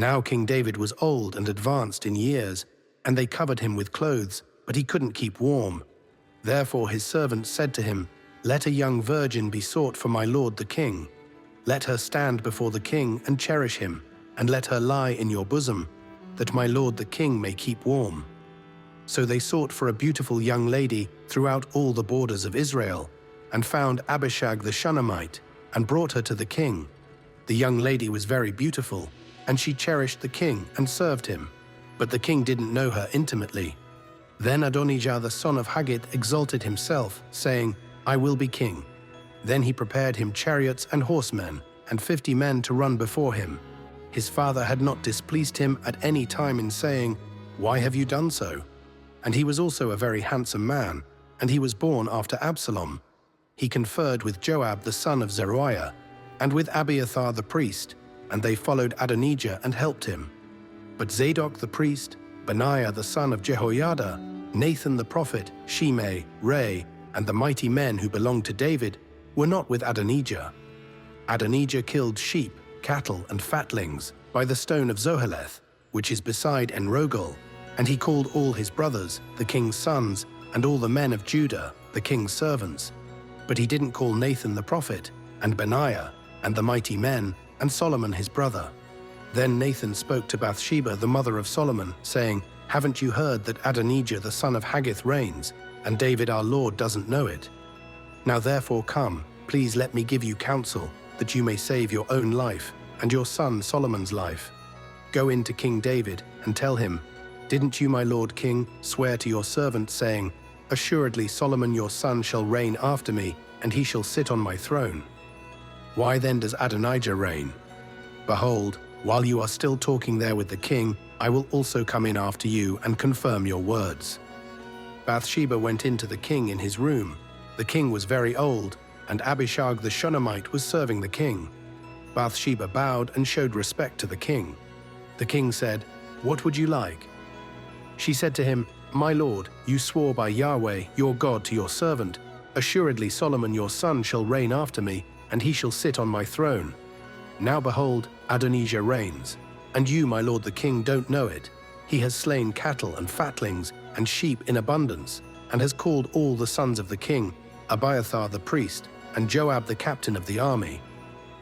Now King David was old and advanced in years, and they covered him with clothes, but he couldn't keep warm. Therefore his servants said to him, "Let a young virgin be sought for my lord the king. Let her stand before the king and cherish him, and let her lie in your bosom, that my lord the king may keep warm." So they sought for a beautiful young lady throughout all the borders of Israel, and found Abishag the Shunammite, and brought her to the king. The young lady was very beautiful, and she cherished the king and served him, but the king didn't know her intimately. Then Adonijah the son of Haggith exalted himself, saying, "I will be king." Then he prepared him chariots and horsemen, and 50 men to run before him. His father had not displeased him at any time in saying, "Why have you done so?" And he was also a very handsome man, and he was born after Absalom. He conferred with Joab the son of Zeruiah, and with Abiathar the priest, and they followed Adonijah and helped him. But Zadok the priest, Benaiah the son of Jehoiada, Nathan the prophet, Shimei, Ray, and the mighty men who belonged to David were not with Adonijah. Adonijah killed sheep, cattle, and fatlings by the stone of Zoheleth, which is beside Enrogel, and he called all his brothers, the king's sons, and all the men of Judah, the king's servants. But he didn't call Nathan the prophet, and Benaiah, and the mighty men, and Solomon his brother. Then Nathan spoke to Bathsheba the mother of Solomon, saying, "Haven't you heard that Adonijah the son of Haggith reigns, and David our Lord doesn't know it? Now therefore come, please let me give you counsel, that you may save your own life, and your son Solomon's life. Go in to King David, and tell him, 'Didn't you, my lord king, swear to your servant, saying, Assuredly Solomon your son shall reign after me, and he shall sit on my throne? Why then does Adonijah reign? Behold, while you are still talking there with the king, I will also come in after you and confirm your words.'" Bathsheba went in to the king in his room. The king was very old, and Abishag the Shunammite was serving the king. Bathsheba bowed and showed respect to the king. The king said, "What would you like?" She said to him, "My lord, you swore by Yahweh, your God, to your servant, Assuredly Solomon your son shall reign after me, and he shall sit on my throne. Now behold, Adonijah reigns, and you, my lord the king, don't know it. He has slain cattle and fatlings and sheep in abundance, and has called all the sons of the king, Abiathar the priest, and Joab the captain of the army.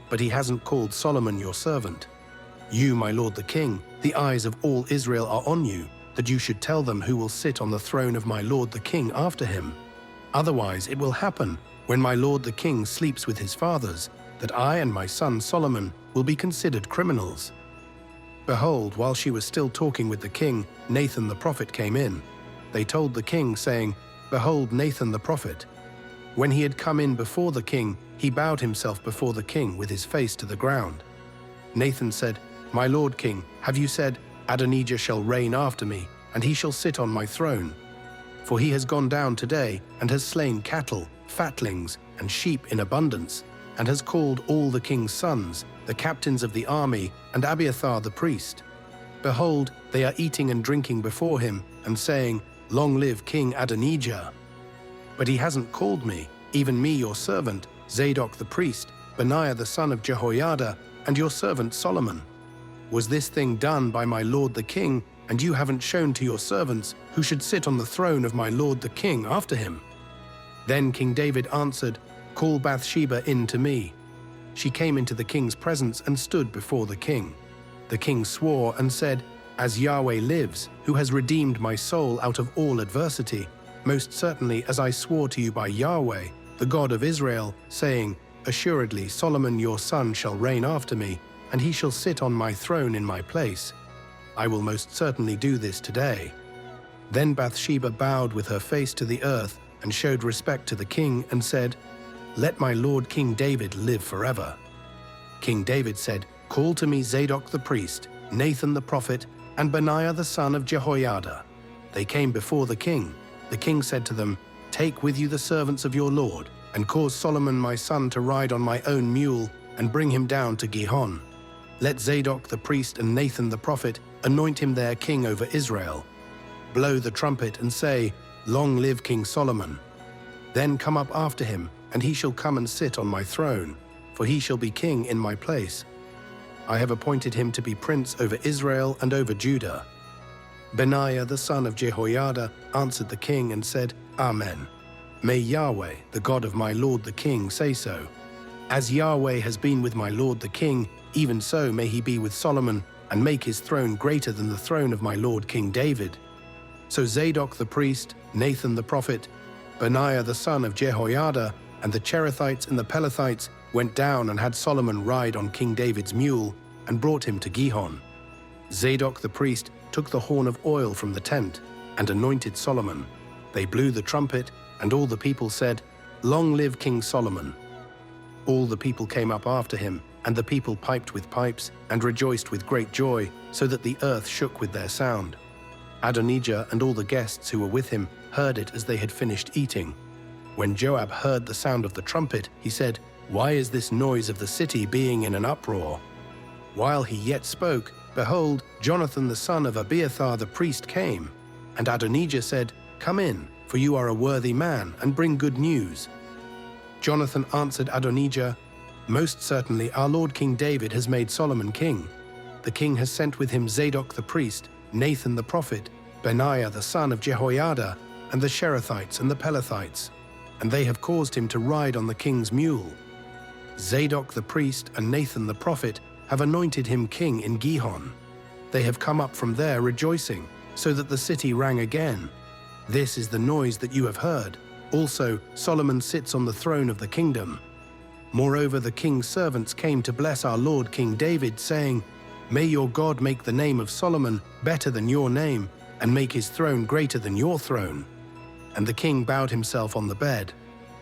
But he hasn't called Solomon your servant. You, my lord the king, the eyes of all Israel are on you, that you should tell them who will sit on the throne of my lord the king after him. Otherwise it will happen, when my lord the king sleeps with his fathers, that I and my son Solomon will be considered criminals." Behold, while she was still talking with the king, Nathan the prophet came in. They told the king, saying, "Behold Nathan the prophet." When he had come in before the king, he bowed himself before the king with his face to the ground. Nathan said, "My lord king, have you said, Adonijah shall reign after me, and he shall sit on my throne? For he has gone down today, and has slain cattle, fatlings, and sheep in abundance, and has called all the king's sons, the captains of the army, and Abiathar the priest. Behold, they are eating and drinking before him, and saying, 'Long live King Adonijah.' But he hasn't called me, even me your servant, Zadok the priest, Benaiah the son of Jehoiada, and your servant Solomon. Was this thing done by my lord the king, and you haven't shown to your servants who should sit on the throne of my lord the king after him?" Then King David answered, "Call Bathsheba in to me." She came into the king's presence and stood before the king. The king swore and said, "As Yahweh lives, who has redeemed my soul out of all adversity, most certainly as I swore to you by Yahweh, the God of Israel, saying, Assuredly Solomon your son shall reign after me, and he shall sit on my throne in my place. I will most certainly do this today." Then Bathsheba bowed with her face to the earth and showed respect to the king and said, "Let my lord King David live forever." King David said, "Call to me Zadok the priest, Nathan the prophet, and Benaiah the son of Jehoiada." They came before the king. The king said to them, "Take with you the servants of your lord, and cause Solomon my son to ride on my own mule, and bring him down to Gihon. Let Zadok the priest and Nathan the prophet anoint him their king over Israel. Blow the trumpet and say, 'Long live King Solomon.' Then come up after him, and he shall come and sit on my throne, for he shall be king in my place. I have appointed him to be prince over Israel and over Judah." Benaiah the son of Jehoiada answered the king and said, "Amen. May Yahweh, the God of my lord the king, say so. As Yahweh has been with my lord the king, even so may he be with Solomon, and make his throne greater than the throne of my lord King David." So Zadok the priest, Nathan the prophet, Benaiah the son of Jehoiada, and the Cherethites and the Pelethites went down and had Solomon ride on King David's mule, and brought him to Gihon. Zadok the priest took the horn of oil from the tent, and anointed Solomon. They blew the trumpet, and all the people said, "Long live King Solomon." All the people came up after him, and the people piped with pipes, and rejoiced with great joy, so that the earth shook with their sound. Adonijah and all the guests who were with him heard it as they had finished eating. When Joab heard the sound of the trumpet, he said, "Why is this noise of the city being in an uproar?" While he yet spoke, behold, Jonathan the son of Abiathar the priest came. And Adonijah said, "Come in, for you are a worthy man, and bring good news." Jonathan answered Adonijah, "Most certainly our lord King David has made Solomon king. The king has sent with him Zadok the priest, Nathan the prophet, Benaiah the son of Jehoiada, and the Cherethites and the Pelethites, and they have caused him to ride on the king's mule. Zadok the priest and Nathan the prophet have anointed him king in Gihon. They have come up from there rejoicing, so that the city rang again. This is the noise that you have heard. Also, Solomon sits on the throne of the kingdom. Moreover, the king's servants came to bless our lord King David, saying, 'May your God make the name of Solomon better than your name, and make his throne greater than your throne.' And the king bowed himself on the bed.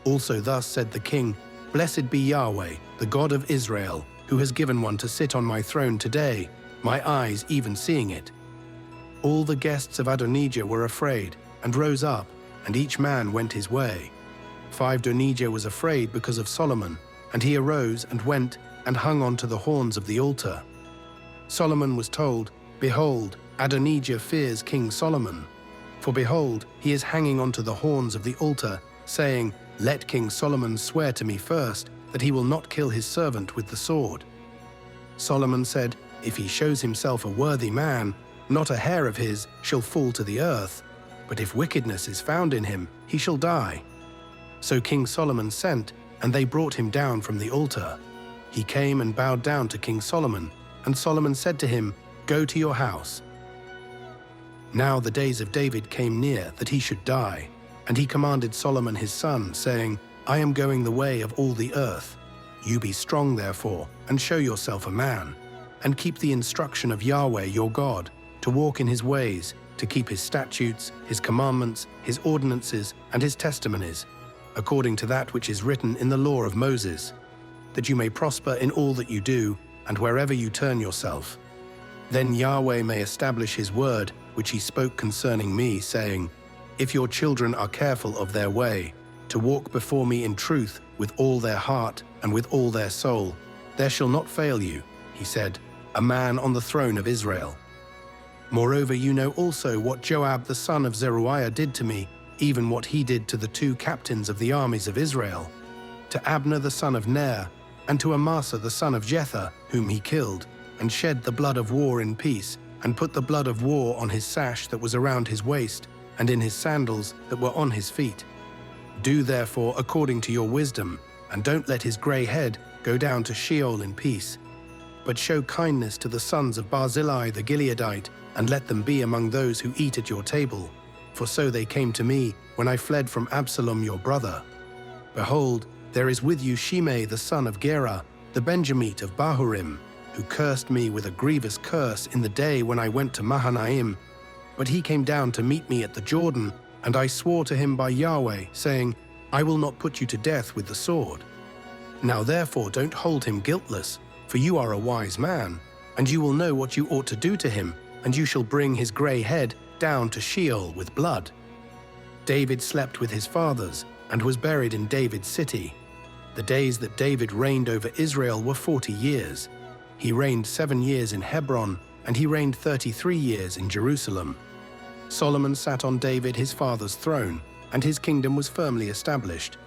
Also thus said the king, 'Blessed be Yahweh, the God of Israel, who has given one to sit on my throne today, my eyes even seeing it.' All the guests of Adonijah were afraid, and rose up, and each man went his way. 5 was afraid because of Solomon, and he arose and went and hung on to the horns of the altar. Solomon was told, 'Behold, Adonijah fears King Solomon. For behold, he is hanging on to the horns of the altar, saying, Let King Solomon swear to me first that he will not kill his servant with the sword.' Solomon said, 'If he shows himself a worthy man, not a hair of his shall fall to the earth, but if wickedness is found in him, he shall die.' So King Solomon sent, and they brought him down from the altar. He came and bowed down to King Solomon, and Solomon said to him, 'Go to your house.' Now the days of David came near that he should die, and he commanded Solomon his son, saying, 'I am going the way of all the earth. You be strong therefore, and show yourself a man, and keep the instruction of Yahweh your God, to walk in his ways, to keep his statutes, his commandments, his ordinances, and his testimonies, according to that which is written in the law of Moses, that you may prosper in all that you do, and wherever you turn yourself. Then Yahweh may establish his word, which he spoke concerning me, saying, If your children are careful of their way, to walk before me in truth with all their heart and with all their soul, there shall not fail you, he said, a man on the throne of Israel. Moreover, you know also what Joab the son of Zeruiah did to me, even what he did to the 2 captains of the armies of Israel, to Abner the son of Ner, and to Amasa the son of Jether, whom he killed, and shed the blood of war in peace, and put the blood of war on his sash that was around his waist, and in his sandals that were on his feet. Do therefore according to your wisdom, and don't let his grey head go down to Sheol in peace. But show kindness to the sons of Barzillai the Gileadite, and let them be among those who eat at your table. For so they came to me when I fled from Absalom your brother. Behold, there is with you Shimei the son of Gera, the Benjamite of Bahurim, who cursed me with a grievous curse in the day when I went to Mahanaim. But he came down to meet me at the Jordan, and I swore to him by Yahweh, saying, I will not put you to death with the sword. Now therefore don't hold him guiltless, for you are a wise man, and you will know what you ought to do to him, and you shall bring his grey head down to Sheol with blood. David slept with his fathers, and was buried in David's city. The days that David reigned over Israel were 40 years. He reigned 7 years in Hebron, and he reigned 33 years in Jerusalem. Solomon sat on David his father's throne, and his kingdom was firmly established.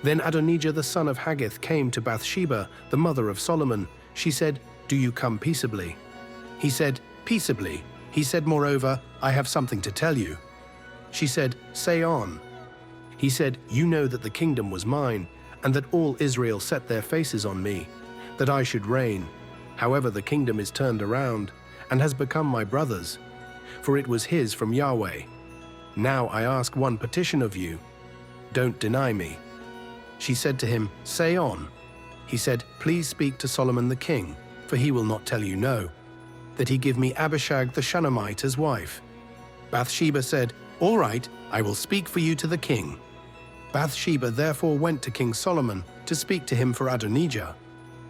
Then Adonijah the son of Haggith came to Bathsheba, the mother of Solomon. She said, "Do you come peaceably?" He said, "Peaceably." He said, "Moreover, I have something to tell you." She said, "Say on." He said, "You know that the kingdom was mine, and that all Israel set their faces on me, that I should reign. However, the kingdom is turned around, and has become my brother's, for it was his from Yahweh. Now I ask one petition of you. Don't deny me." She said to him, "Say on." He said, "Please speak to Solomon the king, for he will not tell you no, that he give me Abishag the Shunammite as wife." Bathsheba said, "All right, I will speak for you to the king." Bathsheba therefore went to King Solomon to speak to him for Adonijah.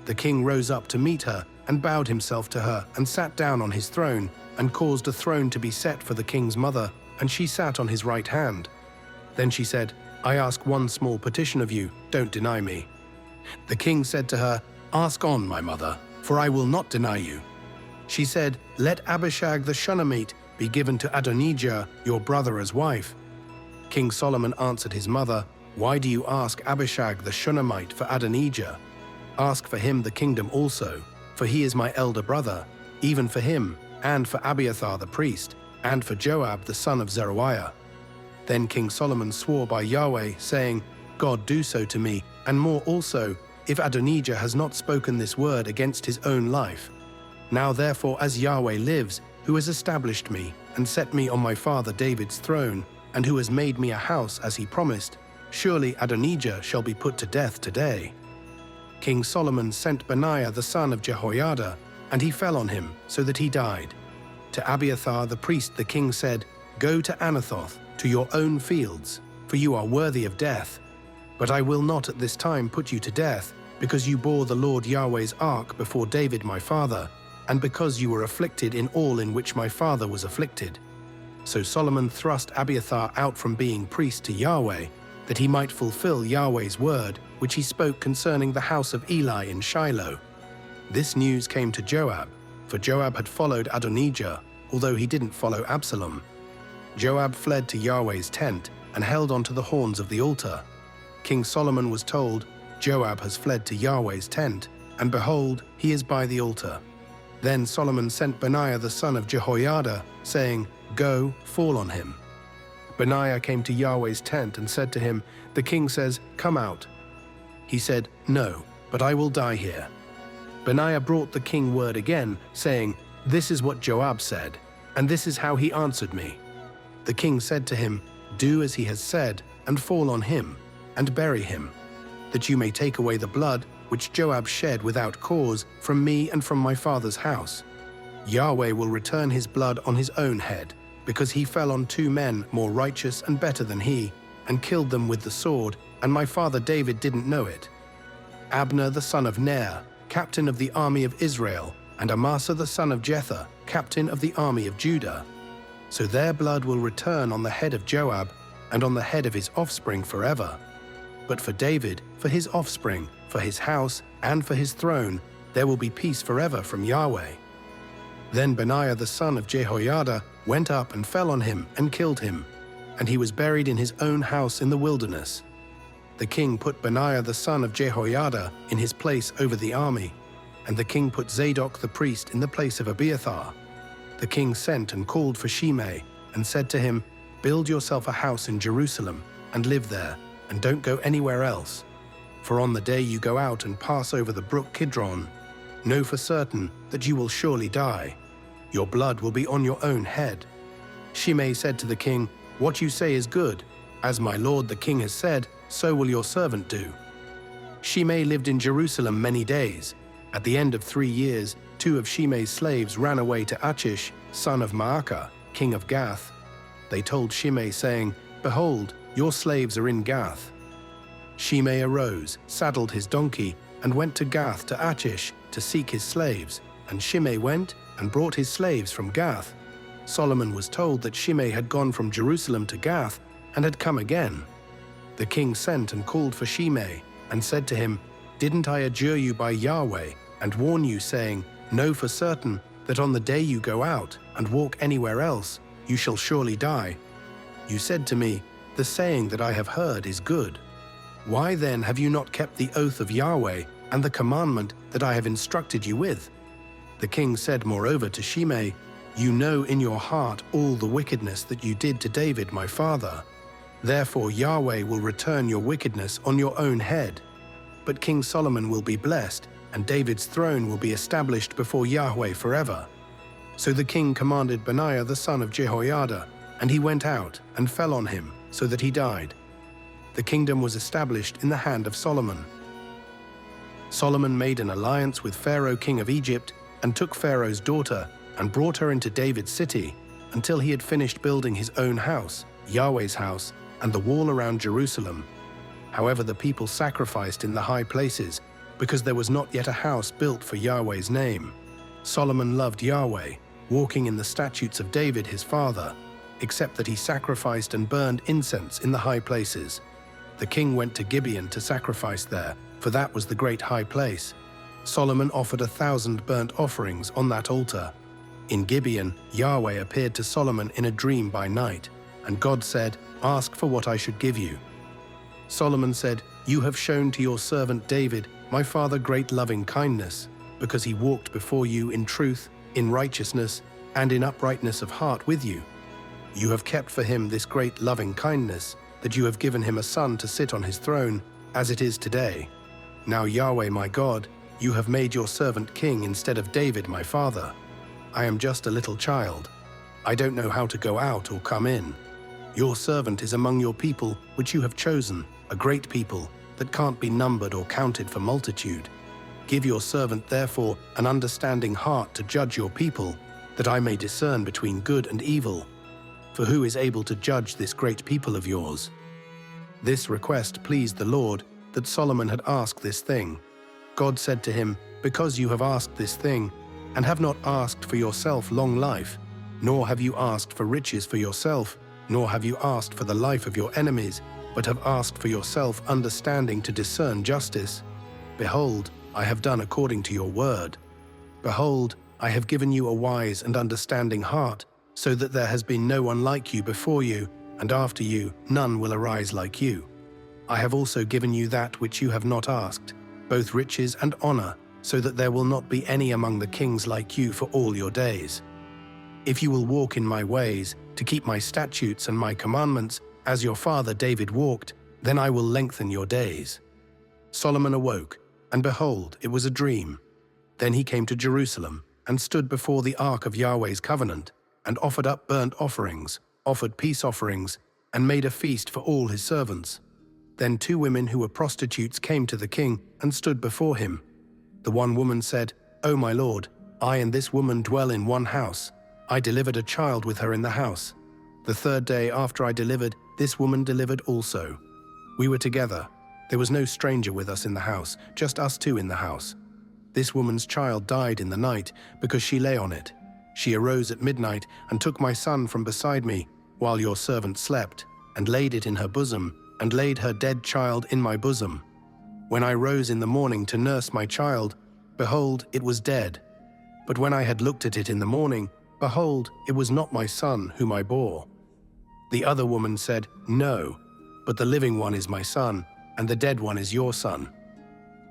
The king rose up to meet her and bowed himself to her and sat down on his throne and caused a throne to be set for the king's mother, and she sat on his right hand. Then she said, "I ask one small petition of you, don't deny me." The king said to her, "Ask on, my mother, for I will not deny you." She said, "Let Abishag the Shunammite be given to Adonijah, your brother, as wife." King Solomon answered his mother, "Why do you ask Abishag the Shunammite for Adonijah? Ask for him the kingdom also, for he is my elder brother, even for him, and for Abiathar the priest, and for Joab the son of Zeruiah." Then King Solomon swore by Yahweh, saying, "God do so to me, and more also, if Adonijah has not spoken this word against his own life. Now therefore, as Yahweh lives, who has established me, and set me on my father David's throne, and who has made me a house as he promised, surely Adonijah shall be put to death today." King Solomon sent Benaiah the son of Jehoiada, and he fell on him, so that he died. To Abiathar the priest the king said, "Go to Anathoth, to your own fields, for you are worthy of death. But I will not at this time put you to death, because you bore the Lord Yahweh's ark before David my father, and because you were afflicted in all in which my father was afflicted." So Solomon thrust Abiathar out from being priest to Yahweh, that he might fulfill Yahweh's word, which he spoke concerning the house of Eli in Shiloh. This news came to Joab, for Joab had followed Adonijah, although he didn't follow Absalom. Joab fled to Yahweh's tent and held onto the horns of the altar. King Solomon was told, "Joab has fled to Yahweh's tent, and behold, he is by the altar." Then Solomon sent Benaiah the son of Jehoiada, saying, "Go, fall on him." Benaiah came to Yahweh's tent and said to him, "The king says, 'Come out.'" He said, "No, but I will die here." Benaiah brought the king word again, saying, "This is what Joab said, and this is how he answered me." The king said to him, "Do as he has said, and fall on him, and bury him, that you may take away the blood which Joab shed without cause from me and from my father's house. Yahweh will return his blood on his own head, because he fell on 2 men more righteous and better than he, and killed them with the sword, and my father David didn't know it. Abner the son of Ner, captain of the army of Israel, and Amasa the son of Jether, captain of the army of Judah. So their blood will return on the head of Joab, and on the head of his offspring forever. But for David, for his offspring, for his house, and for his throne, there will be peace forever from Yahweh." Then Benaiah the son of Jehoiada went up and fell on him and killed him, and he was buried in his own house in the wilderness. The king put Benaiah the son of Jehoiada in his place over the army, and the king put Zadok the priest in the place of Abiathar. The king sent and called for Shimei, and said to him, "Build yourself a house in Jerusalem, and live there, and don't go anywhere else. For on the day you go out and pass over the brook Kidron, know for certain that you will surely die. Your blood will be on your own head." Shimei said to the king, "What you say is good. As my lord the king has said, so will your servant do." Shimei lived in Jerusalem many days. At the end of 3 years, 2 of Shimei's slaves ran away to Achish, son of Maacah, king of Gath. They told Shimei, saying, "Behold, your slaves are in Gath." Shimei arose, saddled his donkey, and went to Gath to Achish to seek his slaves, and Shimei went and brought his slaves from Gath. Solomon was told that Shimei had gone from Jerusalem to Gath and had come again. The king sent and called for Shimei, and said to him, "Didn't I adjure you by Yahweh, and warn you, saying, 'Know for certain that on the day you go out and walk anywhere else, you shall surely die'? You said to me, 'The saying that I have heard is good.' Why then have you not kept the oath of Yahweh and the commandment that I have instructed you with? The king said moreover to Shimei, "You know in your heart all the wickedness that you did to David my father. Therefore Yahweh will return your wickedness on your own head. But King Solomon will be blessed, and David's throne will be established before Yahweh forever." So the king commanded Benaiah the son of Jehoiada, and he went out and fell on him, so that he died. The kingdom was established in the hand of Solomon. Solomon made an alliance with Pharaoh king of Egypt, and took Pharaoh's daughter, and brought her into David's city, until he had finished building his own house, Yahweh's house, and the wall around Jerusalem. However, the people sacrificed in the high places, because there was not yet a house built for Yahweh's name. Solomon loved Yahweh, walking in the statutes of David his father, except that he sacrificed and burned incense in the high places. The king went to Gibeon to sacrifice there, for that was the great high place. Solomon offered 1,000 burnt offerings on that altar. In Gibeon, Yahweh appeared to Solomon in a dream by night, and God said, "Ask for what I should give you." Solomon said, "You have shown to your servant David, my father, great loving kindness, because he walked before you in truth, in righteousness, and in uprightness of heart with you. You have kept for him this great loving kindness, that you have given him a son to sit on his throne, as it is today. Now Yahweh my God, you have made your servant king instead of David my father. I am just a little child. I don't know how to go out or come in. Your servant is among your people which you have chosen, a great people that can't be numbered or counted for multitude. Give your servant therefore an understanding heart to judge your people, that I may discern between good and evil. For who is able to judge this great people of yours?" This request pleased the Lord, that Solomon had asked this thing. God said to him, "Because you have asked this thing, and have not asked for yourself long life, nor have you asked for riches for yourself, nor have you asked for the life of your enemies, but have asked for yourself understanding to discern justice, behold, I have done according to your word. Behold, I have given you a wise and understanding heart, so that there has been no one like you before you, and after you none will arise like you. I have also given you that which you have not asked, both riches and honor, so that there will not be any among the kings like you for all your days. If you will walk in my ways, to keep my statutes and my commandments, as your father David walked, then I will lengthen your days." Solomon awoke, and behold, it was a dream. Then he came to Jerusalem, and stood before the ark of Yahweh's covenant, and offered up burnt offerings, offered peace offerings, and made a feast for all his servants. Then 2 women who were prostitutes came to the king and stood before him. The one woman said, "O my lord, I and this woman dwell in one house. I delivered a child with her in the house. The 3rd day after I delivered, this woman delivered also. We were together. There was no stranger with us in the house, just us 2 in the house. This woman's child died in the night because she lay on it. She arose at midnight and took my son from beside me, while your servant slept, and laid it in her bosom, and laid her dead child in my bosom. When I rose in the morning to nurse my child, behold, it was dead. But when I had looked at it in the morning, behold, it was not my son whom I bore." The other woman said, "No, but the living one is my son, and the dead one is your son."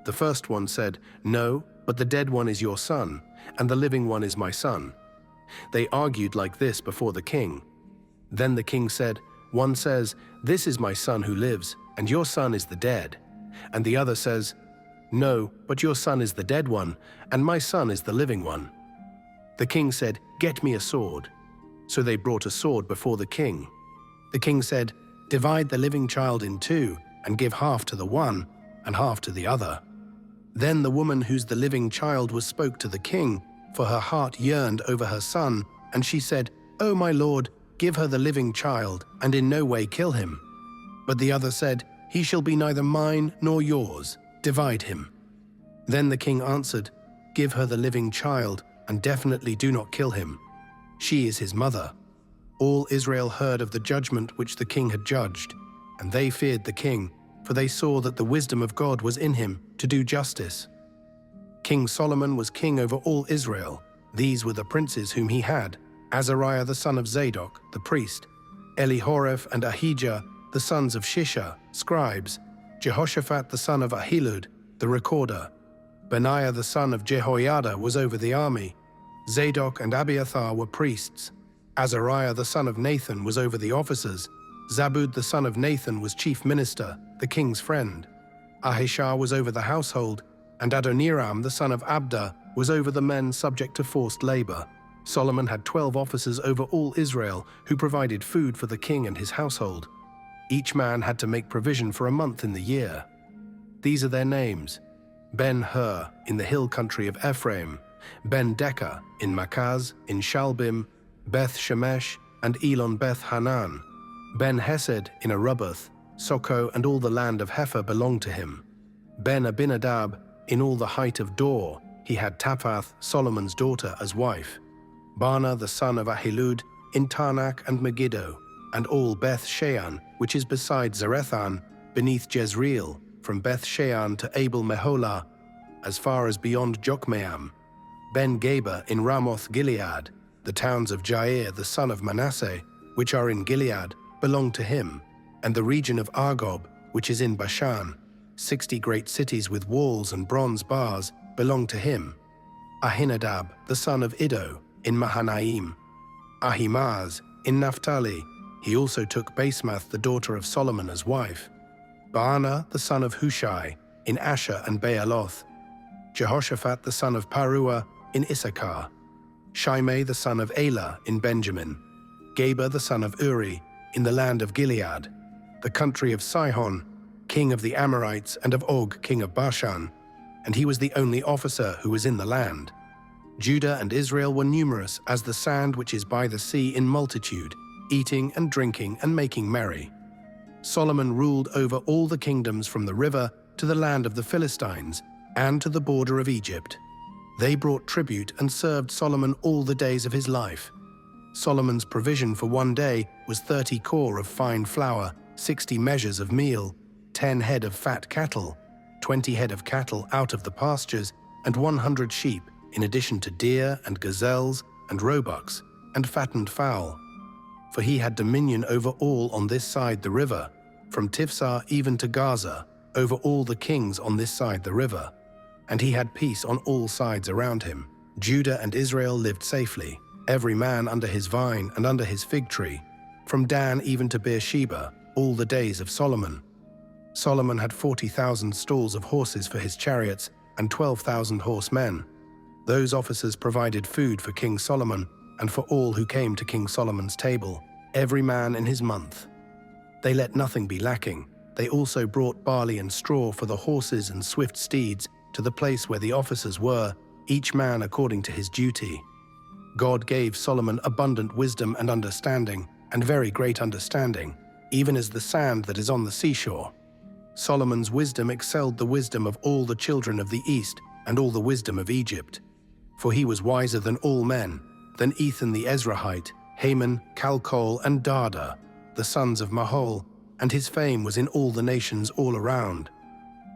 The first one said, "No, but the dead one is your son, and the living one is my son." They argued like this before the king. Then the king said, "One says, 'This is my son who lives, and your son is the dead.' And the other says, 'No, but your son is the dead one, and my son is the living one.' The king said, 'Get me a sword.' So they brought a sword before the king. The king said, 'Divide the living child in 2, and give half to the one, and half to the other.' Then the woman whose the living child was spoke to the king, for her heart yearned over her son, and she said, 'O my lord, give her the living child, and in no way kill him.' But the other said, 'He shall be neither mine nor yours. Divide him.' Then the king answered, 'Give her the living child, and definitely do not kill him. She is his mother.' All Israel heard of the judgment which the king had judged, and they feared the king, for they saw that the wisdom of God was in him to do justice. King Solomon was king over all Israel. These were the princes whom he had: Azariah the son of Zadok, the priest; Elihoreph and Ahijah, the sons of Shisha, scribes; Jehoshaphat the son of Ahilud, the recorder; Benaiah the son of Jehoiada was over the army; Zadok and Abiathar were priests. Azariah the son of Nathan was over the officers. Zabud the son of Nathan was chief minister, the king's friend. Ahishar was over the household, and Adoniram the son of Abda was over the men subject to forced labor. Solomon had 12 officers over all Israel who provided food for the king and his household. Each man had to make provision for a month in the year. These are their names: Ben-Hur in the hill country of Ephraim, Ben-Decker in Makaz, in Shalbim, Beth-Shemesh, and Elon-Beth-Hanan. Ben-Hesed in Arubboth, Soko and all the land of Hepher belonged to him. Ben-Abinadab in all the height of Dor, he had Taphath, Solomon's daughter, as wife. Baana the son of Ahilud in Taanach and Megiddo, and all Beth-Shean, which is beside Zarethan, beneath Jezreel, from Beth-Shean to Abel-Meholah, as far as beyond Jokmeam. Ben-Geber in Ramoth-Gilead, the towns of Jair the son of Manasseh, which are in Gilead, belonged to him, and the region of Argob, which is in Bashan, 60 great cities with walls and bronze bars, belonged to him. Ahinadab, the son of Iddo, in Mahanaim. Ahimaaz, in Naphtali, he also took Basemath, the daughter of Solomon, as wife. Baana, the son of Hushai, in Asher and Baaloth. Jehoshaphat, the son of Paruah, in Issachar. Shimei, the son of Elah, in Benjamin. Geber, the son of Uri, in the land of Gilead, the country of Sihon, king of the Amorites, and of Og, king of Bashan, and he was the only officer who was in the land. Judah and Israel were numerous as the sand which is by the sea in multitude, eating and drinking and making merry. Solomon ruled over all the kingdoms from the river to the land of the Philistines and to the border of Egypt. They brought tribute and served Solomon all the days of his life. Solomon's provision for one day was 30 kor of fine flour, 60 measures of meal, 10 head of fat cattle, 20 head of cattle out of the pastures, and 100 sheep, in addition to deer and gazelles and roebucks and fattened fowl. For he had dominion over all on this side the river, from Tifsah even to Gaza, over all the kings on this side the river. And he had peace on all sides around him. Judah and Israel lived safely, every man under his vine and under his fig tree, from Dan even to Beersheba, all the days of Solomon. Solomon had 40,000 stalls of horses for his chariots and 12,000 horsemen. Those officers provided food for King Solomon and for all who came to King Solomon's table, every man in his month. They let nothing be lacking. They also brought barley and straw for the horses and swift steeds to the place where the officers were, each man according to his duty. God gave Solomon abundant wisdom and understanding, and very great understanding, even as the sand that is on the seashore. Solomon's wisdom excelled the wisdom of all the children of the East and all the wisdom of Egypt. For he was wiser than all men, than Ethan the Ezrahite, Haman, Calcol, and Darda, the sons of Mahol, and his fame was in all the nations all around.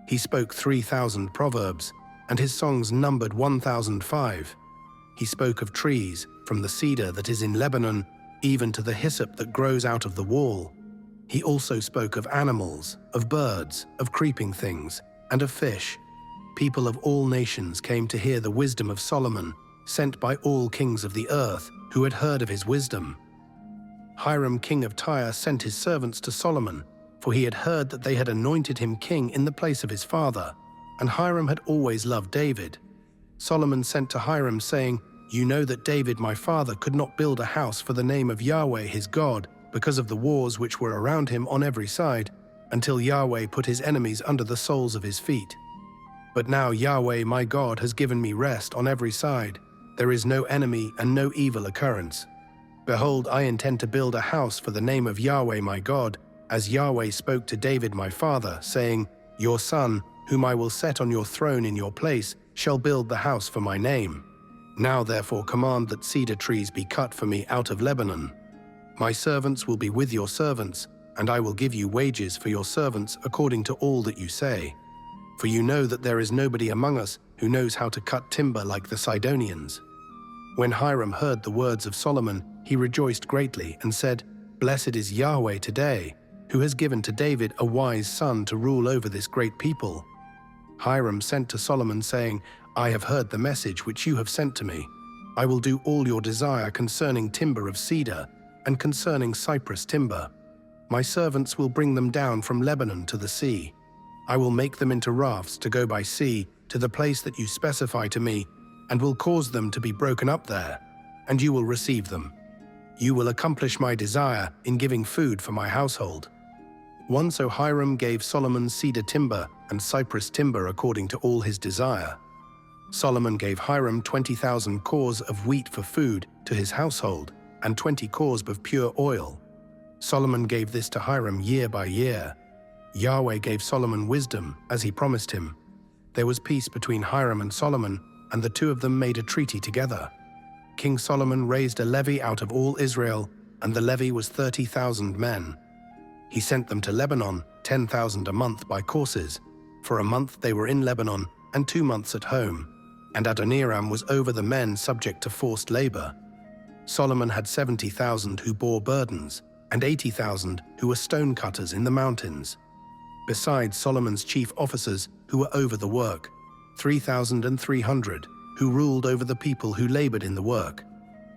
He spoke 3,000 proverbs, and his songs numbered 1,005. He spoke of trees, from the cedar that is in Lebanon, even to the hyssop that grows out of the wall. He also spoke of animals, of birds, of creeping things, and of fish. People of all nations came to hear the wisdom of Solomon, sent by all kings of the earth, who had heard of his wisdom. Hiram, king of Tyre, sent his servants to Solomon, for he had heard that they had anointed him king in the place of his father, and Hiram had always loved David. Solomon sent to Hiram, saying, "You know that David my father could not build a house for the name of Yahweh his God, because of the wars which were around him on every side, until Yahweh put his enemies under the soles of his feet. But now Yahweh my God has given me rest on every side. There is no enemy and no evil occurrence. Behold, I intend to build a house for the name of Yahweh my God, as Yahweh spoke to David my father, saying, Your son, whom I will set on your throne in your place, shall build the house for my name. Now therefore command that cedar trees be cut for me out of Lebanon. My servants will be with your servants, and I will give you wages for your servants according to all that you say. For you know that there is nobody among us who knows how to cut timber like the Sidonians." When Hiram heard the words of Solomon, he rejoiced greatly and said, "Blessed is Yahweh today, who has given to David a wise son to rule over this great people." Hiram sent to Solomon, saying, "I have heard the message which you have sent to me. I will do all your desire concerning timber of cedar and concerning cypress timber. My servants will bring them down from Lebanon to the sea. I will make them into rafts to go by sea to the place that you specify to me, and will cause them to be broken up there, and you will receive them. You will accomplish my desire in giving food for my household. So Hiram gave Solomon cedar timber and cypress timber according to all his desire. Solomon gave Hiram 20,000 cors of wheat for food to his household, and 20 cors of pure oil. Solomon gave this to Hiram year by year. Yahweh gave Solomon wisdom, as he promised him. There was peace between Hiram and Solomon, and the two of them made a treaty together. King Solomon raised a levy out of all Israel, and the levy was 30,000 men. He sent them to Lebanon, 10,000 a month by courses. For a month they were in Lebanon, and 2 months at home. And Adoniram was over the men subject to forced labor. Solomon had 70,000 who bore burdens, and 80,000 who were stone cutters in the mountains. Besides Solomon's chief officers who were over the work, 3,300 who ruled over the people who labored in the work.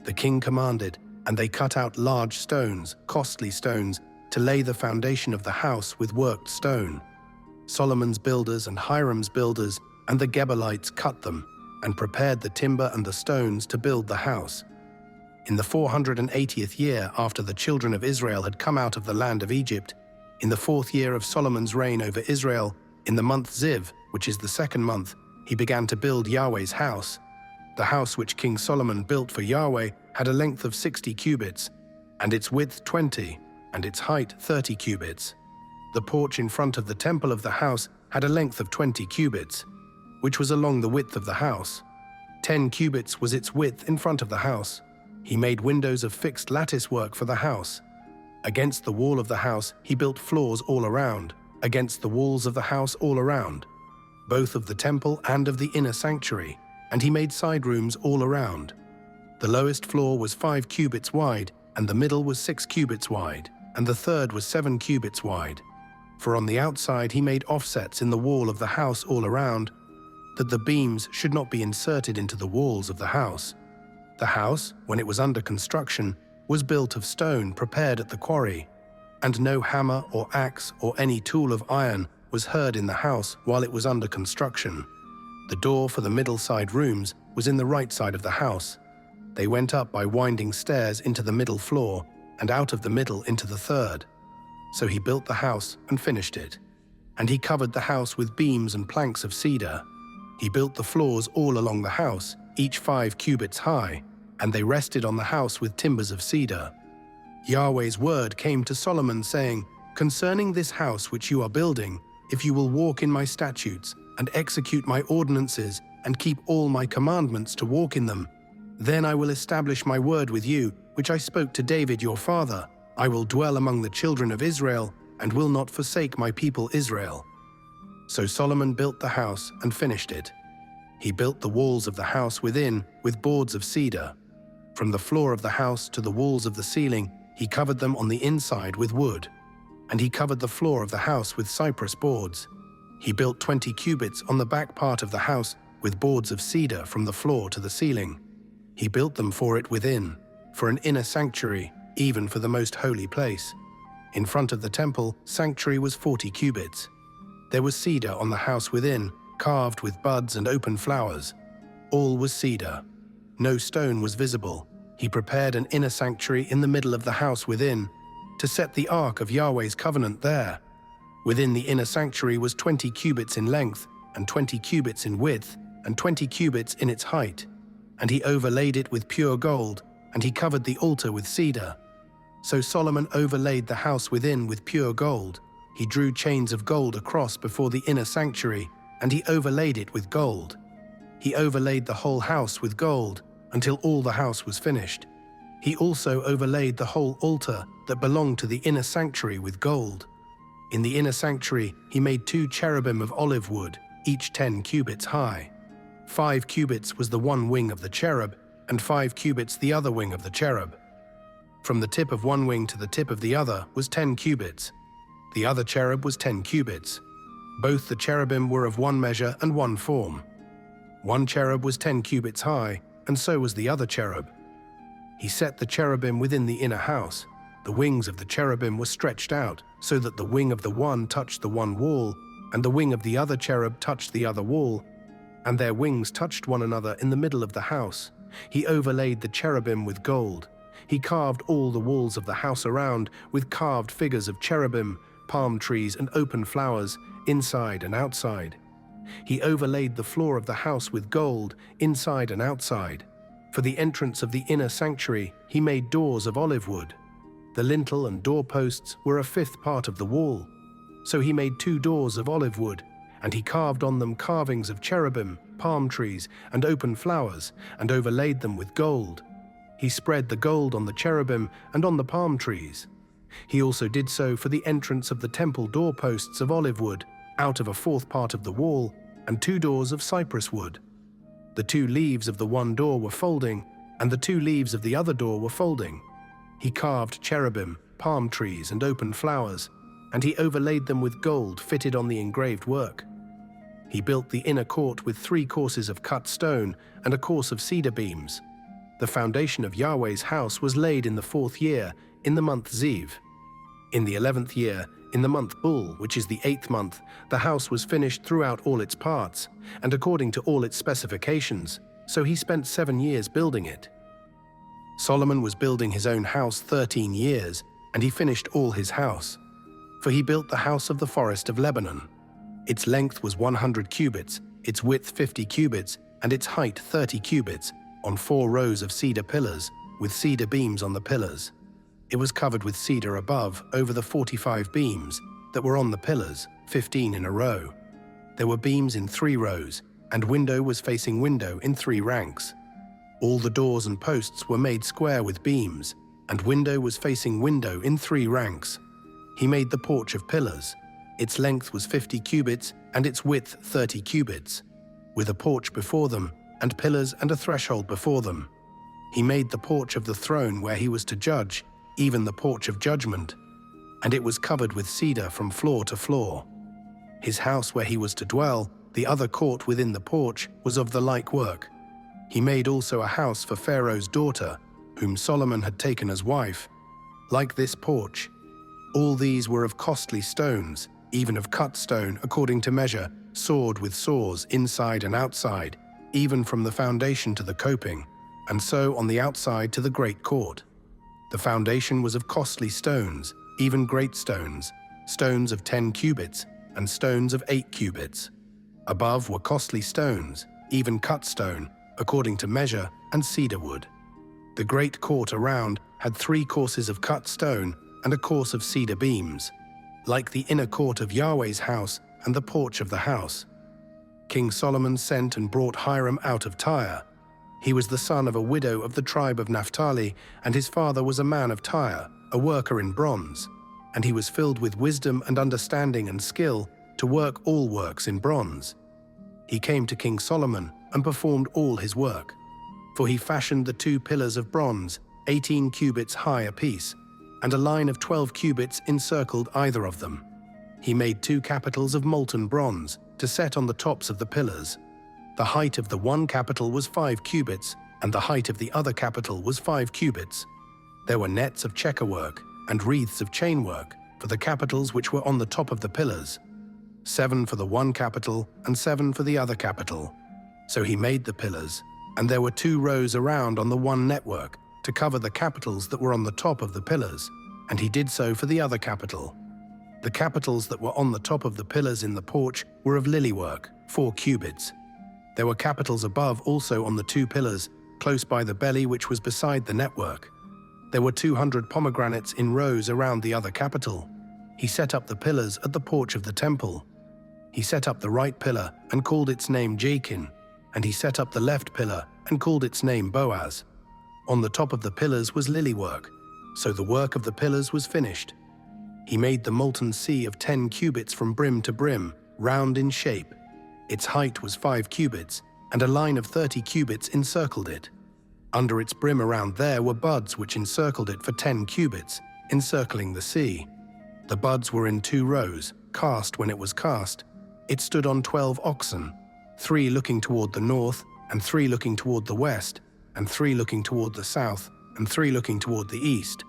The king commanded, and they cut out large stones, costly stones, to lay the foundation of the house with worked stone. Solomon's builders and Hiram's builders and the Gebalites cut them, and prepared the timber and the stones to build the house. In the 480th year after the children of Israel had come out of the land of Egypt, in the 4th year of Solomon's reign over Israel, in the month Ziv, which is the 2nd month, he began to build Yahweh's house. The house which King Solomon built for Yahweh had a length of 60 cubits, and its width 20, and its height 30 cubits. The porch in front of the temple of the house had a length of 20 cubits, which was along the width of the house. 10 cubits was its width in front of the house. He made windows of fixed lattice work for the house. Against the wall of the house he built floors all around, against the walls of the house all around, both of the temple and of the inner sanctuary, and he made side rooms all around. The lowest floor was 5 cubits wide, and the middle was 6 cubits wide, and the third was 7 cubits wide. For on the outside he made offsets in the wall of the house all around, that the beams should not be inserted into the walls of the house. The house, when it was under construction, was built of stone prepared at the quarry, and no hammer or axe or any tool of iron was heard in the house while it was under construction. The door for the middle side rooms was in the right side of the house. They went up by winding stairs into the middle floor, and out of the middle into the third. So he built the house and finished it. And he covered the house with beams and planks of cedar. He built the floors all along the house, each 5 cubits high, and they rested on the house with timbers of cedar. Yahweh's word came to Solomon, saying, "Concerning this house which you are building, if you will walk in my statutes, and execute my ordinances, and keep all my commandments to walk in them, then I will establish my word with you, which I spoke to David your father. I will dwell among the children of Israel, and will not forsake my people Israel." So Solomon built the house and finished it. He built the walls of the house within with boards of cedar. From the floor of the house to the walls of the ceiling, he covered them on the inside with wood. And he covered the floor of the house with cypress boards. He built 20 cubits on the back part of the house with boards of cedar from the floor to the ceiling. He built them for it within, for an inner sanctuary, even for the most holy place. In front of the temple, sanctuary was 40 cubits. There was cedar on the house within, carved with buds and open flowers. All was cedar. No stone was visible. He prepared an inner sanctuary in the middle of the house within, to set the ark of Yahweh's covenant there. Within the inner sanctuary was 20 cubits in length, and 20 cubits in width, and 20 cubits in its height. And he overlaid it with pure gold, and he covered the altar with cedar. So Solomon overlaid the house within with pure gold. He drew chains of gold across before the inner sanctuary, and he overlaid it with gold. He overlaid the whole house with gold, until all the house was finished. He also overlaid the whole altar that belonged to the inner sanctuary with gold. In the inner sanctuary he made 2 cherubim of olive wood, each 10 cubits high. 5 cubits was the one wing of the cherub, and 5 cubits the other wing of the cherub. From the tip of one wing to the tip of the other was 10 cubits. The other cherub was 10 cubits. Both the cherubim were of one measure and one form. One cherub was 10 cubits high, and so was the other cherub. He set the cherubim within the inner house. The wings of the cherubim were stretched out, so that the wing of the one touched the one wall, and the wing of the other cherub touched the other wall, and their wings touched one another in the middle of the house. He overlaid the cherubim with gold. He carved all the walls of the house around with carved figures of cherubim, palm trees, and open flowers, inside and outside. He overlaid the floor of the house with gold, inside and outside. For the entrance of the inner sanctuary, he made doors of olive wood. The lintel and doorposts were a fifth part of the wall. So he made 2 doors of olive wood, and he carved on them carvings of cherubim, palm trees, and open flowers, and overlaid them with gold. He spread the gold on the cherubim and on the palm trees. He also did so for the entrance of the temple doorposts of olive wood, out of a 4th part of the wall, and 2 doors of cypress wood. The 2 leaves of the one door were folding, and the 2 leaves of the other door were folding. He carved cherubim, palm trees, and open flowers, and he overlaid them with gold fitted on the engraved work. He built the inner court with 3 courses of cut stone and a course of cedar beams. The foundation of Yahweh's house was laid in the 4th year, in the month Ziv. In the 11th year, in the month Bul, which is the 8th month, the house was finished throughout all its parts, and according to all its specifications, so he spent 7 years building it. Solomon was building his own house 13 years, and he finished all his house. For he built the house of the forest of Lebanon. Its length was 100 cubits, its width 50 cubits, and its height 30 cubits, on 4 rows of cedar pillars, with cedar beams on the pillars. It was covered with cedar above, over the 45 beams that were on the pillars, 15 in a row. There were beams in 3 rows, and window was facing window in 3 ranks. All the doors and posts were made square with beams, and window was facing window in 3 ranks. He made the porch of pillars. Its length was 50 cubits, and its width 30 cubits, with a porch before them, and pillars and a threshold before them. He made the porch of the throne where he was to judge, even the porch of judgment, and it was covered with cedar from floor to floor. His house where he was to dwell, the other court within the porch, was of the like work. He made also a house for Pharaoh's daughter, whom Solomon had taken as wife, like this porch. All these were of costly stones, even of cut stone according to measure, sawed with saws inside and outside, even from the foundation to the coping, and so on the outside to the great court. The foundation was of costly stones, even great stones, stones of 10 cubits, and stones of 8 cubits. Above were costly stones, even cut stone, according to measure, and cedar wood. The great court around had 3 courses of cut stone and a course of cedar beams, like the inner court of Yahweh's house and the porch of the house. King Solomon sent and brought Hiram out of Tyre. He was the son of a widow of the tribe of Naphtali, and his father was a man of Tyre, a worker in bronze, and he was filled with wisdom and understanding and skill to work all works in bronze. He came to King Solomon and performed all his work. For he fashioned the 2 pillars of bronze, 18 cubits high apiece, and a line of 12 cubits encircled either of them. He made 2 capitals of molten bronze to set on the tops of the pillars. The height of the one capital was 5 cubits, and the height of the other capital was 5 cubits. There were nets of checkerwork and wreaths of chainwork for the capitals which were on the top of the pillars, 7 for the one capital and 7 for the other capital. So he made the pillars, and there were 2 rows around on the one network to cover the capitals that were on the top of the pillars, and he did so for the other capital. The capitals that were on the top of the pillars in the porch were of lily work, 4 cubits. There were capitals above also on the 2 pillars, close by the belly which was beside the network. There were 200 pomegranates in rows around the other capital. He set up the pillars at the porch of the temple. He set up the right pillar and called its name Jachin, and he set up the left pillar and called its name Boaz. On the top of the pillars was lily work, so the work of the pillars was finished. He made the molten sea of 10 cubits from brim to brim, round in shape. Its height was 5 cubits, and a line of 30 cubits encircled it. Under its brim around there were buds which encircled it for 10 cubits, encircling the sea. The buds were in 2 rows, cast when it was cast. It stood on 12 oxen, 3 looking toward the north and 3 looking toward the west, and 3 looking toward the south, and 3 looking toward the east.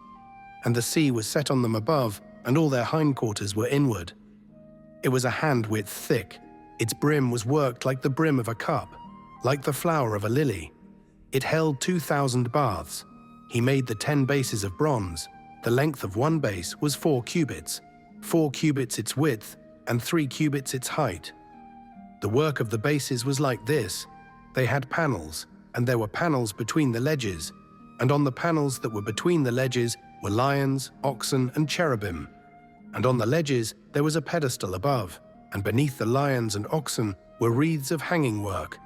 And the sea was set on them above, and all their hindquarters were inward. It was a hand-width thick. Its brim was worked like the brim of a cup, like the flower of a lily. It held 2,000 baths. He made the 10 bases of bronze. The length of one base was 4 cubits, 4 cubits its width, and 3 cubits its height. The work of the bases was like this. They had panels, and there were panels between the ledges, and on the panels that were between the ledges were lions, oxen, and cherubim. And on the ledges there was a pedestal above, and beneath the lions and oxen were wreaths of hanging work.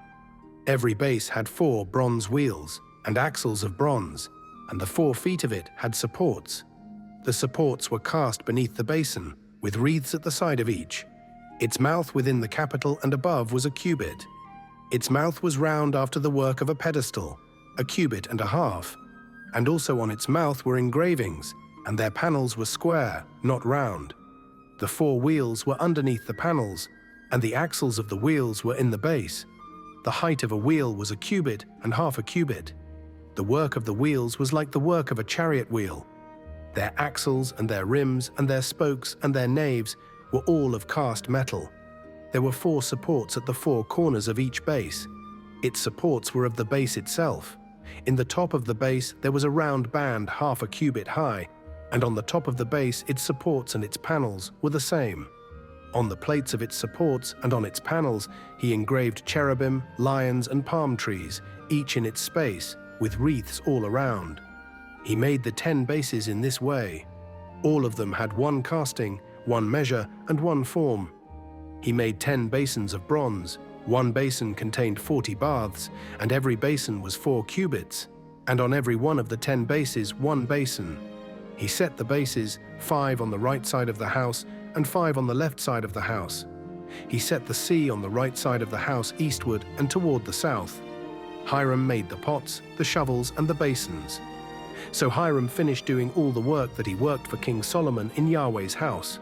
Every base had 4 bronze wheels and axles of bronze, and the 4 feet of it had supports. The supports were cast beneath the basin, with wreaths at the side of each. Its mouth within the capital and above was a cubit. Its mouth was round after the work of a pedestal, a cubit and a half, and also on its mouth were engravings, and their panels were square, not round. The 4 wheels were underneath the panels, and the axles of the wheels were in the base. The height of a wheel was a cubit and half a cubit. The work of the wheels was like the work of a chariot wheel. Their axles and their rims and their spokes and their naves were all of cast metal. There were 4 supports at the 4 corners of each base. Its supports were of the base itself. In the top of the base there was a round band half a cubit high, and on the top of the base its supports and its panels were the same. On the plates of its supports and on its panels he engraved cherubim, lions, and palm trees, each in its space, with wreaths all around. He made the 10 bases in this way. All of them had 1 casting, 1 measure, and 1 form. He made 10 basins of bronze. 1 basin contained 40 baths, and every basin was 4 cubits, and on every one of the 10 bases 1 basin. He set the bases, 5 on the right side of the house, and 5 on the left side of the house. He set the sea on the right side of the house eastward and toward the south. Hiram made the pots, the shovels, and the basins. So Hiram finished doing all the work that he worked for King Solomon in Yahweh's house.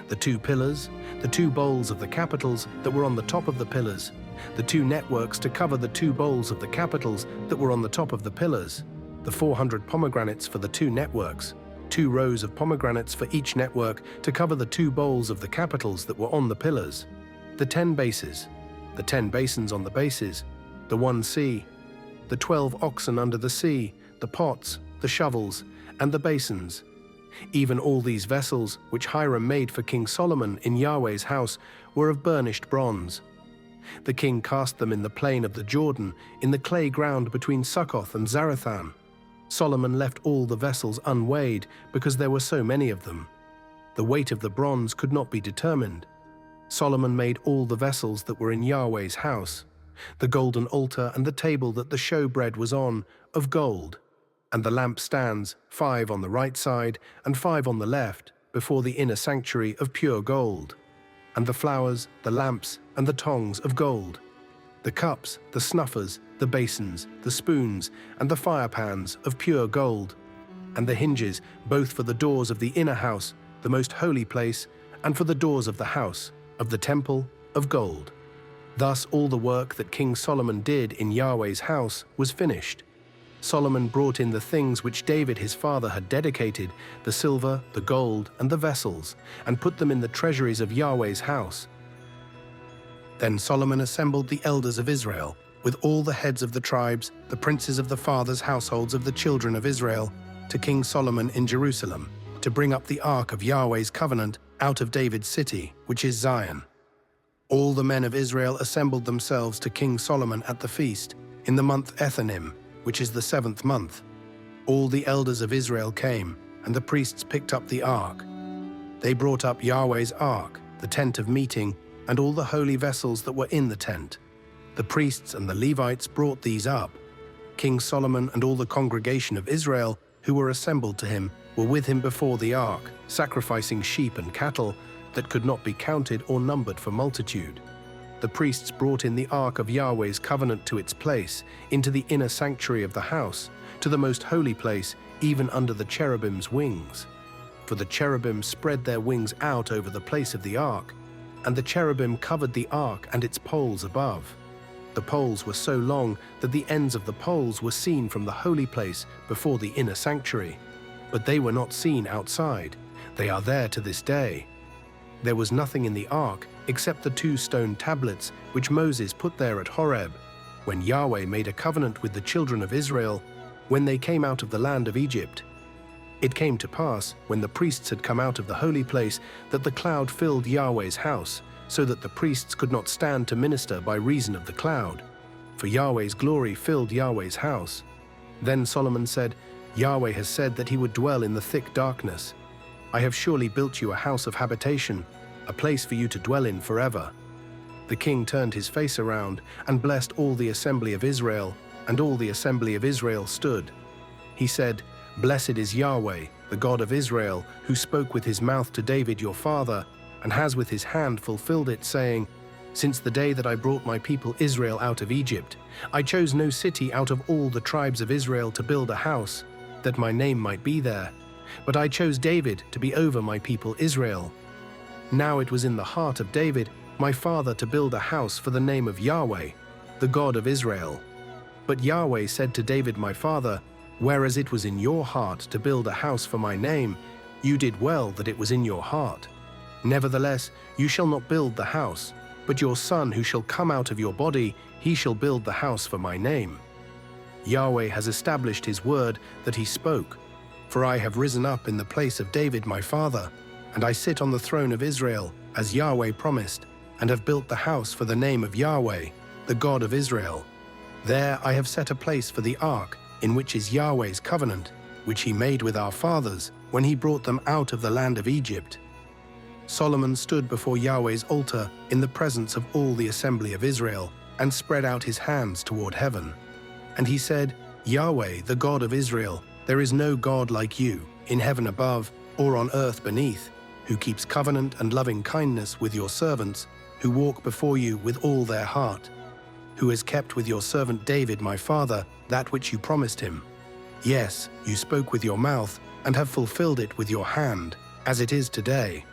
The 2 pillars, the 2 bowls of the capitals that were on the top of the pillars, the 2 networks to cover the 2 bowls of the capitals that were on the top of the pillars, the 400 pomegranates for the 2 networks, 2 rows of pomegranates for each network to cover the 2 bowls of the capitals that were on the pillars, the 10 bases, the 10 basins on the bases, the 1 sea, the 12 oxen under the sea, the pots, the shovels, and the basins. Even all these vessels, which Hiram made for King Solomon in Yahweh's house, were of burnished bronze. The king cast them in the plain of the Jordan, in the clay ground between Succoth and Zarethan. Solomon left all the vessels unweighed, because there were so many of them. The weight of the bronze could not be determined. Solomon made all the vessels that were in Yahweh's house, the golden altar and the table that the showbread was on, of gold, and the lampstands, 5 on the right side and 5 on the left, before the inner sanctuary of pure gold, and the flowers, the lamps, and the tongs of gold, the cups, the snuffers, the basins, the spoons, and the firepans of pure gold, and the hinges, both for the doors of the inner house, the most holy place, and for the doors of the house, of the temple, of gold. Thus all the work that King Solomon did in Yahweh's house was finished. Solomon brought in the things which David his father had dedicated, the silver, the gold, and the vessels, and put them in the treasuries of Yahweh's house. Then Solomon assembled the elders of Israel, with all the heads of the tribes, the princes of the fathers' households of the children of Israel, to King Solomon in Jerusalem, to bring up the ark of Yahweh's covenant out of David's city, which is Zion. All the men of Israel assembled themselves to King Solomon at the feast, in the month Ethanim, which is the 7th month. All the elders of Israel came, and the priests picked up the ark. They brought up Yahweh's ark, the tent of meeting, and all the holy vessels that were in the tent. The priests and the Levites brought these up. King Solomon and all the congregation of Israel, who were assembled to him, were with him before the ark, sacrificing sheep and cattle that could not be counted or numbered for multitude. The priests brought in the ark of Yahweh's covenant to its place, into the inner sanctuary of the house, to the most holy place, even under the cherubim's wings. For the cherubim spread their wings out over the place of the ark, and the cherubim covered the ark and its poles above. The poles were so long that the ends of the poles were seen from the holy place before the inner sanctuary, but they were not seen outside. They are there to this day. There was nothing in the ark except the 2 stone tablets which Moses put there at Horeb, when Yahweh made a covenant with the children of Israel when they came out of the land of Egypt. It came to pass, when the priests had come out of the holy place, that the cloud filled Yahweh's house, so that the priests could not stand to minister by reason of the cloud. For Yahweh's glory filled Yahweh's house. Then Solomon said, Yahweh has said that he would dwell in the thick darkness. I have surely built you a house of habitation, a place for you to dwell in forever. The king turned his face around and blessed all the assembly of Israel, and all the assembly of Israel stood. He said, Blessed is Yahweh, the God of Israel, who spoke with his mouth to David your father, and has with his hand fulfilled it, saying, Since the day that I brought my people Israel out of Egypt, I chose no city out of all the tribes of Israel to build a house, that my name might be there. But I chose David to be over my people Israel. Now it was in the heart of David, my father, to build a house for the name of Yahweh, the God of Israel. But Yahweh said to David my father, Whereas it was in your heart to build a house for my name, you did well that it was in your heart. Nevertheless, you shall not build the house, but your son who shall come out of your body, he shall build the house for my name. Yahweh has established his word that he spoke. For I have risen up in the place of David my father, and I sit on the throne of Israel, as Yahweh promised, and have built the house for the name of Yahweh, the God of Israel. There I have set a place for the ark, in which is Yahweh's covenant, which he made with our fathers when he brought them out of the land of Egypt. Solomon stood before Yahweh's altar in the presence of all the assembly of Israel, and spread out his hands toward heaven. And he said, Yahweh, the God of Israel, there is no God like you, in heaven above or on earth beneath, who keeps covenant and loving kindness with your servants, who walk before you with all their heart, who has kept with your servant David my father that which you promised him. Yes, you spoke with your mouth, and have fulfilled it with your hand, as it is today.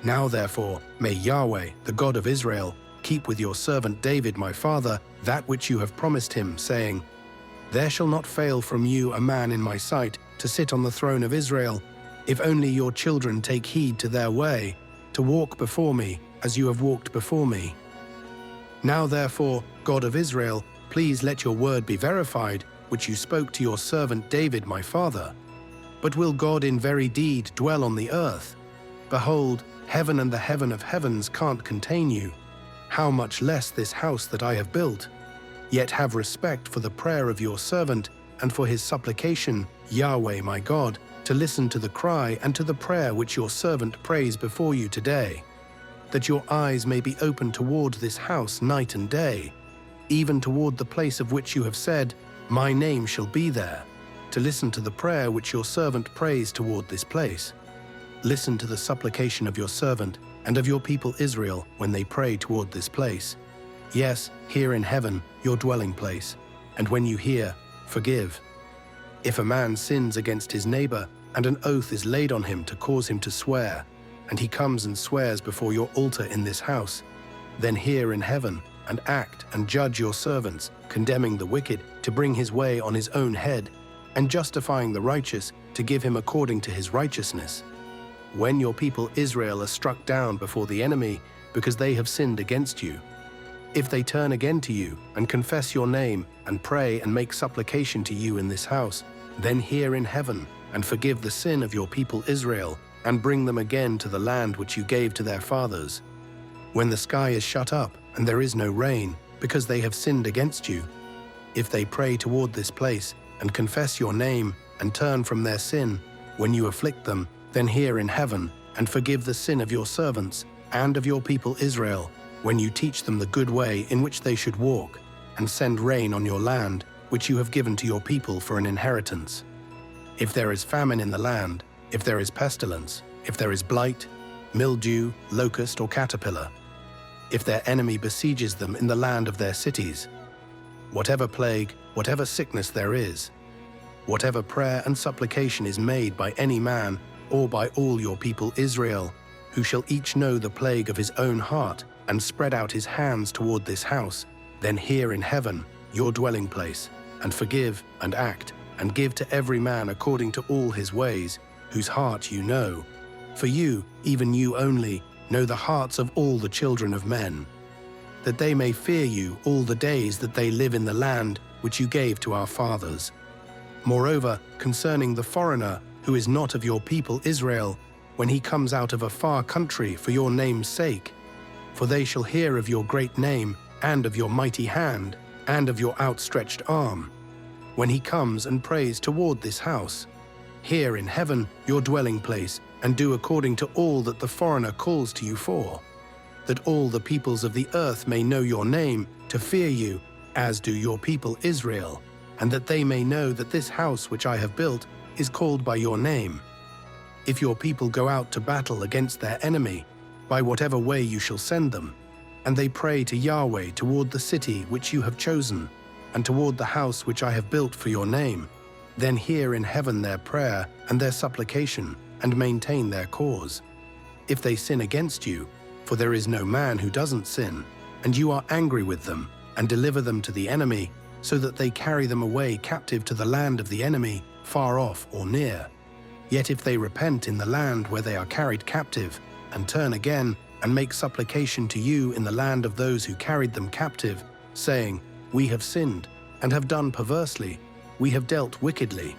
Now therefore, may Yahweh, the God of Israel, keep with your servant David my father that which you have promised him, saying, There shall not fail from you a man in my sight to sit on the throne of Israel, if only your children take heed to their way, to walk before me as you have walked before me. Now therefore, God of Israel, please let your word be verified, which you spoke to your servant David my father. But will God in very deed dwell on the earth? Behold, heaven and the heaven of heavens can't contain you. How much less this house that I have built? Yet have respect for the prayer of your servant, and for his supplication, Yahweh my God, to listen to the cry and to the prayer which your servant prays before you today, that your eyes may be open toward this house night and day, even toward the place of which you have said, My name shall be there, to listen to the prayer which your servant prays toward this place. Listen to the supplication of your servant and of your people Israel when they pray toward this place. Yes, here in heaven, your dwelling place, and when you hear, forgive. If a man sins against his neighbor, and an oath is laid on him to cause him to swear, and he comes and swears before your altar in this house, then hear in heaven, and act and judge your servants, condemning the wicked to bring his way on his own head, and justifying the righteous to give him according to his righteousness. When your people Israel are struck down before the enemy, because they have sinned against you, if they turn again to you and confess your name and pray and make supplication to you in this house, then hear in heaven and forgive the sin of your people Israel, and bring them again to the land which you gave to their fathers. When the sky is shut up and there is no rain, because they have sinned against you, if they pray toward this place and confess your name and turn from their sin, when you afflict them, then hear in heaven and forgive the sin of your servants and of your people Israel, when you teach them the good way in which they should walk, and send rain on your land, which you have given to your people for an inheritance. If there is famine in the land, if there is pestilence, if there is blight, mildew, locust, or caterpillar, if their enemy besieges them in the land of their cities, whatever plague, whatever sickness there is, whatever prayer and supplication is made by any man or by all your people Israel, who shall each know the plague of his own heart, and spread out his hands toward this house, then hear in heaven, your dwelling place, and forgive and act, and give to every man according to all his ways, whose heart you know. For you, even you only, know the hearts of all the children of men, that they may fear you all the days that they live in the land which you gave to our fathers. Moreover, concerning the foreigner who is not of your people Israel, when he comes out of a far country for your name's sake, for they shall hear of your great name, and of your mighty hand, and of your outstretched arm, when he comes and prays toward this house. Hear in heaven your dwelling place, and do according to all that the foreigner calls to you for, that all the peoples of the earth may know your name, to fear you, as do your people Israel, and that they may know that this house which I have built is called by your name. If your people go out to battle against their enemy, by whatever way you shall send them, and they pray to Yahweh toward the city which you have chosen, and toward the house which I have built for your name, then hear in heaven their prayer and their supplication, and maintain their cause. If they sin against you, for there is no man who doesn't sin, and you are angry with them, and deliver them to the enemy, so that they carry them away captive to the land of the enemy, far off or near. Yet if they repent in the land where they are carried captive, and turn again, and make supplication to you in the land of those who carried them captive, saying, We have sinned, and have done perversely, we have dealt wickedly.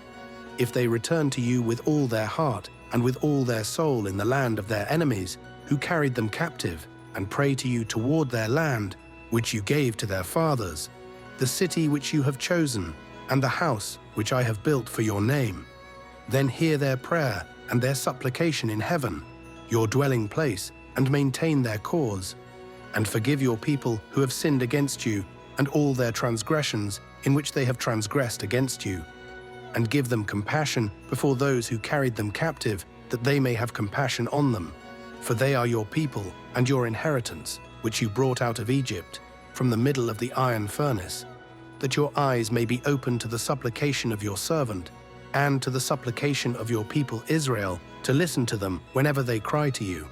If they return to you with all their heart, and with all their soul in the land of their enemies, who carried them captive, and pray to you toward their land, which you gave to their fathers, the city which you have chosen, and the house which I have built for your name, then hear their prayer and their supplication in heaven, your dwelling place, and maintain their cause, and forgive your people who have sinned against you, and all their transgressions in which they have transgressed against you, and give them compassion before those who carried them captive, that they may have compassion on them. For they are your people and your inheritance, which you brought out of Egypt, from the middle of the iron furnace, that your eyes may be open to the supplication of your servant, and to the supplication of your people Israel, to listen to them whenever they cry to you.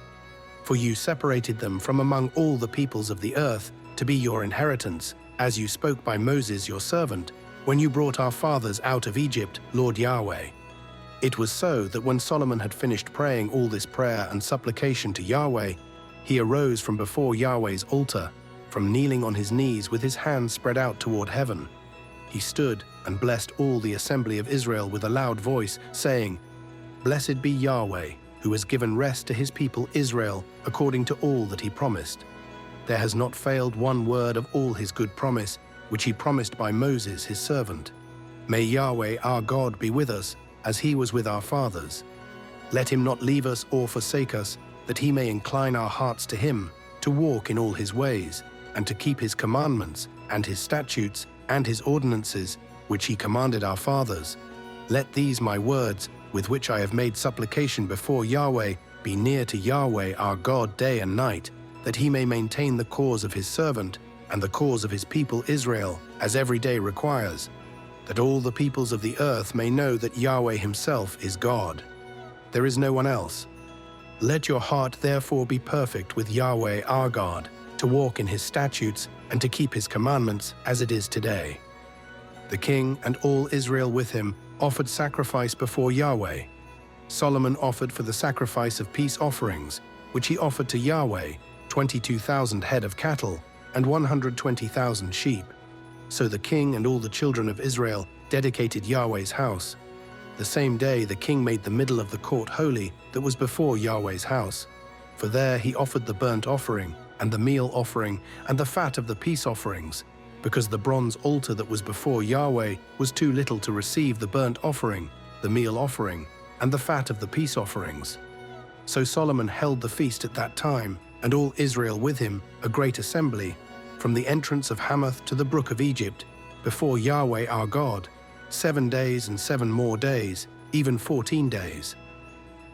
For you separated them from among all the peoples of the earth to be your inheritance, as you spoke by Moses your servant, when you brought our fathers out of Egypt, Lord Yahweh. It was so that when Solomon had finished praying all this prayer and supplication to Yahweh, he arose from before Yahweh's altar, from kneeling on his knees with his hands spread out toward heaven. He stood and blessed all the assembly of Israel with a loud voice, saying, Blessed be Yahweh, who has given rest to his people Israel according to all that he promised. There has not failed one word of all his good promise, which he promised by Moses his servant. May Yahweh our God be with us, as he was with our fathers. Let him not leave us or forsake us, that he may incline our hearts to him, to walk in all his ways, and to keep his commandments, and his statutes, and his ordinances, which he commanded our fathers. Let these my words, with which I have made supplication before Yahweh, be near to Yahweh our God day and night, that he may maintain the cause of his servant, and the cause of his people Israel, as every day requires, that all the peoples of the earth may know that Yahweh himself is God. There is no one else. Let your heart therefore be perfect with Yahweh our God, to walk in his statutes and to keep his commandments as it is today. The king and all Israel with him offered sacrifice before Yahweh. Solomon offered for the sacrifice of peace offerings, which he offered to Yahweh, 22,000 head of cattle and 120,000 sheep. So the king and all the children of Israel dedicated Yahweh's house. The same day the king made the middle of the court holy that was before Yahweh's house. For there he offered the burnt offering, and the meal offering, and the fat of the peace offerings, because the bronze altar that was before Yahweh was too little to receive the burnt offering, the meal offering, and the fat of the peace offerings. So Solomon held the feast at that time, and all Israel with him, a great assembly, from the entrance of Hamath to the brook of Egypt, before Yahweh our God, 7 days and 7 more days, even 14 days.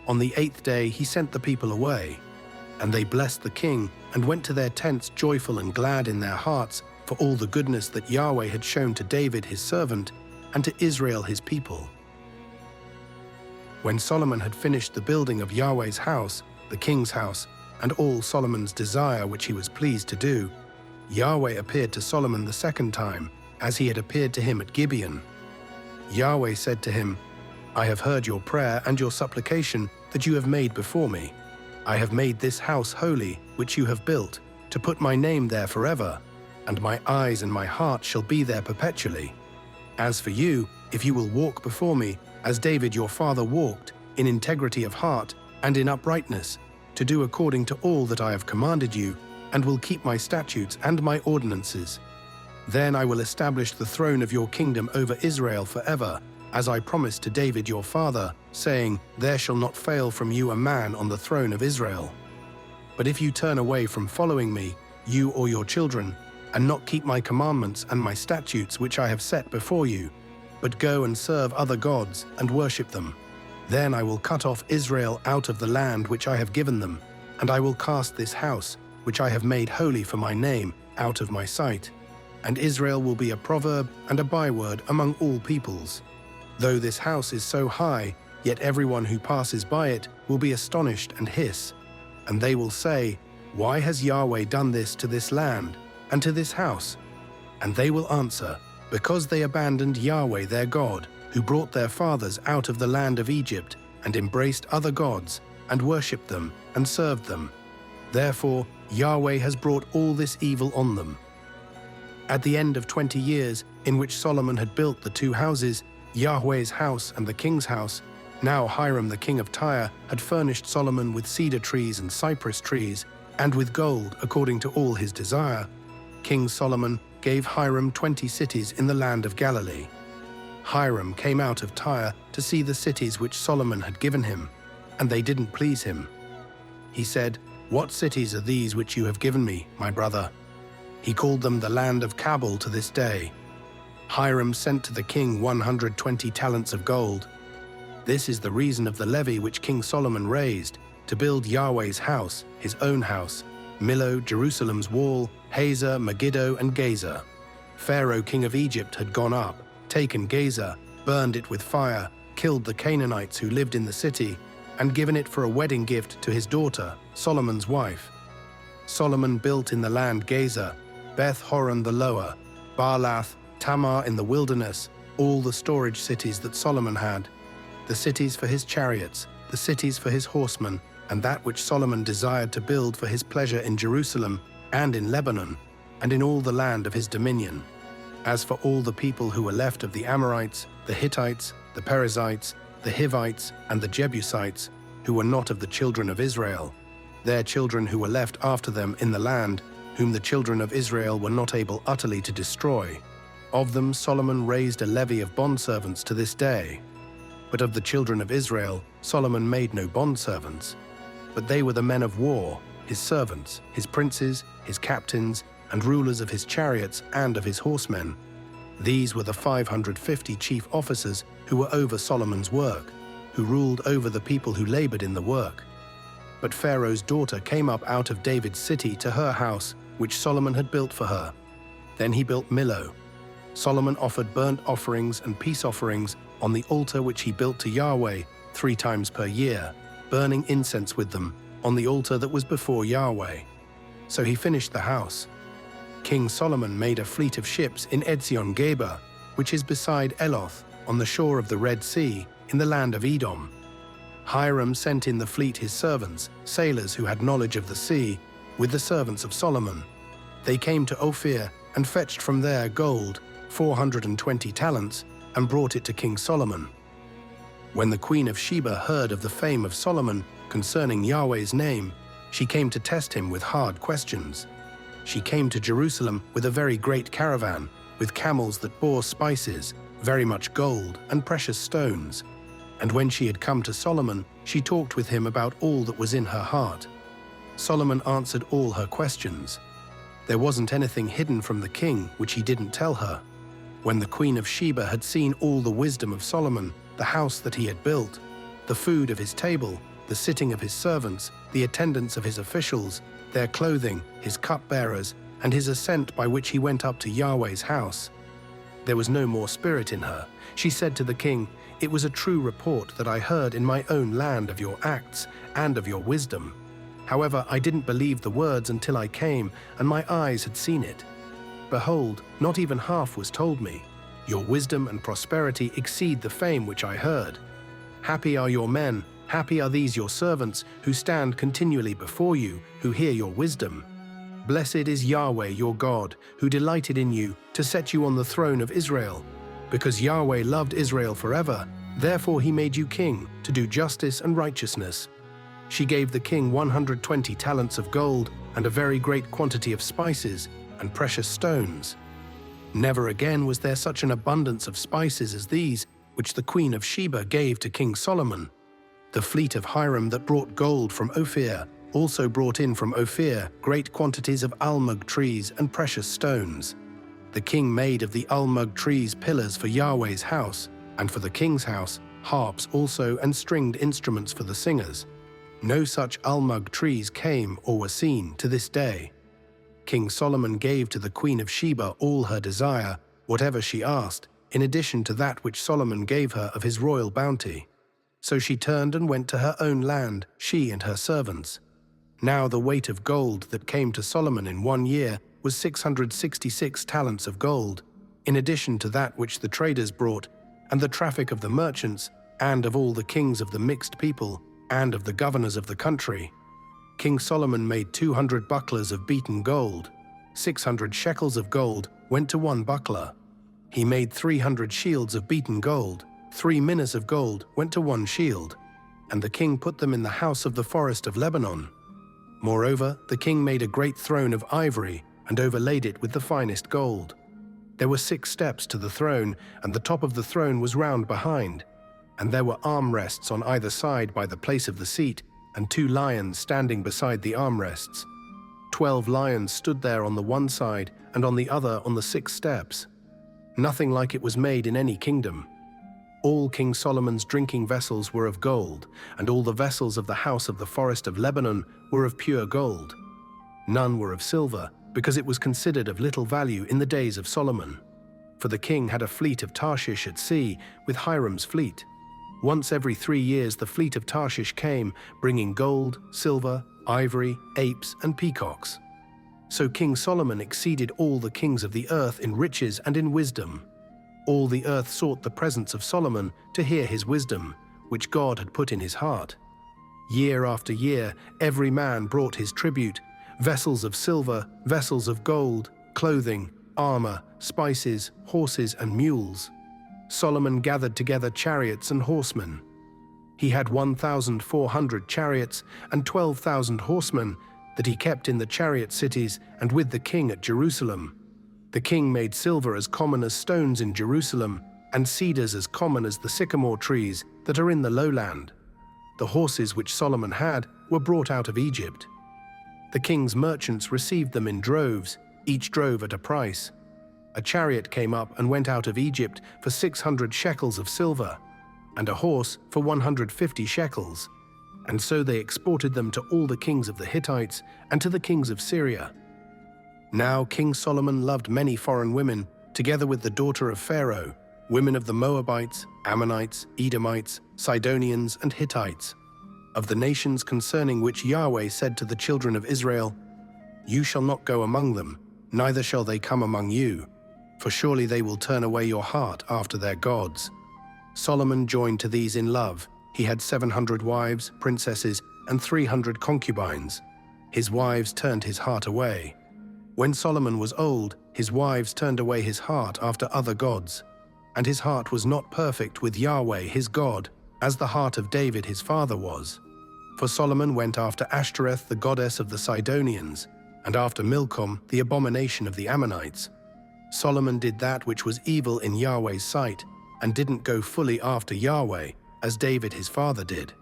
On the 8th day he sent the people away, and they blessed the king and went to their tents joyful and glad in their hearts for all the goodness that Yahweh had shown to David his servant and to Israel his people. When Solomon had finished the building of Yahweh's house, the king's house, and all Solomon's desire which he was pleased to do, Yahweh appeared to Solomon the second time, as he had appeared to him at Gibeon. Yahweh said to him, I have heard your prayer and your supplication that you have made before me. I have made this house holy, which you have built, to put my name there forever, and my eyes and my heart shall be there perpetually. As for you, if you will walk before me, as David your father walked, in integrity of heart and in uprightness, to do according to all that I have commanded you, and will keep my statutes and my ordinances, then I will establish the throne of your kingdom over Israel forever, as I promised to David your father, saying, There shall not fail from you a man on the throne of Israel. But if you turn away from following me, you or your children, and not keep my commandments and my statutes which I have set before you, but go and serve other gods and worship them, then I will cut off Israel out of the land which I have given them, and I will cast this house, which I have made holy for my name, out of my sight. And Israel will be a proverb and a byword among all peoples. Though this house is so high, yet everyone who passes by it will be astonished and hiss. And they will say, Why has Yahweh done this to this land and to this house? And they will answer, Because they abandoned Yahweh their God, who brought their fathers out of the land of Egypt, and embraced other gods, and worshipped them, and served them. Therefore Yahweh has brought all this evil on them. At the end of 20 years, in which Solomon had built the two houses, Yahweh's house and the king's house, now Hiram the king of Tyre had furnished Solomon with cedar trees and cypress trees, and with gold according to all his desire, King Solomon gave Hiram 20 cities in the land of Galilee. Hiram came out of Tyre to see the cities which Solomon had given him, and they didn't please him. He said, What cities are these which you have given me, my brother? He called them the land of Cabul to this day. Hiram sent to the king 120 talents of gold. This is the reason of the levy which King Solomon raised, to build Yahweh's house, his own house, Millo, Jerusalem's wall, Hazor, Megiddo, and Gaza. Pharaoh king of Egypt had gone up, taken Gaza, burned it with fire, killed the Canaanites who lived in the city, and given it for a wedding gift to his daughter, Solomon's wife. Solomon built in the land Gaza, Beth-horon the lower, Baalath, Tamar in the wilderness, all the storage cities that Solomon had, the cities for his chariots, the cities for his horsemen, and that which Solomon desired to build for his pleasure in Jerusalem and in Lebanon, and in all the land of his dominion. As for all the people who were left of the Amorites, the Hittites, the Perizzites, the Hivites, and the Jebusites, who were not of the children of Israel, their children who were left after them in the land, whom the children of Israel were not able utterly to destroy, of them Solomon raised a levy of bondservants to this day. But of the children of Israel Solomon made no bondservants, but they were the men of war, his servants, his princes, his captains, and rulers of his chariots and of his horsemen. These were the 550 chief officers who were over Solomon's work, who ruled over the people who labored in the work. But Pharaoh's daughter came up out of David's city to her house, which Solomon had built for her. Then he built Millo. Solomon offered burnt offerings and peace offerings on the altar which he built to Yahweh 3 times per year, burning incense with them on the altar that was before Yahweh. So he finished the house. King Solomon made a fleet of ships in Ezion-Geber, which is beside Eloth, on the shore of the Red Sea, in the land of Edom. Hiram sent in the fleet his servants, sailors who had knowledge of the sea, with the servants of Solomon. They came to Ophir and fetched from there gold, 420 talents, and brought it to King Solomon. When the queen of Sheba heard of the fame of Solomon concerning Yahweh's name, she came to test him with hard questions. She came to Jerusalem with a very great caravan, with camels that bore spices, very much gold, and precious stones. And when she had come to Solomon, she talked with him about all that was in her heart. Solomon answered all her questions. There wasn't anything hidden from the king which he didn't tell her. When the queen of Sheba had seen all the wisdom of Solomon, the house that he had built, the food of his table, the sitting of his servants, the attendance of his officials, their clothing, his cupbearers, and his ascent by which he went up to Yahweh's house, there was no more spirit in her. She said to the king, "It was a true report that I heard in my own land of your acts and of your wisdom. However, I didn't believe the words until I came, and my eyes had seen it. Behold, not even half was told me. Your wisdom and prosperity exceed the fame which I heard. Happy are your men, happy are these your servants, who stand continually before you, who hear your wisdom. Blessed is Yahweh your God, who delighted in you to set you on the throne of Israel. Because Yahweh loved Israel forever, therefore he made you king, to do justice and righteousness. She gave the king 120 talents of gold, and a very great quantity of spices, and precious stones. Never again was there such an abundance of spices as these, which the queen of Sheba gave to King Solomon. The fleet of Hiram that brought gold from Ophir also brought in from Ophir great quantities of almug trees and precious stones. The king made of the almug trees pillars for Yahweh's house, and for the king's house, harps also and stringed instruments for the singers. No such almug trees came or were seen to this day. King Solomon gave to the queen of Sheba all her desire, whatever she asked, in addition to that which Solomon gave her of his royal bounty. So she turned and went to her own land, she and her servants. Now the weight of gold that came to Solomon in 1 year was 666 talents of gold, in addition to that which the traders brought, and the traffic of the merchants, and of all the kings of the mixed people, and of the governors of the country. King Solomon made 200 bucklers of beaten gold. 600 shekels of gold went to one buckler. He made 300 shields of beaten gold. 3 minas of gold went to one shield, and the king put them in the house of the forest of Lebanon. Moreover, the king made a great throne of ivory and overlaid it with the finest gold. There were 6 steps to the throne, and the top of the throne was round behind, and there were armrests on either side by the place of the seat, and 2 lions standing beside the armrests. 12 lions stood there on the one side, and on the other on the 6 steps. Nothing like it was made in any kingdom. All King Solomon's drinking vessels were of gold, and all the vessels of the house of the forest of Lebanon were of pure gold. None were of silver, because it was considered of little value in the days of Solomon. For the king had a fleet of Tarshish at sea, with Hiram's fleet. Once every 3 years the fleet of Tarshish came, bringing gold, silver, ivory, apes, and peacocks. So King Solomon exceeded all the kings of the earth in riches and in wisdom. All the earth sought the presence of Solomon to hear his wisdom, which God had put in his heart. Year after year, every man brought his tribute, vessels of silver, vessels of gold, clothing, armor, spices, horses, and mules. Solomon gathered together chariots and horsemen. He had 1,400 chariots and 12,000 horsemen that he kept in the chariot cities and with the king at Jerusalem. The king made silver as common as stones in Jerusalem, and cedars as common as the sycamore trees that are in the lowland. The horses which Solomon had were brought out of Egypt. The king's merchants received them in droves, each drove at a price. A chariot came up and went out of Egypt for 600 shekels of silver, and a horse for 150 shekels. And so they exported them to all the kings of the Hittites and to the kings of Syria. Now King Solomon loved many foreign women, together with the daughter of Pharaoh, women of the Moabites, Ammonites, Edomites, Sidonians, and Hittites, of the nations concerning which Yahweh said to the children of Israel, "You shall not go among them, neither shall they come among you, for surely they will turn away your heart after their gods." Solomon joined to these in love. He had 700 wives, princesses, and 300 concubines. His wives turned his heart away. When Solomon was old, his wives turned away his heart after other gods, and his heart was not perfect with Yahweh his God, as the heart of David his father was. For Solomon went after Ashtoreth the goddess of the Sidonians, and after Milcom the abomination of the Ammonites. Solomon did that which was evil in Yahweh's sight, and didn't go fully after Yahweh, as David his father did.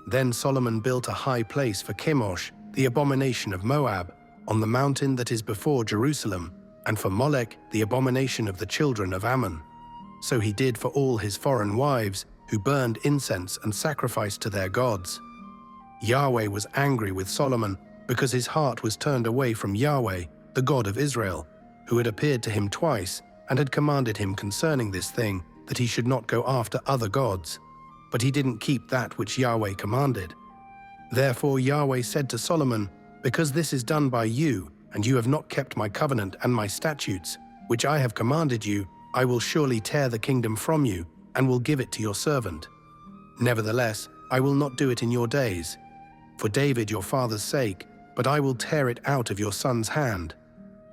Then Solomon built a high place for Chemosh, the abomination of Moab, on the mountain that is before Jerusalem, and for Molech, the abomination of the children of Ammon. So he did for all his foreign wives, who burned incense and sacrificed to their gods. Yahweh was angry with Solomon because his heart was turned away from Yahweh, the God of Israel, who had appeared to him twice and had commanded him concerning this thing, that he should not go after other gods. But he didn't keep that which Yahweh commanded. Therefore Yahweh said to Solomon, "Because this is done by you, and you have not kept my covenant and my statutes, which I have commanded you, I will surely tear the kingdom from you, and will give it to your servant. Nevertheless, I will not do it in your days, for David your father's sake, but I will tear it out of your son's hand.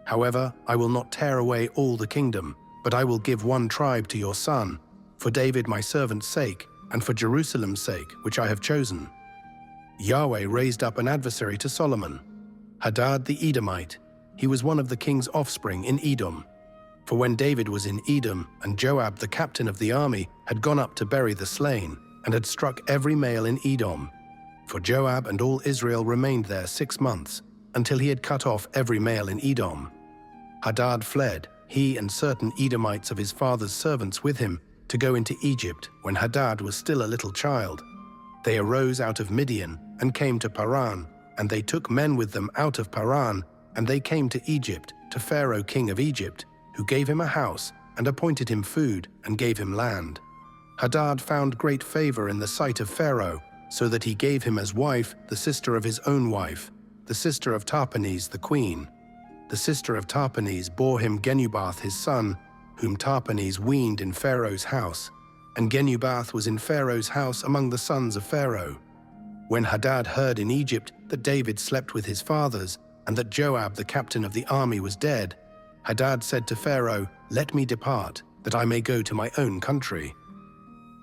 However, I will not tear away all the kingdom, but I will give one tribe to your son, for David my servant's sake, and for Jerusalem's sake, which I have chosen." Yahweh raised up an adversary to Solomon, Hadad the Edomite. He was one of the king's offspring in Edom. For when David was in Edom, and Joab the captain of the army had gone up to bury the slain, and had struck every male in Edom. For Joab and all Israel remained there 6 months, until he had cut off every male in Edom. Hadad fled, he and certain Edomites of his father's servants with him, to go into Egypt when Hadad was still a little child. They arose out of Midian and came to Paran, and they took men with them out of Paran, and they came to Egypt, to Pharaoh king of Egypt, who gave him a house, and appointed him food, and gave him land. Hadad found great favor in the sight of Pharaoh, so that he gave him as wife the sister of his own wife, the sister of Tahpenes the queen. The sister of Tahpenes bore him Genubath his son, whom Tahpenes weaned in Pharaoh's house, and Genubath was in Pharaoh's house among the sons of Pharaoh. When Hadad heard in Egypt that David slept with his fathers, and that Joab the captain of the army was dead, Hadad said to Pharaoh, "Let me depart, that I may go to my own country."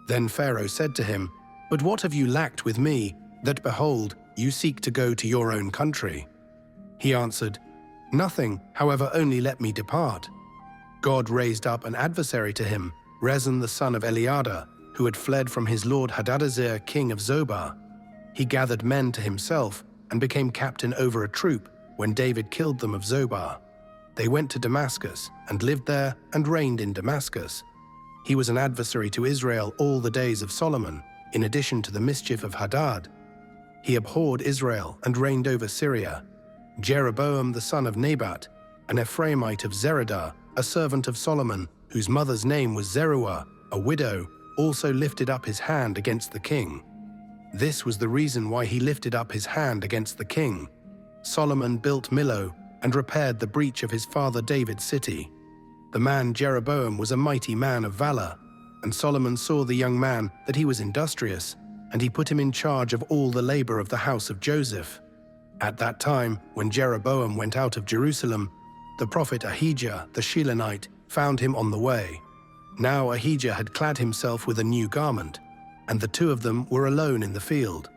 Then Pharaoh said to him, "But what have you lacked with me, that behold, you seek to go to your own country?" He answered, "Nothing, however, only let me depart." God raised up an adversary to him, Rezin the son of Eliada, who had fled from his lord Hadadezer king of Zobah. He gathered men to himself, and became captain over a troop, when David killed them of Zobah. They went to Damascus, and lived there, and reigned in Damascus. He was an adversary to Israel all the days of Solomon, in addition to the mischief of Hadad. He abhorred Israel, and reigned over Syria. Jeroboam the son of Nebat, an Ephraimite of Zeradah, a servant of Solomon, whose mother's name was Zeruah, a widow, also lifted up his hand against the king. This was the reason why he lifted up his hand against the king. Solomon built Millo, and repaired the breach of his father David's city. The man Jeroboam was a mighty man of valor, and Solomon saw the young man that he was industrious, and he put him in charge of all the labor of the house of Joseph. At that time, when Jeroboam went out of Jerusalem, the prophet Ahijah the Shilonite found him on the way. Now Ahijah had clad himself with a new garment, and the two of them were alone in the field.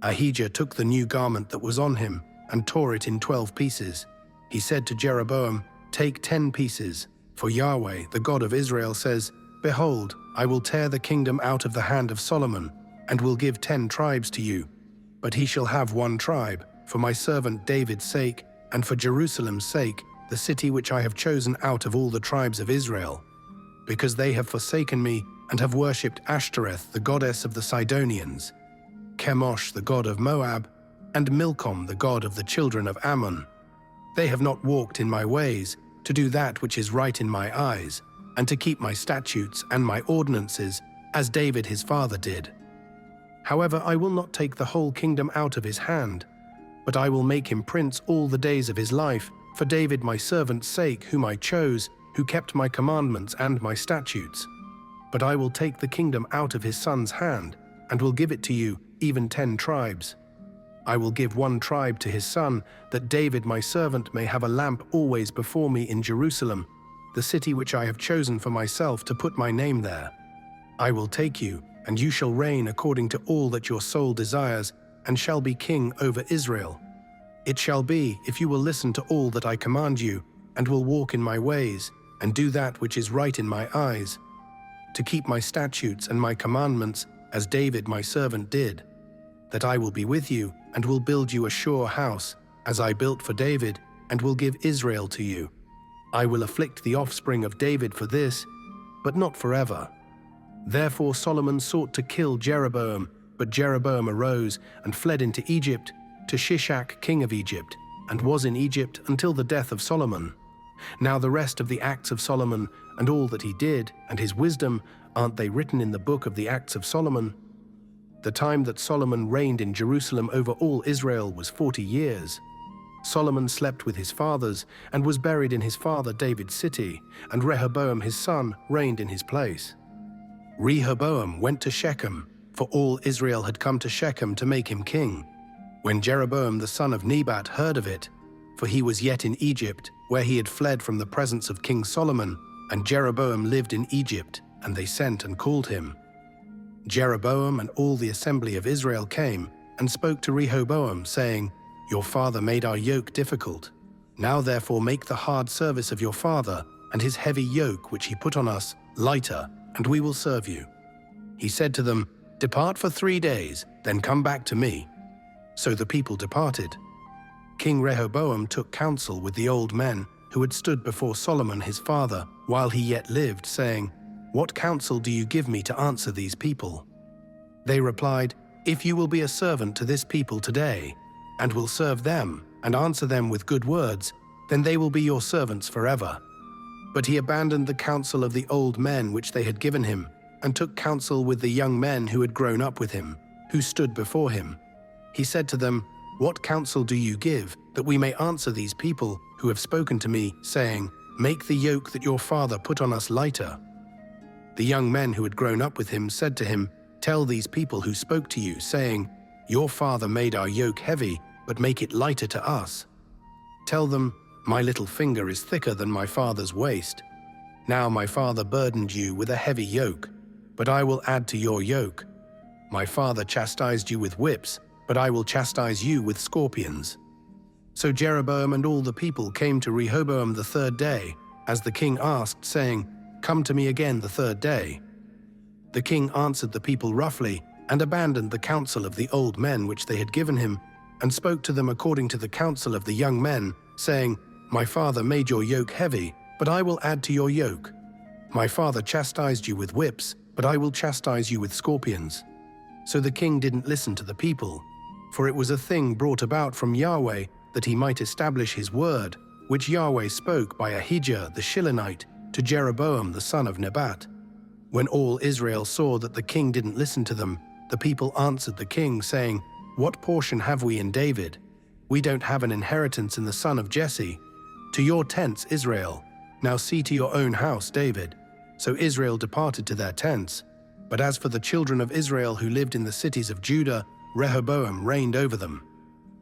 Ahijah took the new garment that was on him, and tore it in 12 pieces. He said to Jeroboam, "Take 10 pieces, for Yahweh, the God of Israel, says, Behold, I will tear the kingdom out of the hand of Solomon, and will give 10 tribes to you. But he shall have 1 tribe, for my servant David's sake, and for Jerusalem's sake, the city which I have chosen out of all the tribes of Israel. Because they have forsaken me, and have worshipped Ashtoreth, the goddess of the Sidonians, Chemosh, the god of Moab, and Milcom, the god of the children of Ammon. They have not walked in my ways, to do that which is right in my eyes, and to keep my statutes and my ordinances, as David his father did. However, I will not take the whole kingdom out of his hand, but I will make him prince all the days of his life, for David my servant's sake, whom I chose, who kept my commandments and my statutes. But I will take the kingdom out of his son's hand, and will give it to you, even 10 tribes. I will give 1 tribe to his son, that David my servant may have a lamp always before me in Jerusalem, the city which I have chosen for myself to put my name there. I will take you, and you shall reign according to all that your soul desires, and shall be king over Israel. It shall be, if you will listen to all that I command you, and will walk in my ways, and do that which is right in my eyes, to keep my statutes and my commandments, as David my servant did, that I will be with you, and will build you a sure house, as I built for David, and will give Israel to you. I will afflict the offspring of David for this, but not forever." Therefore Solomon sought to kill Jeroboam, but Jeroboam arose and fled into Egypt, to Shishak king of Egypt, and was in Egypt until the death of Solomon. Now the rest of the acts of Solomon, and all that he did, and his wisdom, aren't they written in the book of the acts of Solomon? The time that Solomon reigned in Jerusalem over all Israel was 40 years. Solomon slept with his fathers and was buried in his father David's city, and Rehoboam his son reigned in his place. Rehoboam went to Shechem, for all Israel had come to Shechem to make him king. When Jeroboam the son of Nebat heard of it, for he was yet in Egypt, where he had fled from the presence of King Solomon, and Jeroboam lived in Egypt, and they sent and called him. Jeroboam and all the assembly of Israel came and spoke to Rehoboam, saying, "Your father made our yoke difficult. Now therefore make the hard service of your father and his heavy yoke which he put on us lighter, and we will serve you." He said to them, "Depart for 3 days, then come back to me." So the people departed. King Rehoboam took counsel with the old men who had stood before Solomon his father while he yet lived, saying, "What counsel do you give me to answer these people?" They replied, "If you will be a servant to this people today, and will serve them and answer them with good words, then they will be your servants forever." But he abandoned the counsel of the old men which they had given him, and took counsel with the young men who had grown up with him, who stood before him. He said to them, "What counsel do you give, that we may answer these people who have spoken to me, saying, 'Make the yoke that your father put on us lighter'?" The young men who had grown up with him said to him, "Tell these people who spoke to you, saying, 'Your father made our yoke heavy, but make it lighter to us.' Tell them, 'My little finger is thicker than my father's waist. Now my father burdened you with a heavy yoke, but I will add to your yoke. My father chastised you with whips, but I will chastise you with scorpions." So Jeroboam and all the people came to Rehoboam the 3rd day, as the king asked, saying, "Come to me again the 3rd day." The king answered the people roughly, and abandoned the counsel of the old men which they had given him, and spoke to them according to the counsel of the young men, saying, "My father made your yoke heavy, but I will add to your yoke. My father chastised you with whips, but I will chastise you with scorpions." So the king didn't listen to the people, for it was a thing brought about from Yahweh that he might establish his word, which Yahweh spoke by Ahijah the Shilonite to Jeroboam the son of Nebat. When all Israel saw that the king didn't listen to them, the people answered the king, saying, "What portion have we in David? We don't have an inheritance in the son of Jesse. To your tents, Israel. Now see to your own house, David." So Israel departed to their tents. But as for the children of Israel who lived in the cities of Judah, Rehoboam reigned over them.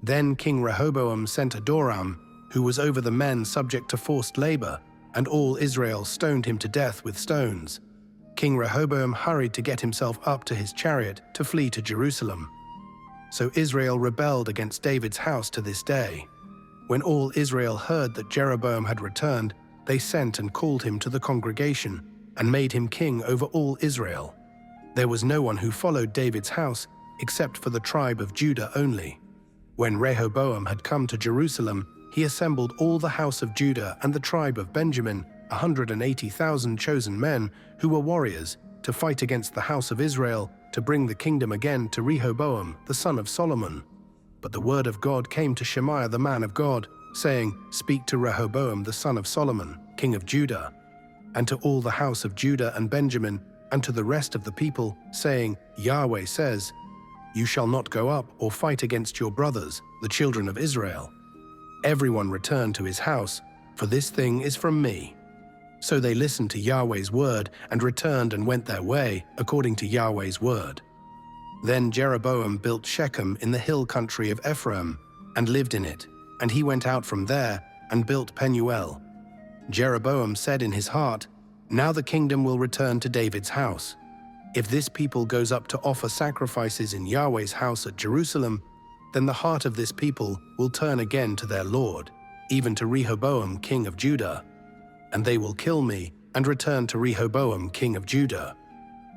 Then King Rehoboam sent Adoram, who was over the men subject to forced labor, and all Israel stoned him to death with stones. King Rehoboam hurried to get himself up to his chariot to flee to Jerusalem. So Israel rebelled against David's house to this day. When all Israel heard that Jeroboam had returned, they sent and called him to the congregation, and made him king over all Israel. There was no one who followed David's house, except for the tribe of Judah only. When Rehoboam had come to Jerusalem, he assembled all the house of Judah and the tribe of Benjamin, 180,000 chosen men who were warriors, to fight against the house of Israel, to bring the kingdom again to Rehoboam, the son of Solomon. But the word of God came to Shemaiah the man of God, saying, "Speak to Rehoboam the son of Solomon, king of Judah, and to all the house of Judah and Benjamin, and to the rest of the people, saying, Yahweh says, you shall not go up or fight against your brothers, the children of Israel. Everyone return to his house, for this thing is from me." So they listened to Yahweh's word and returned and went their way according to Yahweh's word. Then Jeroboam built Shechem in the hill country of Ephraim and lived in it, and he went out from there and built Penuel. Jeroboam said in his heart, "Now the kingdom will return to David's house. If this people goes up to offer sacrifices in Yahweh's house at Jerusalem, then the heart of this people will turn again to their Lord, even to Rehoboam king of Judah. And they will kill me and return to Rehoboam king of Judah."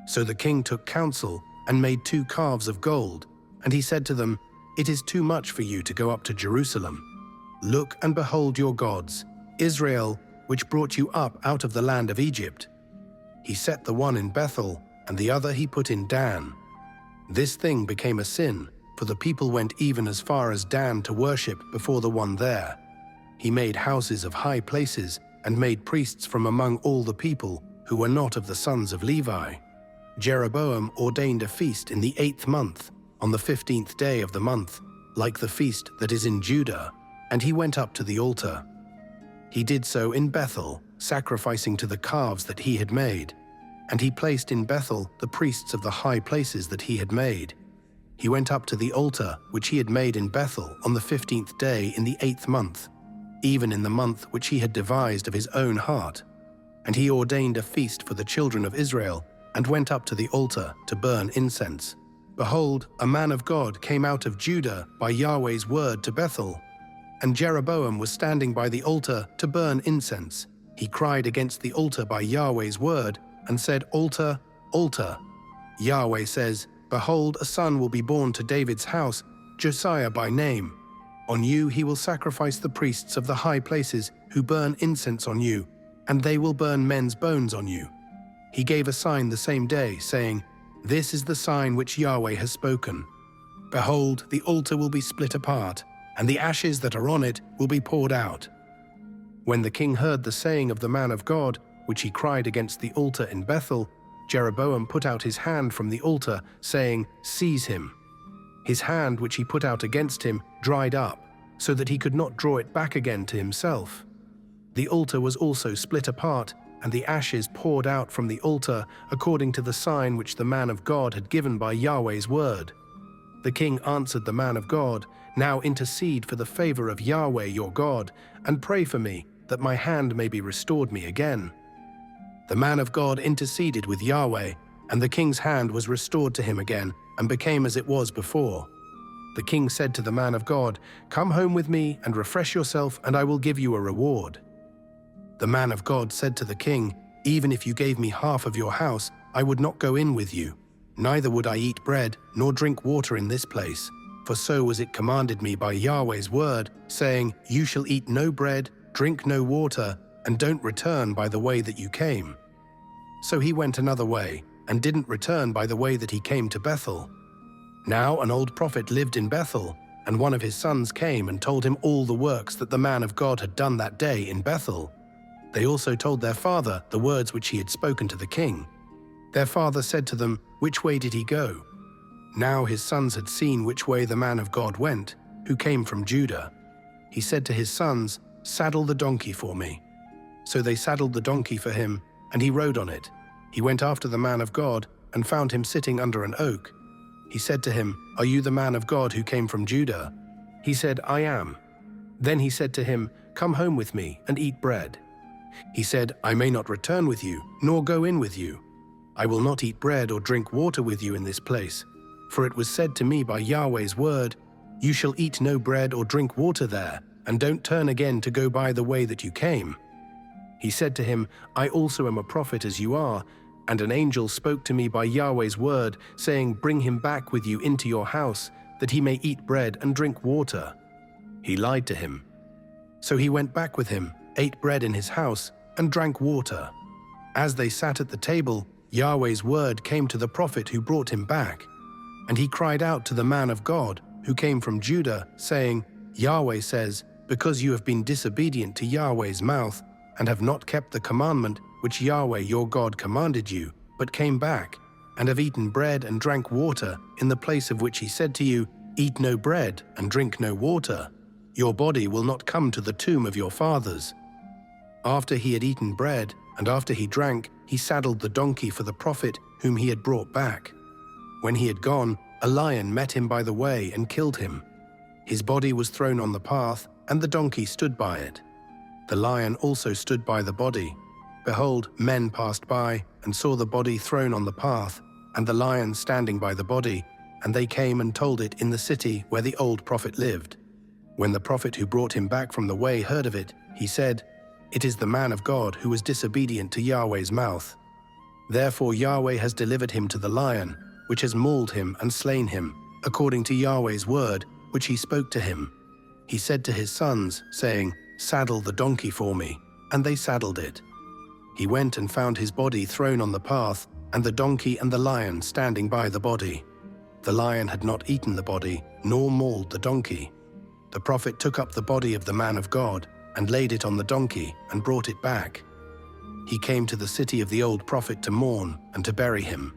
So the king took counsel and made 2 calves of gold, and he said to them, "It is too much for you to go up to Jerusalem. Look and behold your gods, Israel, which brought you up out of the land of Egypt." He set the one in Bethel, and the other he put in Dan. This thing became a sin, for the people went even as far as Dan to worship before the one there. He made houses of high places and made priests from among all the people who were not of the sons of Levi. Jeroboam ordained a feast in the 8th month, on the 15th day of the month, like the feast that is in Judah, and he went up to the altar. He did so in Bethel, sacrificing to the calves that he had made, and he placed in Bethel the priests of the high places that he had made. He went up to the altar which he had made in Bethel on the 15th day in the 8th month, even in the month which he had devised of his own heart. And he ordained a feast for the children of Israel, and went up to the altar to burn incense. Behold, a man of God came out of Judah by Yahweh's word to Bethel, and Jeroboam was standing by the altar to burn incense. He cried against the altar by Yahweh's word, and said, Altar, altar. Yahweh says, Behold, a son will be born to David's house, Josiah by name. On you he will sacrifice the priests of the high places who burn incense on you, and they will burn men's bones on you. He gave a sign the same day, saying, This is the sign which Yahweh has spoken. Behold, the altar will be split apart, and the ashes that are on it will be poured out. When the king heard the saying of the man of God, which he cried against the altar in Bethel, Jeroboam put out his hand from the altar, saying, Seize him. His hand which he put out against him dried up, so that he could not draw it back again to himself. The altar was also split apart, and the ashes poured out from the altar, according to the sign which the man of God had given by Yahweh's word. The king answered the man of God, Now intercede for the favor of Yahweh your God, and pray for me, that my hand may be restored me again. The man of God interceded with Yahweh, and the king's hand was restored to him again, and became as it was before. The king said to the man of God, Come home with me, and refresh yourself, and I will give you a reward. The man of God said to the king, Even if you gave me half of your house, I would not go in with you. Neither would I eat bread, nor drink water in this place. For so was it commanded me by Yahweh's word, saying, You shall eat no bread, drink no water, and don't return by the way that you came. So he went another way, and didn't return by the way that he came to Bethel. Now an old prophet lived in Bethel, and one of his sons came and told him all the works that the man of God had done that day in Bethel. They also told their father the words which he had spoken to the king. Their father said to them, Which way did he go? Now his sons had seen which way the man of God went, who came from Judah. He said to his sons, Saddle the donkey for me. So they saddled the donkey for him, and he rode on it. He went after the man of God, and found him sitting under an oak. He said to him, Are you the man of God who came from Judah? He said, I am. Then he said to him, Come home with me, and eat bread. He said, I may not return with you, nor go in with you. I will not eat bread or drink water with you in this place. For it was said to me by Yahweh's word, You shall eat no bread or drink water there, and don't turn again to go by the way that you came. He said to him, I also am a prophet as you are, and an angel spoke to me by Yahweh's word, saying, Bring him back with you into your house, that he may eat bread and drink water. He lied to him. So he went back with him, ate bread in his house, and drank water. As they sat at the table, Yahweh's word came to the prophet who brought him back. And he cried out to the man of God, who came from Judah, saying, Yahweh says, Because you have been disobedient to Yahweh's mouth, and have not kept the commandment which Yahweh your God commanded you, but came back, and have eaten bread and drank water in the place of which he said to you, Eat no bread and drink no water. Your body will not come to the tomb of your fathers. After he had eaten bread, and after he drank, he saddled the donkey for the prophet whom he had brought back. When he had gone, a lion met him by the way and killed him. His body was thrown on the path, and the donkey stood by it. The lion also stood by the body. Behold, men passed by, and saw the body thrown on the path, and the lion standing by the body, and they came and told it in the city where the old prophet lived. When the prophet who brought him back from the way heard of it, he said, It is the man of God who was disobedient to Yahweh's mouth. Therefore Yahweh has delivered him to the lion, which has mauled him and slain him, according to Yahweh's word, which he spoke to him. He said to his sons, saying, Saddle the donkey for me, and they saddled it. He went and found his body thrown on the path, and the donkey and the lion standing by the body. The lion had not eaten the body, nor mauled the donkey. The prophet took up the body of the man of God, and laid it on the donkey, and brought it back. He came to the city of the old prophet to mourn and to bury him.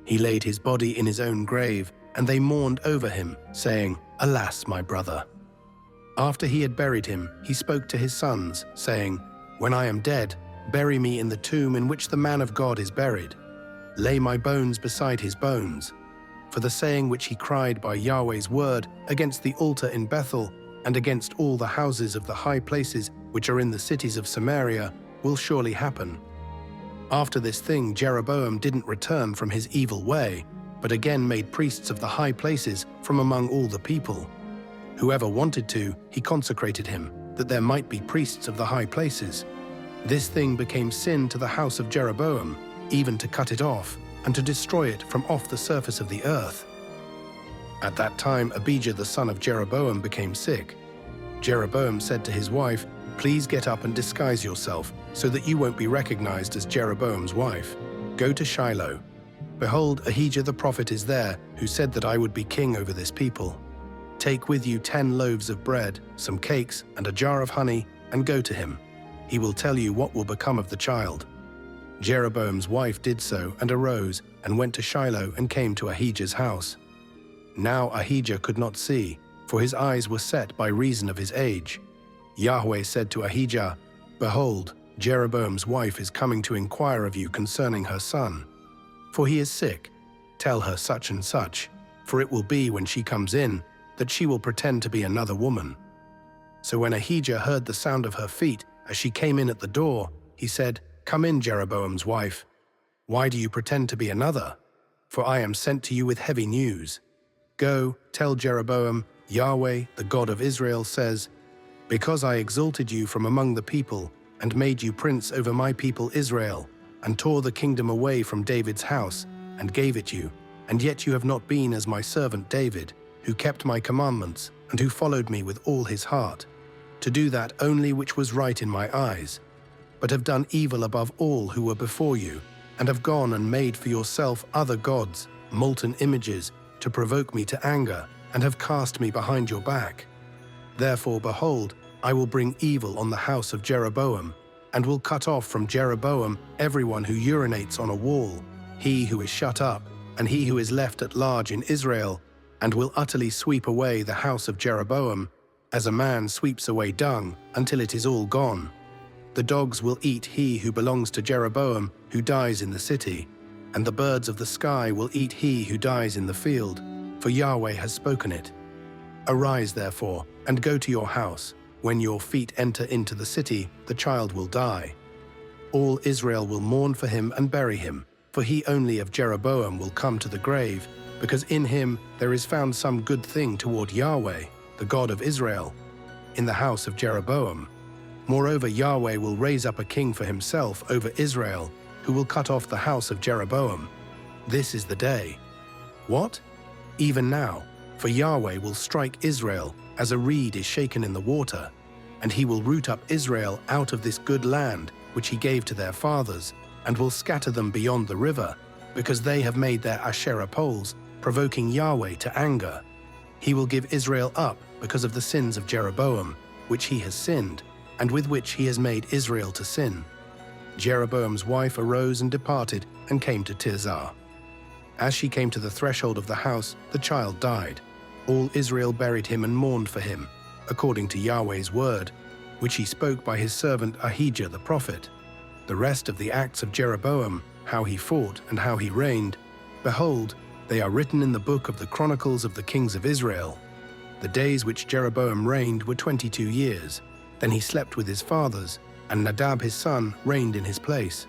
He laid his body in his own grave, and they mourned over him, saying, "Alas, my brother." After he had buried him, he spoke to his sons, saying, "When I am dead, bury me in the tomb in which the man of God is buried. Lay my bones beside his bones. For the saying which he cried by Yahweh's word against the altar in Bethel and against all the houses of the high places which are in the cities of Samaria will surely happen." After this thing, Jeroboam didn't return from his evil way, but again made priests of the high places from among all the people. Whoever wanted to, he consecrated him, that there might be priests of the high places. This thing became sin to the house of Jeroboam, even to cut it off, and to destroy it from off the surface of the earth. At that time Abijah the son of Jeroboam became sick. Jeroboam said to his wife, "Please get up and disguise yourself, so that you won't be recognized as Jeroboam's wife. Go to Shiloh. Behold, Ahijah the prophet is there, who said that I would be king over this people. Take with you 10 loaves of bread, some cakes, and a jar of honey, and go to him. He will tell you what will become of the child." Jeroboam's wife did so, and arose, and went to Shiloh, and came to Ahijah's house. Now Ahijah could not see, for his eyes were set by reason of his age. Yahweh said to Ahijah, "Behold, Jeroboam's wife is coming to inquire of you concerning her son. For he is sick. Tell her such and such, for it will be when she comes in, that she will pretend to be another woman." So when Ahijah heard the sound of her feet as she came in at the door, he said, "Come in, Jeroboam's wife. Why do you pretend to be another? For I am sent to you with heavy news. Go, tell Jeroboam, Yahweh, the God of Israel, says, because I exalted you from among the people, and made you prince over my people Israel, and tore the kingdom away from David's house, and gave it you, and yet you have not been as my servant David, who kept my commandments, and who followed me with all his heart, to do that only which was right in my eyes, but have done evil above all who were before you, and have gone and made for yourself other gods, molten images, to provoke me to anger, and have cast me behind your back. Therefore, behold, I will bring evil on the house of Jeroboam, and will cut off from Jeroboam everyone who urinates on a wall, he who is shut up, and he who is left at large in Israel, and will utterly sweep away the house of Jeroboam, as a man sweeps away dung, until it is all gone. The dogs will eat he who belongs to Jeroboam, who dies in the city, and the birds of the sky will eat he who dies in the field, for Yahweh has spoken it. Arise, therefore, and go to your house. When your feet enter into the city, the child will die. All Israel will mourn for him and bury him, for he only of Jeroboam will come to the grave, because in him there is found some good thing toward Yahweh, the God of Israel, in the house of Jeroboam. Moreover, Yahweh will raise up a king for himself over Israel, who will cut off the house of Jeroboam. This is the day. What? Even now, for Yahweh will strike Israel as a reed is shaken in the water, and he will root up Israel out of this good land which he gave to their fathers, and will scatter them beyond the river, because they have made their Asherah poles, provoking Yahweh to anger. He will give Israel up because of the sins of Jeroboam, which he has sinned, and with which he has made Israel to sin. Jeroboam's wife arose and departed, and came to Tirzah. As she came to the threshold of the house, the child died. All Israel buried him and mourned for him, according to Yahweh's word, which he spoke by his servant Ahijah the prophet. The rest of the acts of Jeroboam, how he fought and how he reigned, behold, they are written in the book of the Chronicles of the kings of Israel. The days which Jeroboam reigned were 22 years. Then he slept with his fathers, and Nadab his son reigned in his place.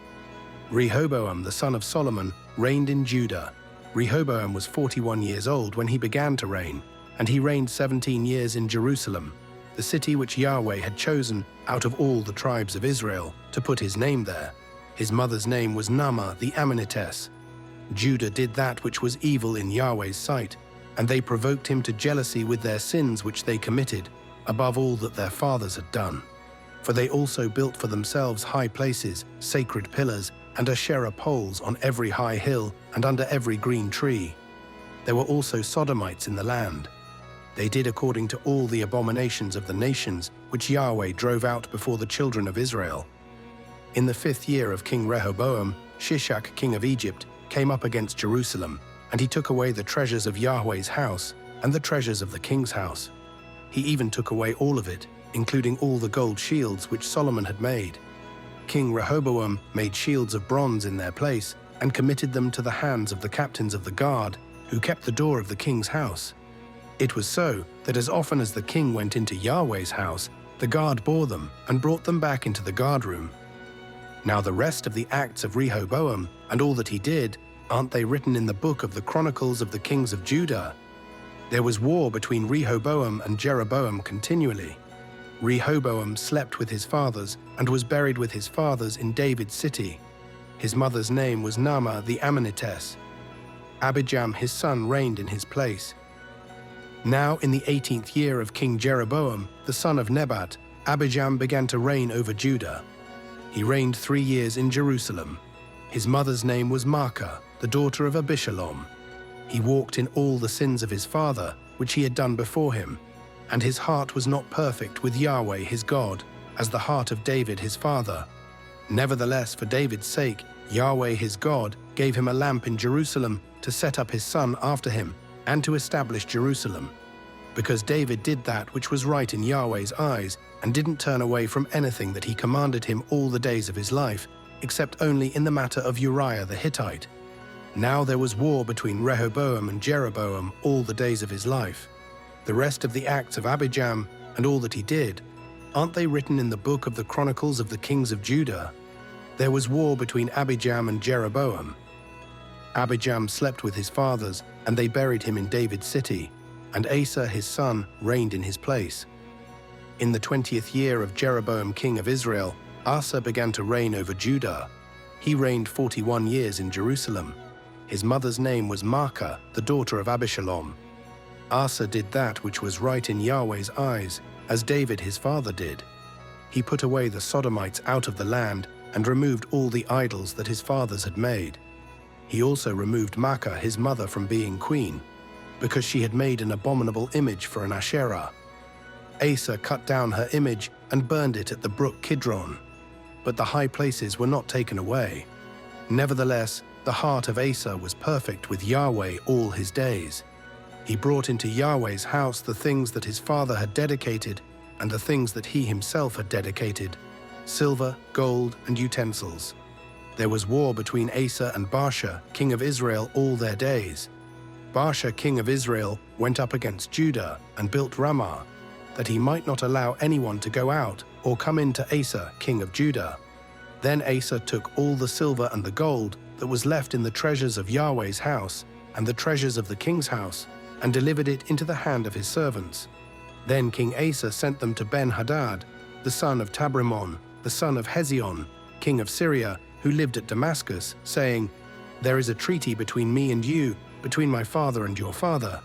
Rehoboam the son of Solomon reigned in Judah. Rehoboam was 41 years old when he began to reign, and he reigned 17 years in Jerusalem, the city which Yahweh had chosen out of all the tribes of Israel to put his name there. His mother's name was Naamah the Ammonitess. Judah did that which was evil in Yahweh's sight, and they provoked him to jealousy with their sins which they committed, above all that their fathers had done. For they also built for themselves high places, sacred pillars, and Asherah poles on every high hill and under every green tree. There were also Sodomites in the land. They did according to all the abominations of the nations which Yahweh drove out before the children of Israel. In the 5th year of King Rehoboam, Shishak king of Egypt came up against Jerusalem, and he took away the treasures of Yahweh's house and the treasures of the king's house. He even took away all of it, including all the gold shields which Solomon had made. King Rehoboam made shields of bronze in their place and committed them to the hands of the captains of the guard, who kept the door of the king's house. It was so that as often as the king went into Yahweh's house, the guard bore them and brought them back into the guard room. Now the rest of the acts of Rehoboam and all that he did, aren't they written in the book of the Chronicles of the Kings of Judah? There was war between Rehoboam and Jeroboam continually. Rehoboam slept with his fathers and was buried with his fathers in David's city. His mother's name was Naamah the Ammonitess. Abijam his son reigned in his place. Now in the 18th year of King Jeroboam, the son of Nebat, Abijam began to reign over Judah. He reigned 3 years in Jerusalem. His mother's name was Maacah, the daughter of Abishalom. He walked in all the sins of his father, which he had done before him, and his heart was not perfect with Yahweh his God, as the heart of David his father. Nevertheless, for David's sake, Yahweh his God gave him a lamp in Jerusalem to set up his son after him, and to establish Jerusalem. Because David did that which was right in Yahweh's eyes, and didn't turn away from anything that he commanded him all the days of his life, except only in the matter of Uriah the Hittite. Now there was war between Rehoboam and Jeroboam all the days of his life. The rest of the acts of Abijam and all that he did, aren't they written in the book of the Chronicles of the Kings of Judah? There was war between Abijam and Jeroboam. Abijam slept with his fathers, and they buried him in David's city, and Asa his son reigned in his place. In the 20th year of Jeroboam king of Israel, Asa began to reign over Judah. He reigned 41 years in Jerusalem. His mother's name was Maacah, the daughter of Abishalom. Asa did that which was right in Yahweh's eyes, as David his father did. He put away the Sodomites out of the land and removed all the idols that his fathers had made. He also removed Maacah his mother from being queen, because she had made an abominable image for an Asherah. Asa cut down her image and burned it at the brook Kidron, but the high places were not taken away. Nevertheless, the heart of Asa was perfect with Yahweh all his days. He brought into Yahweh's house the things that his father had dedicated and the things that he himself had dedicated, silver, gold, and utensils. There was war between Asa and Baasha, king of Israel, all their days. Baasha, king of Israel, went up against Judah and built Ramah, that he might not allow anyone to go out or come in to Asa, king of Judah. Then Asa took all the silver and the gold that was left in the treasures of Yahweh's house and the treasures of the king's house, and delivered it into the hand of his servants. Then King Asa sent them to Ben-Hadad, the son of Tabrimon, the son of Hezion, king of Syria, who lived at Damascus, saying, "There is a treaty between me and you, between my father and your father.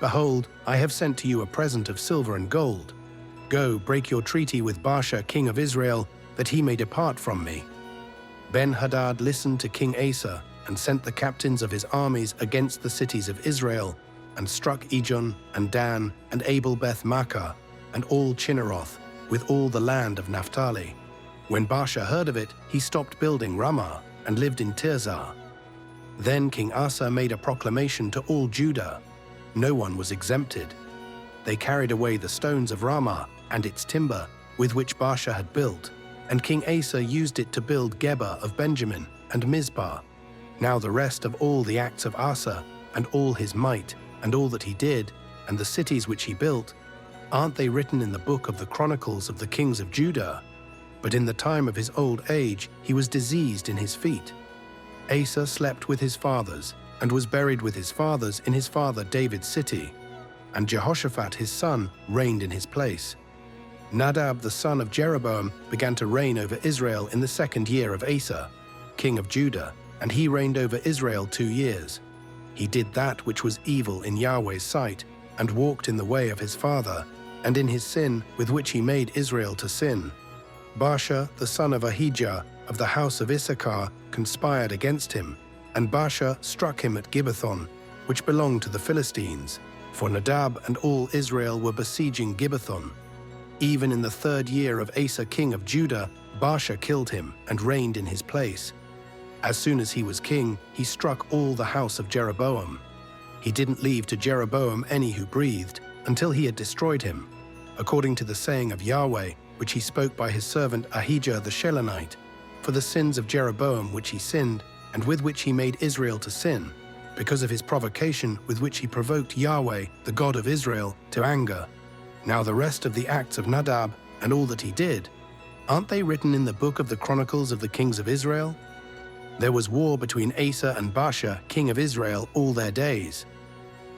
Behold, I have sent to you a present of silver and gold. Go, break your treaty with Baasha, king of Israel, that he may depart from me." Ben-Hadad listened to King Asa and sent the captains of his armies against the cities of Israel, and struck Ijon and Dan and Abel-Beth-Maachah and all Chinneroth, with all the land of Naphtali. When Baasha heard of it, he stopped building Ramah and lived in Tirzah. Then King Asa made a proclamation to all Judah. No one was exempted. They carried away the stones of Ramah and its timber, with which Baasha had built, and King Asa used it to build Geba of Benjamin and Mizpah. Now the rest of all the acts of Asa, and all his might, and all that he did, and the cities which he built, aren't they written in the book of the Chronicles of the Kings of Judah? But in the time of his old age he was diseased in his feet. Asa slept with his fathers, and was buried with his fathers in his father David's city, and Jehoshaphat his son reigned in his place. Nadab the son of Jeroboam began to reign over Israel in the 2nd year of Asa, king of Judah, and he reigned over Israel 2 years. He did that which was evil in Yahweh's sight, and walked in the way of his father, and in his sin with which he made Israel to sin. Baasha the son of Ahijah of the house of Issachar conspired against him, and Baasha struck him at Gibbethon, which belonged to the Philistines, for Nadab and all Israel were besieging Gibbethon. Even in the 3rd year of Asa king of Judah, Baasha killed him and reigned in his place. As soon as he was king, he struck all the house of Jeroboam. He didn't leave to Jeroboam any who breathed, until he had destroyed him, according to the saying of Yahweh, which he spoke by his servant Ahijah the Shilonite, for the sins of Jeroboam which he sinned, and with which he made Israel to sin, because of his provocation with which he provoked Yahweh, the God of Israel, to anger. Now the rest of the acts of Nadab, and all that he did, aren't they written in the book of the Chronicles of the Kings of Israel? There was war between Asa and Baasha, king of Israel, all their days.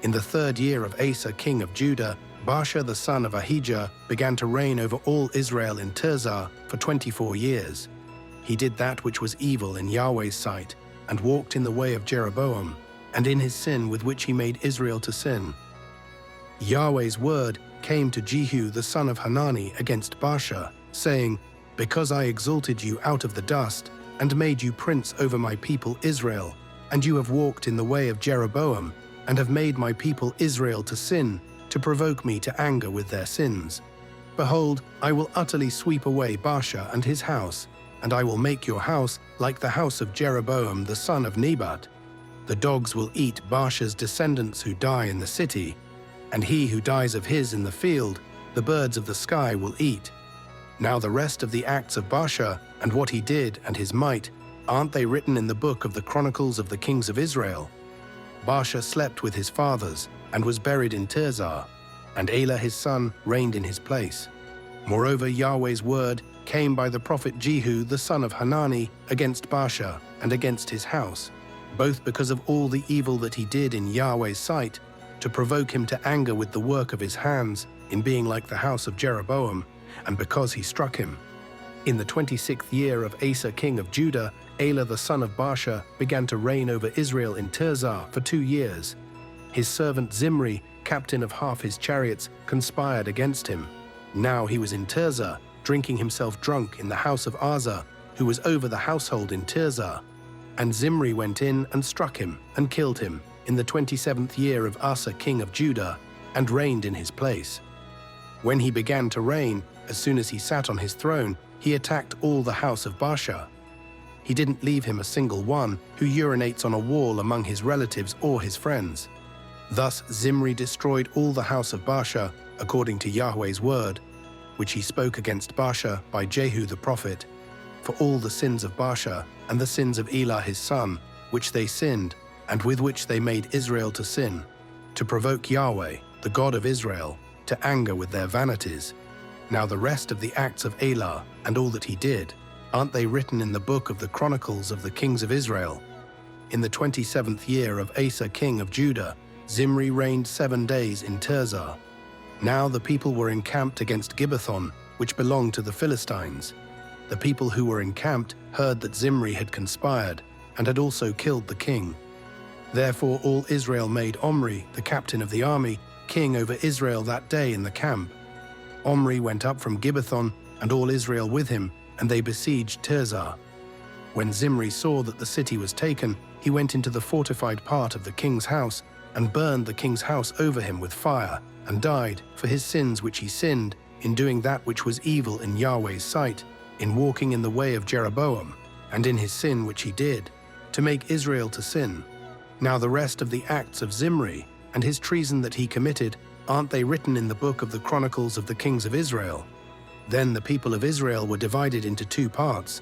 In the 3rd year of Asa, king of Judah, Baasha the son of Ahijah began to reign over all Israel in Tirzah for 24 years. He did that which was evil in Yahweh's sight, and walked in the way of Jeroboam, and in his sin with which he made Israel to sin. Yahweh's word came to Jehu the son of Hanani against Baasha, saying, Because I exalted you out of the dust, and made you prince over my people Israel, and you have walked in the way of Jeroboam, and have made my people Israel to sin, to provoke me to anger with their sins. Behold, I will utterly sweep away Baasha and his house, and I will make your house like the house of Jeroboam the son of Nebat. The dogs will eat Baasha's descendants who die in the city, and he who dies of his in the field, the birds of the sky will eat. Now the rest of the acts of Baasha, and what he did and his might, aren't they written in the book of the Chronicles of the Kings of Israel? Baasha slept with his fathers, and was buried in Tirzah, and Elah his son reigned in his place. Moreover, Yahweh's word came by the prophet Jehu the son of Hanani against Baasha and against his house, both because of all the evil that he did in Yahweh's sight, to provoke him to anger with the work of his hands, in being like the house of Jeroboam, and because he struck him. In the 26th year of Asa king of Judah, Elah the son of Baasha began to reign over Israel in Tirzah for 2 years. His servant Zimri, captain of half his chariots, conspired against him. Now he was in Tirzah, drinking himself drunk in the house of Asa, who was over the household in Tirzah. And Zimri went in and struck him, and killed him, in the 27th year of Asa king of Judah, and reigned in his place. When he began to reign, as soon as he sat on his throne, he attacked all the house of Baasha. He didn't leave him a single one who urinates on a wall among his relatives or his friends. Thus Zimri destroyed all the house of Baasha, according to Yahweh's word, which he spoke against Baasha by Jehu the prophet, for all the sins of Baasha and the sins of Elah his son, which they sinned, and with which they made Israel to sin, to provoke Yahweh, the God of Israel, to anger with their vanities. Now the rest of the acts of Elah and all that he did, aren't they written in the book of the Chronicles of the Kings of Israel? In the 27th year of Asa king of Judah, Zimri reigned 7 days in Tirzah. Now the people were encamped against Gibbethon, which belonged to the Philistines. The people who were encamped heard that Zimri had conspired, and had also killed the king. Therefore all Israel made Omri, the captain of the army, king over Israel that day in the camp. Omri went up from Gibbethon, and all Israel with him, and they besieged Tirzah. When Zimri saw that the city was taken, he went into the fortified part of the king's house, and burned the king's house over him with fire, and died for his sins which he sinned, in doing that which was evil in Yahweh's sight, in walking in the way of Jeroboam, and in his sin which he did, to make Israel to sin. Now the rest of the acts of Zimri, and his treason that he committed, aren't they written in the book of the Chronicles of the Kings of Israel? Then the people of Israel were divided into 2 parts.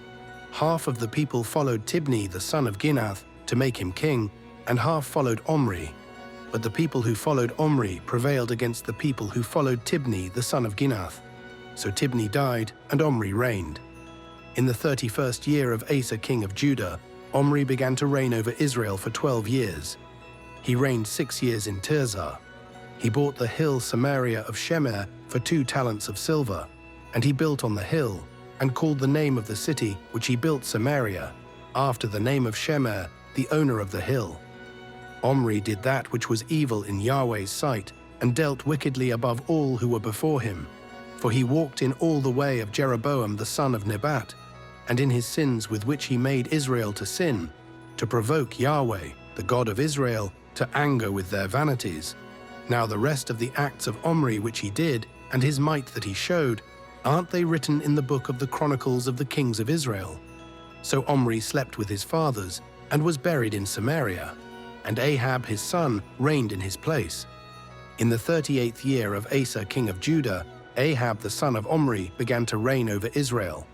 Half of the people followed Tibni the son of Ginath to make him king, and half followed Omri. But the people who followed Omri prevailed against the people who followed Tibni the son of Ginath. So Tibni died, and Omri reigned. In the 31st year of Asa king of Judah, Omri began to reign over Israel for 12 years. He reigned 6 years in Tirzah. He bought the hill Samaria of Shemer for 2 talents of silver, and he built on the hill, and called the name of the city which he built Samaria, after the name of Shemer, the owner of the hill. Omri did that which was evil in Yahweh's sight, and dealt wickedly above all who were before him. For he walked in all the way of Jeroboam the son of Nebat, and in his sins with which he made Israel to sin, to provoke Yahweh, the God of Israel, to anger with their vanities. Now the rest of the acts of Omri which he did, and his might that he showed, aren't they written in the book of the Chronicles of the Kings of Israel? So Omri slept with his fathers and was buried in Samaria, and Ahab his son reigned in his place. In the 38th year of Asa king of Judah, Ahab the son of Omri began to reign over Israel.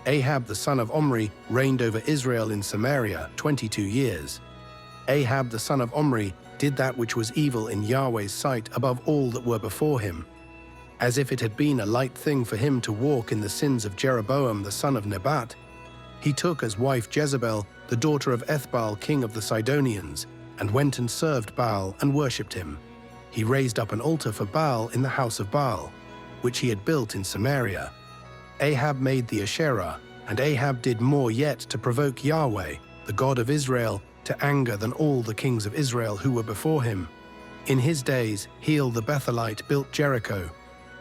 Ahab the son of Omri reigned over Israel in Samaria 22 years. Ahab the son of Omri did that which was evil in Yahweh's sight above all that were before him. As if it had been a light thing for him to walk in the sins of Jeroboam the son of Nebat, he took as wife Jezebel, the daughter of Ethbaal king of the Sidonians, and went and served Baal and worshipped him. He raised up an altar for Baal in the house of Baal, which he had built in Samaria. Ahab made the Asherah, and Ahab did more yet to provoke Yahweh, the God of Israel, to anger than all the kings of Israel who were before him. In his days, Heel the Bethelite built Jericho.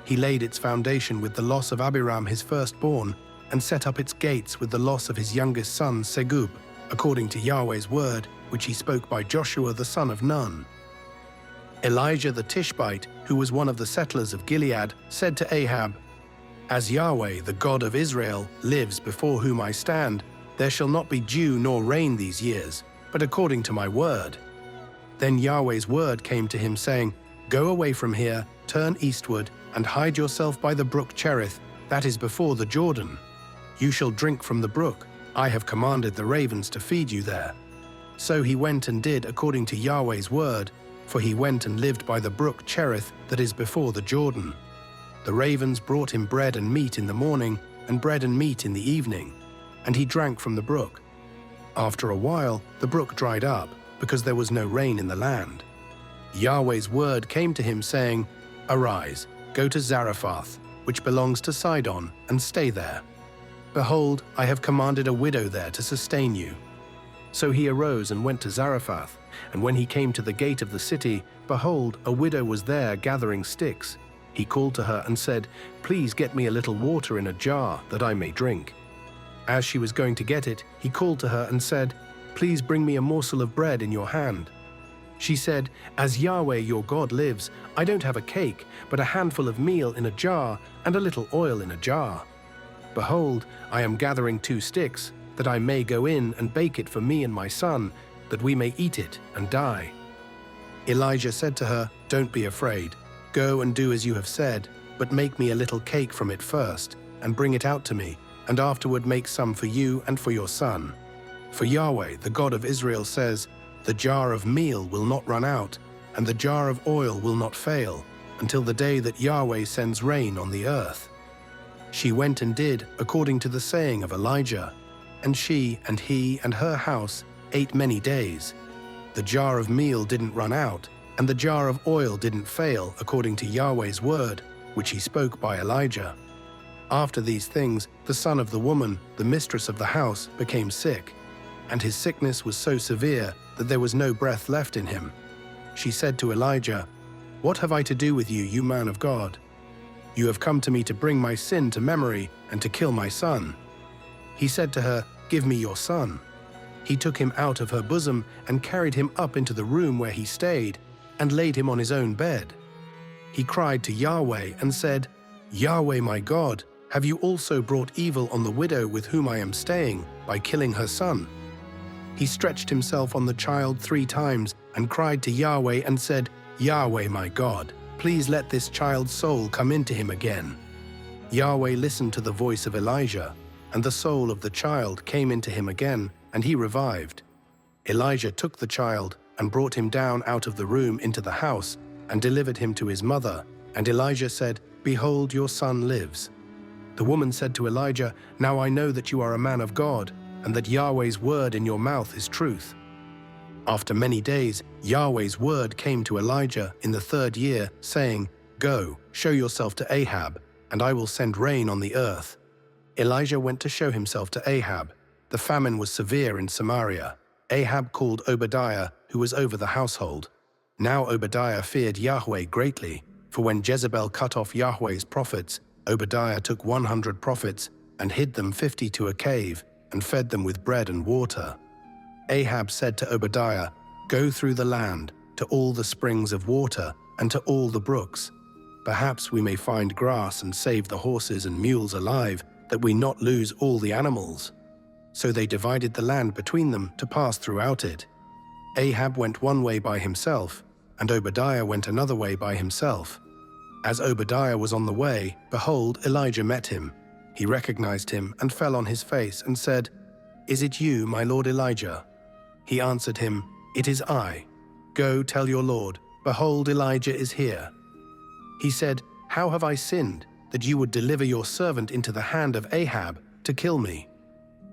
He laid its foundation with the loss of Abiram his firstborn, and set up its gates with the loss of his youngest son Segub, according to Yahweh's word, which he spoke by Joshua the son of Nun. Elijah the Tishbite, who was one of the settlers of Gilead, said to Ahab, "As Yahweh, the God of Israel, lives before whom I stand, there shall not be dew nor rain these years, but according to my word." Then Yahweh's word came to him, saying, "Go away from here, turn eastward, and hide yourself by the brook Cherith, that is before the Jordan. You shall drink from the brook. I have commanded the ravens to feed you there." So he went and did according to Yahweh's word, for he went and lived by the brook Cherith that is before the Jordan. The ravens brought him bread and meat in the morning, and bread and meat in the evening, and he drank from the brook. After a while, the brook dried up, because there was no rain in the land. Yahweh's word came to him, saying, "Arise, go to Zarephath, which belongs to Sidon, and stay there. Behold, I have commanded a widow there to sustain you." So he arose and went to Zarephath, and when he came to the gate of the city, behold, a widow was there gathering sticks. He called to her and said, "Please get me a little water in a jar, that I may drink." As she was going to get it, he called to her and said, "Please bring me a morsel of bread in your hand." She said, "As Yahweh your God lives, I don't have a cake, but a handful of meal in a jar and a little oil in a jar. Behold, I am gathering 2 sticks, that I may go in and bake it for me and my son, that we may eat it and die." Elijah said to her, "Don't be afraid. Go and do as you have said, but make me a little cake from it first, and bring it out to me, and afterward make some for you and for your son. For Yahweh, the God of Israel, says, the jar of meal will not run out, and the jar of oil will not fail, until the day that Yahweh sends rain on the earth." She went and did according to the saying of Elijah, and she and he and her house ate many days. The jar of meal didn't run out, and the jar of oil didn't fail according to Yahweh's word, which he spoke by Elijah. After these things, the son of the woman, the mistress of the house, became sick, and his sickness was so severe that there was no breath left in him. She said to Elijah, "What have I to do with you, you man of God? You have come to me to bring my sin to memory and to kill my son." He said to her, "Give me your son." He took him out of her bosom and carried him up into the room where he stayed, and laid him on his own bed. He cried to Yahweh and said, "Yahweh my God, have you also brought evil on the widow with whom I am staying by killing her son?" He stretched himself on the child 3 times and cried to Yahweh and said, "Yahweh my God, please let this child's soul come into him again." Yahweh listened to the voice of Elijah, and the soul of the child came into him again, and he revived. Elijah took the child and brought him down out of the room into the house and delivered him to his mother. And Elijah said, "Behold, your son lives." The woman said to Elijah, "Now I know that you are a man of God, and that Yahweh's word in your mouth is truth." After many days, Yahweh's word came to Elijah in the 3rd year, saying, "Go, show yourself to Ahab, and I will send rain on the earth." Elijah went to show himself to Ahab. The famine was severe in Samaria. Ahab called Obadiah, who was over the household. Now Obadiah feared Yahweh greatly, for when Jezebel cut off Yahweh's prophets, Obadiah took 100 prophets and hid them 50 to a cave and fed them with bread and water. Ahab said to Obadiah, "Go through the land, to all the springs of water and to all the brooks. Perhaps we may find grass and save the horses and mules alive, that we not lose all the animals." So they divided the land between them to pass throughout it. Ahab went one way by himself, and Obadiah went another way by himself. As Obadiah was on the way, behold, Elijah met him. He recognized him and fell on his face and said, "Is it you, my lord Elijah?" He answered him, "It is I. Go tell your lord, behold, Elijah is here." He said, "How have I sinned, that you would deliver your servant into the hand of Ahab to kill me?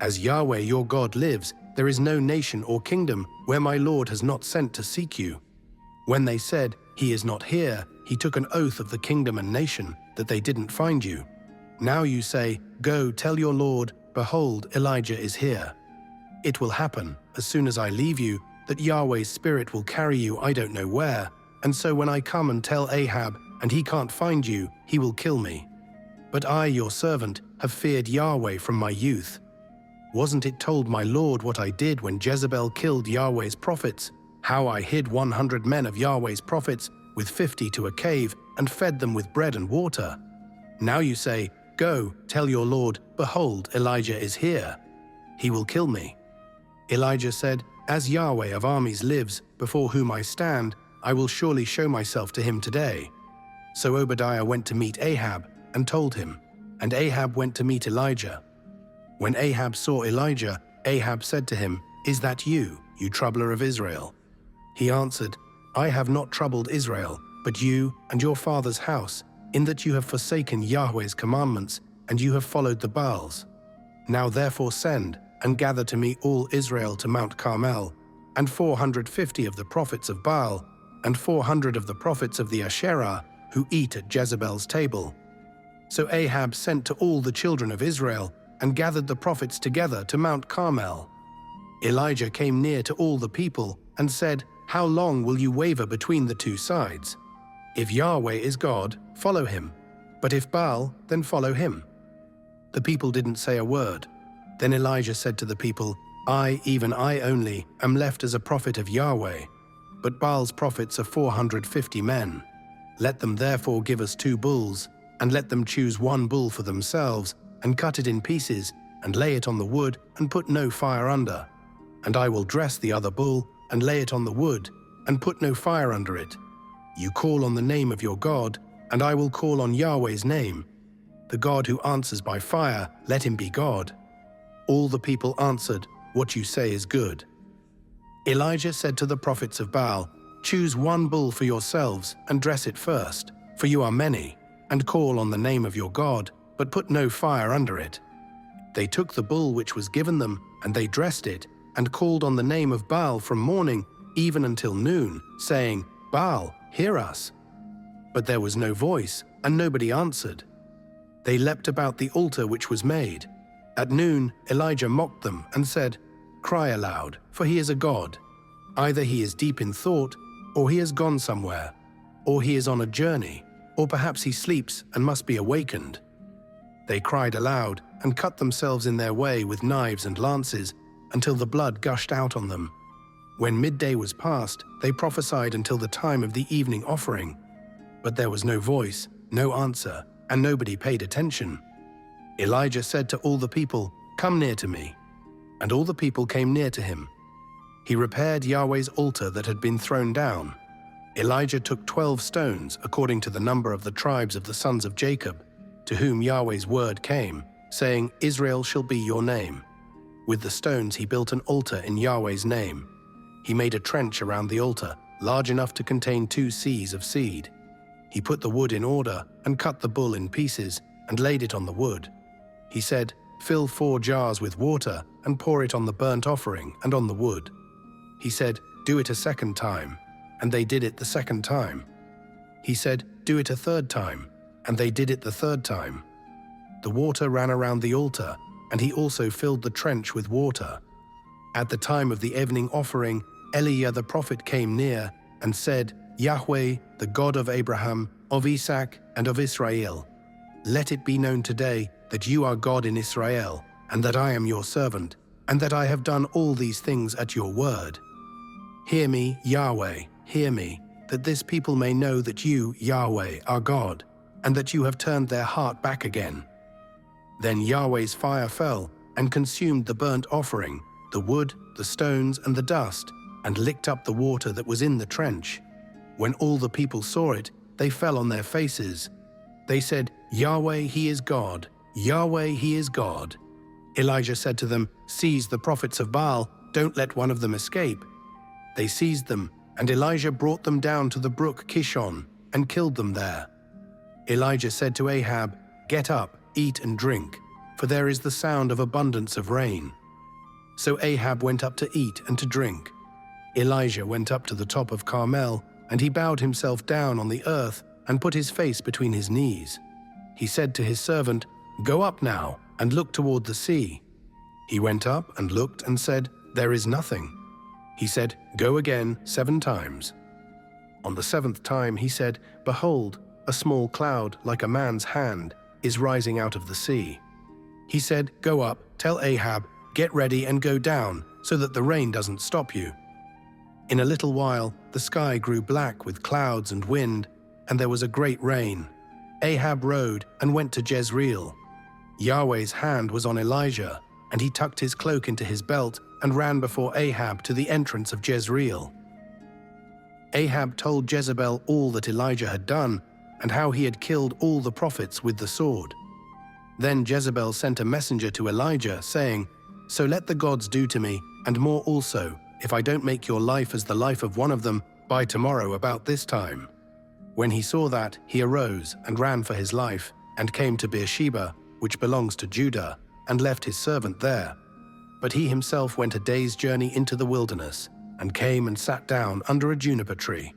As Yahweh your God lives, there is no nation or kingdom where my lord has not sent to seek you." When they said, "He is not here," he took an oath of the kingdom and nation that they didn't find you. Now you say, "Go tell your lord, behold, Elijah is here." It will happen, as soon as I leave you, that Yahweh's Spirit will carry you I don't know where, and so when I come and tell Ahab, and he can't find you, he will kill me. But I, your servant, have feared Yahweh from my youth. Wasn't it told my lord what I did when Jezebel killed Yahweh's prophets, how I hid 100 men of Yahweh's prophets with 50 to a cave and fed them with bread and water? Now you say, "Go, tell your lord, behold, Elijah is here." He will kill me. Elijah said, "As Yahweh of armies lives, before whom I stand, I will surely show myself to him today." So Obadiah went to meet Ahab and told him, and Ahab went to meet Elijah. When Ahab saw Elijah, Ahab said to him, "Is that you, you troubler of Israel?" He answered, "I have not troubled Israel, but you and your father's house, in that you have forsaken Yahweh's commandments, and you have followed the Baals. Now therefore send, and gather to me all Israel to Mount Carmel, and 450 of the prophets of Baal, and 400 of the prophets of the Asherah, who eat at Jezebel's table." So Ahab sent to all the children of Israel, and gathered the prophets together to Mount Carmel. Elijah came near to all the people, and said, "How long will you waver between the two sides? If Yahweh is God, follow him, but if Baal, then follow him." The people didn't say a word. Then Elijah said to the people, "I, even I only, am left as a prophet of Yahweh, but Baal's prophets are 450 men. Let them therefore give us 2 bulls, and let them choose 1 bull for themselves, and cut it in pieces, and lay it on the wood, and put no fire under. And I will dress the other bull, and lay it on the wood, and put no fire under it. You call on the name of your God, and I will call on Yahweh's name. The God who answers by fire, let him be God." All the people answered, "What you say is good." Elijah said to the prophets of Baal, "Choose 1 bull for yourselves, and dress it first, for you are many, and call on the name of your God, but put no fire under it." They took the bull which was given them, and they dressed it, and called on the name of Baal from morning even until noon, saying, "Baal, hear us." But there was no voice, and nobody answered. They leapt about the altar which was made. At noon Elijah mocked them and said, "Cry aloud, for he is a god. Either he is deep in thought, or he has gone somewhere, or he is on a journey, or perhaps he sleeps and must be awakened." They cried aloud and cut themselves in their way with knives and lances until the blood gushed out on them. When midday was past, they prophesied until the time of the evening offering. But there was no voice, no answer, and nobody paid attention. Elijah said to all the people, "Come near to me." And all the people came near to him. He repaired Yahweh's altar that had been thrown down. Elijah took 12 stones according to the number of the tribes of the sons of Jacob, to whom Yahweh's word came, saying, "Israel shall be your name." With the stones he built an altar in Yahweh's name. He made a trench around the altar, large enough to contain 2 seahs of seed. He put the wood in order and cut the bull in pieces and laid it on the wood. He said, "Fill 4 jars with water and pour it on the burnt offering and on the wood." He said, "Do it a second time," and they did it the second time. He said, "Do it a third time," and they did it the third time. The water ran around the altar, and he also filled the trench with water. At the time of the evening offering, Eliah the prophet came near and said, "Yahweh, the God of Abraham, of Isaac, and of Israel, let it be known today that you are God in Israel, and that I am your servant, and that I have done all these things at your word. Hear me, Yahweh, hear me, that this people may know that you, Yahweh, are God, and that you have turned their heart back again." Then Yahweh's fire fell, and consumed the burnt offering, the wood, the stones, and the dust, and licked up the water that was in the trench. When all the people saw it, they fell on their faces. They said, "Yahweh, He is God. Yahweh, He is God." Elijah said to them, "Seize the prophets of Baal, don't let one of them escape." They seized them, and Elijah brought them down to the brook Kishon and killed them there. Elijah said to Ahab, "Get up, eat and drink, for there is the sound of abundance of rain." So Ahab went up to eat and to drink. Elijah went up to the top of Carmel, and he bowed himself down on the earth and put his face between his knees. He said to his servant, "Go up now and look toward the sea." He went up and looked and said, "There is nothing." He said, "Go again 7 times." On the 7th time he said, "Behold, a small cloud like a man's hand is rising out of the sea." He said, "Go up, tell Ahab, get ready and go down, so that the rain doesn't stop you." In a little while, the sky grew black with clouds and wind, and there was a great rain. Ahab rode and went to Jezreel. Yahweh's hand was on Elijah, and he tucked his cloak into his belt and ran before Ahab to the entrance of Jezreel. Ahab told Jezebel all that Elijah had done, and how he had killed all the prophets with the sword. Then Jezebel sent a messenger to Elijah, saying, "So let the gods do to me, and more also, if I don't make your life as the life of one of them by tomorrow about this time." When he saw that, he arose and ran for his life, and came to Beersheba, which belongs to Judah, and left his servant there. But he himself went a day's journey into the wilderness, and came and sat down under a juniper tree.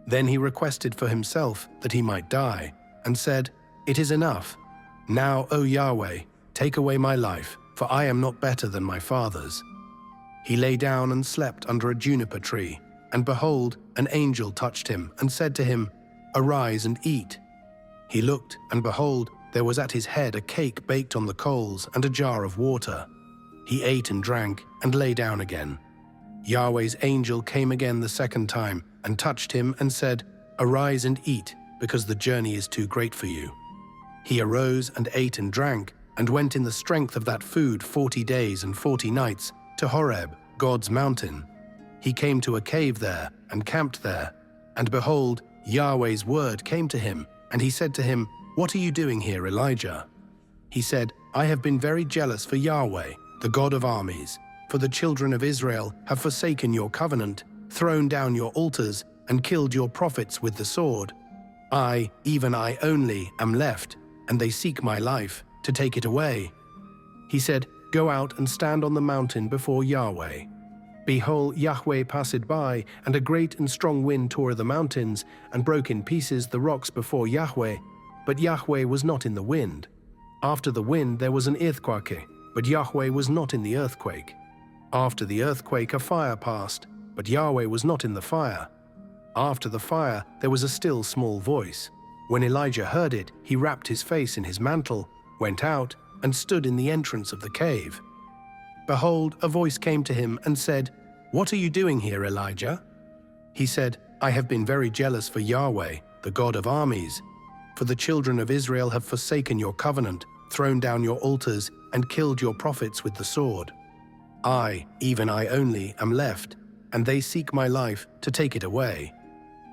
Then he requested for himself that he might die, and said, "It is enough. Now, O Yahweh, take away my life, for I am not better than my fathers." He lay down and slept under a juniper tree, and behold, an angel touched him and said to him, "Arise and eat." He looked, and behold, there was at his head a cake baked on the coals and a jar of water. He ate and drank and lay down again. Yahweh's angel came again the 2nd time and touched him and said, "Arise and eat, because the journey is too great for you." He arose and ate and drank, and went in the strength of that food 40 days and 40 nights to Horeb, God's mountain. He came to a cave there and camped there, and behold, Yahweh's word came to him, and he said to him, "What are you doing here, Elijah?" He said, "I have been very jealous for Yahweh, the God of armies, for the children of Israel have forsaken your covenant, thrown down your altars, and killed your prophets with the sword. I, even I only, am left, and they seek my life, to take it away." He said, "Go out and stand on the mountain before Yahweh." Behold, Yahweh passed by, and a great and strong wind tore the mountains, and broke in pieces the rocks before Yahweh, but Yahweh was not in the wind. After the wind there was an earthquake, but Yahweh was not in the earthquake. After the earthquake a fire passed, but Yahweh was not in the fire. After the fire there was a still small voice. When Elijah heard it, he wrapped his face in his mantle, went out, and stood in the entrance of the cave. Behold, a voice came to him and said, "What are you doing here, Elijah?" He said, "I have been very jealous for Yahweh, the God of armies. For the children of Israel have forsaken your covenant, thrown down your altars, and killed your prophets with the sword. I, even I only, am left, and they seek my life to take it away."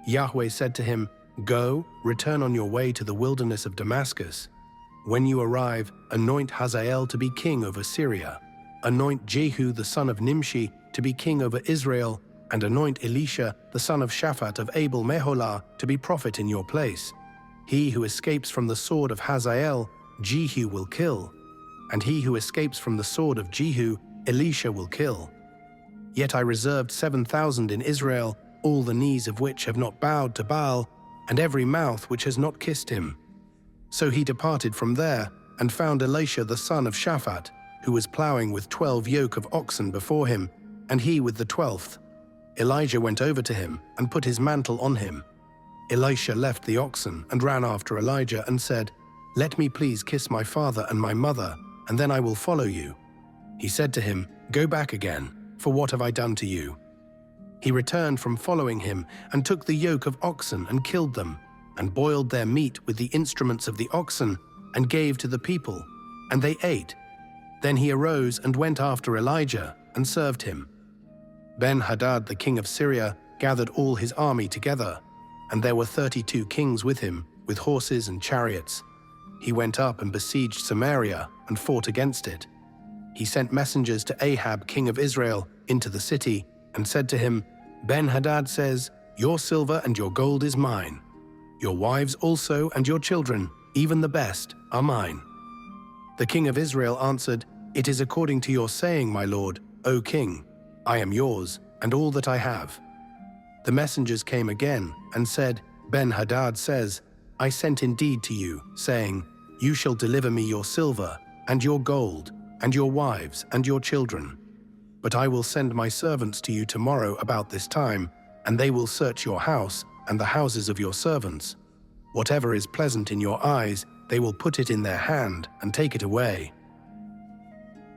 Yahweh said to him, "Go, return on your way to the wilderness of Damascus. When you arrive, anoint Hazael to be king over Syria. Anoint Jehu the son of Nimshi to be king over Israel, and anoint Elisha the son of Shaphat of Abel Meholah to be prophet in your place. He who escapes from the sword of Hazael, Jehu will kill, and he who escapes from the sword of Jehu, Elisha will kill. Yet I reserved 7,000 in Israel, all the knees of which have not bowed to Baal, and every mouth which has not kissed him." So he departed from there, and found Elisha the son of Shaphat, who was plowing with 12 yoke of oxen before him, and he with the 12th. Elijah went over to him, and put his mantle on him. Elisha left the oxen, and ran after Elijah, and said, "Let me please kiss my father and my mother, and then I will follow you." He said to him, "Go back again, for what have I done to you?" He returned from following him, and took the yoke of oxen and killed them, and boiled their meat with the instruments of the oxen, and gave to the people, and they ate. Then he arose and went after Elijah and served him. Ben-Hadad the king of Syria gathered all his army together, and there were 32 kings with him, with horses and chariots. He went up and besieged Samaria and fought against it. He sent messengers to Ahab king of Israel into the city and said to him, Ben-Hadad says, "Your silver and your gold is mine. Your wives also and your children, even the best, are mine." The king of Israel answered, "It is according to your saying, my lord, O king. I am yours, and all that I have." The messengers came again and said, Ben-Hadad says, "I sent indeed to you, saying, you shall deliver me your silver and your gold and your wives and your children. But I will send my servants to you tomorrow about this time, and they will search your house and the houses of your servants. Whatever is pleasant in your eyes, they will put it in their hand and take it away."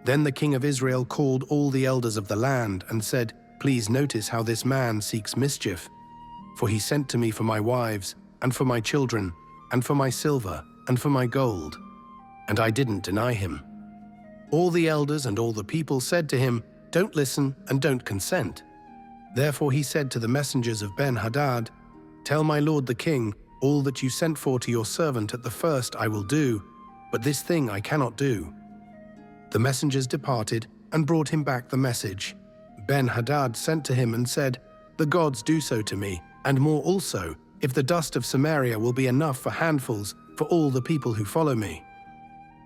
Then the king of Israel called all the elders of the land and said, "Please notice how this man seeks mischief. For he sent to me for my wives, and for my children, and for my silver, and for my gold. And I didn't deny him." All the elders and all the people said to him, "Don't listen and don't consent." Therefore he said to the messengers of Ben-Hadad, "Tell my lord the king, all that you sent for to your servant at the first I will do, but this thing I cannot do." The messengers departed and brought him back the message. Ben-Hadad sent to him and said, "The gods do so to me, and more also, if the dust of Samaria will be enough for handfuls for all the people who follow me."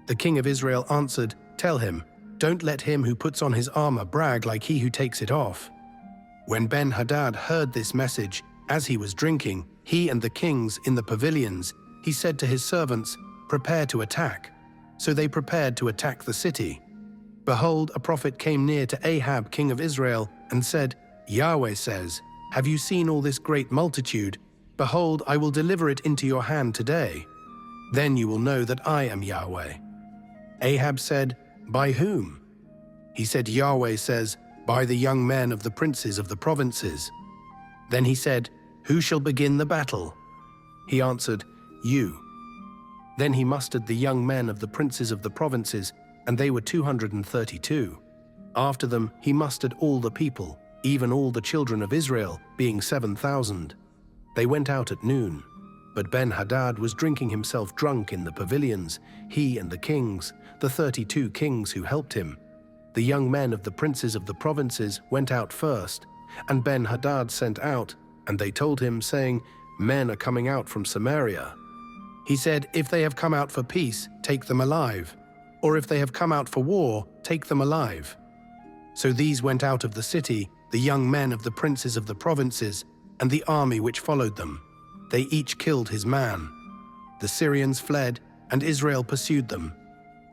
The king of Israel answered, "Tell him, don't let him who puts on his armor brag like he who takes it off." When Ben-Hadad heard this message, as he was drinking, he and the kings in the pavilions, he said to his servants, "Prepare to attack." So they prepared to attack the city. Behold, a prophet came near to Ahab king of Israel and said, "Yahweh says, have you seen all this great multitude? Behold, I will deliver it into your hand today. Then you will know that I am Yahweh." Ahab said, "By whom?" He said, "Yahweh says, by the young men of the princes of the provinces." Then he said, "Who shall begin the battle?" He answered, "You." Then he mustered the young men of the princes of the provinces, and they were 232. After them he mustered all the people, even all the children of Israel, being 7,000. They went out at noon. But Ben-Hadad was drinking himself drunk in the pavilions, he and the kings, the 32 kings who helped him. The young men of the princes of the provinces went out first, and Ben-Hadad sent out, and they told him, saying, "Men are coming out from Samaria." He said, "If they have come out for peace, take them alive. Or if they have come out for war, take them alive." So these went out of the city, the young men of the princes of the provinces, and the army which followed them. They each killed his man. The Syrians fled, and Israel pursued them.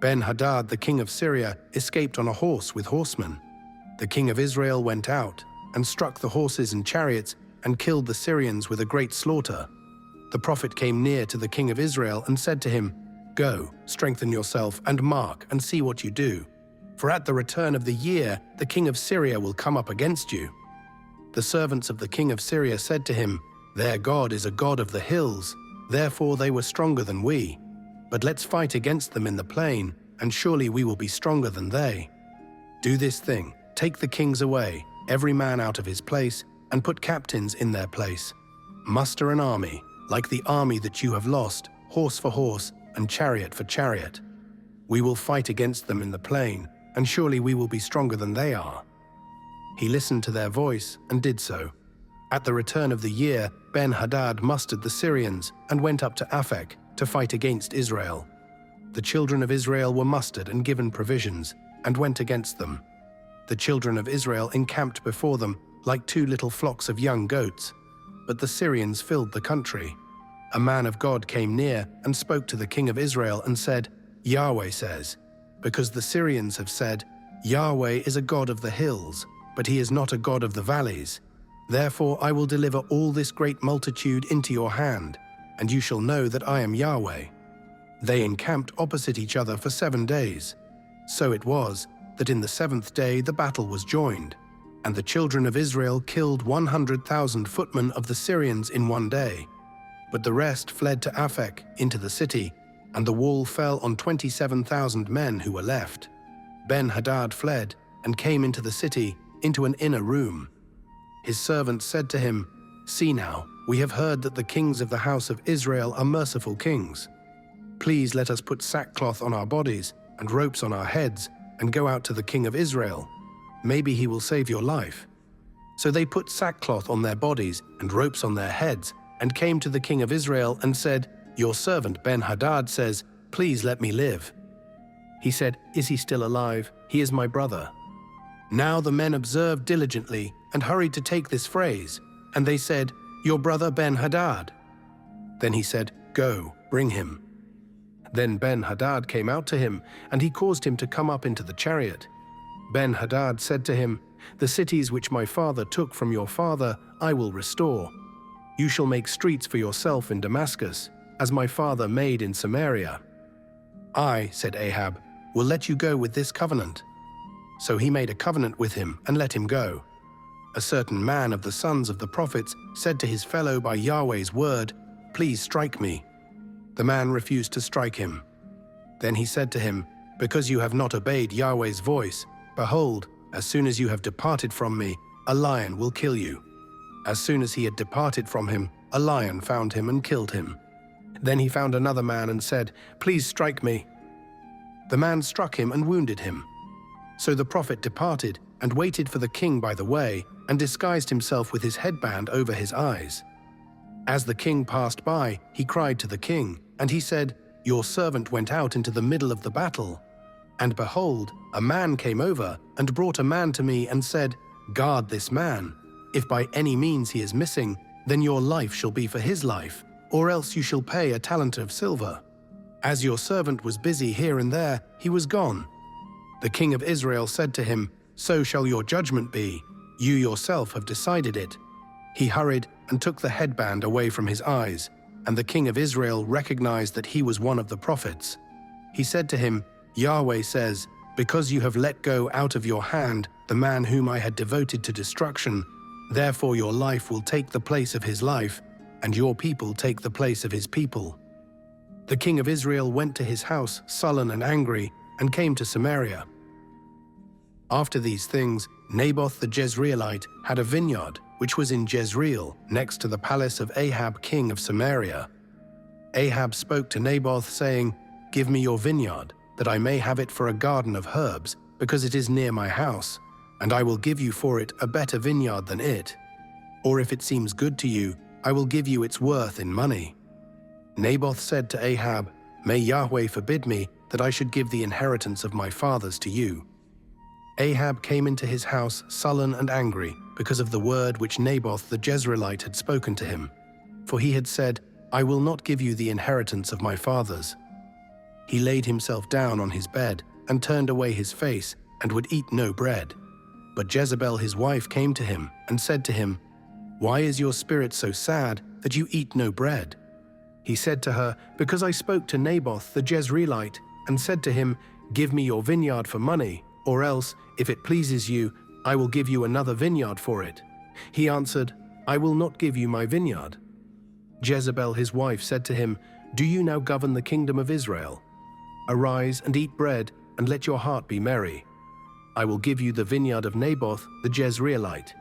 Ben-Hadad, the king of Syria, escaped on a horse with horsemen. The king of Israel went out, and struck the horses and chariots, and killed the Syrians with a great slaughter. The prophet came near to the king of Israel and said to him, "Go, strengthen yourself, and mark, and see what you do. For at the return of the year, the king of Syria will come up against you." The servants of the king of Syria said to him, "Their God is a God of the hills, therefore they were stronger than we. But let's fight against them in the plain, and surely we will be stronger than they. Do this thing, take the kings away, every man out of his place, and put captains in their place. Muster an army, like the army that you have lost, horse for horse, and chariot for chariot. We will fight against them in the plain, and surely we will be stronger than they are." He listened to their voice and did so. At the return of the year, Ben-Hadad mustered the Syrians and went up to Aphek to fight against Israel. The children of Israel were mustered and given provisions, and went against them. The children of Israel encamped before them like 2 little flocks of young goats. But the Syrians filled the country. A man of God came near and spoke to the king of Israel and said, "Yahweh says, because the Syrians have said, 'Yahweh is a God of the hills, but he is not a God of the valleys.' Therefore I will deliver all this great multitude into your hand, and you shall know that I am Yahweh." They encamped opposite each other for 7 days. So it was that in the 7th day the battle was joined, and the children of Israel killed 100,000 footmen of the Syrians in 1 day. But the rest fled to Aphek into the city, and the wall fell on 27,000 men who were left. Ben-Hadad fled and came into the city, into an inner room. His servants said to him, "See now, we have heard that the kings of the house of Israel are merciful kings. Please let us put sackcloth on our bodies and ropes on our heads and go out to the king of Israel. Maybe he will save your life." So they put sackcloth on their bodies and ropes on their heads and came to the king of Israel and said, "Your servant Ben-Hadad says, 'Please let me live.'" He said, "Is he still alive? He is my brother." Now the men observed diligently and hurried to take this phrase, and they said, "Your brother Ben-Hadad." Then he said, "Go, bring him." Then Ben-Hadad came out to him, and he caused him to come up into the chariot. Ben-Hadad said to him, "The cities which my father took from your father I will restore. You shall make streets for yourself in Damascus, as my father made in Samaria." "I," said Ahab, "will let you go with this covenant." So he made a covenant with him and let him go. A certain man of the sons of the prophets said to his fellow by Yahweh's word, "Please strike me." The man refused to strike him. Then he said to him, "Because you have not obeyed Yahweh's voice, behold, as soon as you have departed from me, a lion will kill you." As soon as he had departed from him, a lion found him and killed him. Then he found another man and said, "Please strike me." The man struck him and wounded him. So the prophet departed and waited for the king by the way and disguised himself with his headband over his eyes. As the king passed by, he cried to the king, and he said, "Your servant went out into the middle of the battle. And behold, a man came over and brought a man to me and said, 'Guard this man. If by any means he is missing, then your life shall be for his life, or else you shall pay a talent of silver.' As your servant was busy here and there, he was gone." The king of Israel said to him, "So shall your judgment be. You yourself have decided it." He hurried and took the headband away from his eyes, and the king of Israel recognized that he was one of the prophets. He said to him, "Yahweh says, because you have let go out of your hand the man whom I had devoted to destruction, therefore your life will take the place of his life, and your people take the place of his people." The king of Israel went to his house sullen and angry, and came to Samaria. After these things, Naboth the Jezreelite had a vineyard which was in Jezreel, next to the palace of Ahab king of Samaria. Ahab spoke to Naboth, saying, "Give me your vineyard, that I may have it for a garden of herbs, because it is near my house, and I will give you for it a better vineyard than it. Or if it seems good to you, I will give you its worth in money." Naboth said to Ahab, "May Yahweh forbid me that I should give the inheritance of my fathers to you." Ahab came into his house sullen and angry because of the word which Naboth the Jezreelite had spoken to him. For he had said, "I will not give you the inheritance of my fathers." He laid himself down on his bed and turned away his face and would eat no bread. But Jezebel his wife came to him and said to him, "Why is your spirit so sad that you eat no bread?" He said to her, "Because I spoke to Naboth the Jezreelite and said to him, 'Give me your vineyard for money, or else, if it pleases you, I will give you another vineyard for it.' He answered, 'I will not give you my vineyard.' Jezebel his wife said to him, 'Do you now govern the kingdom of Israel? Arise and eat bread, and let your heart be merry. I will give you the vineyard of Naboth the Jezreelite.'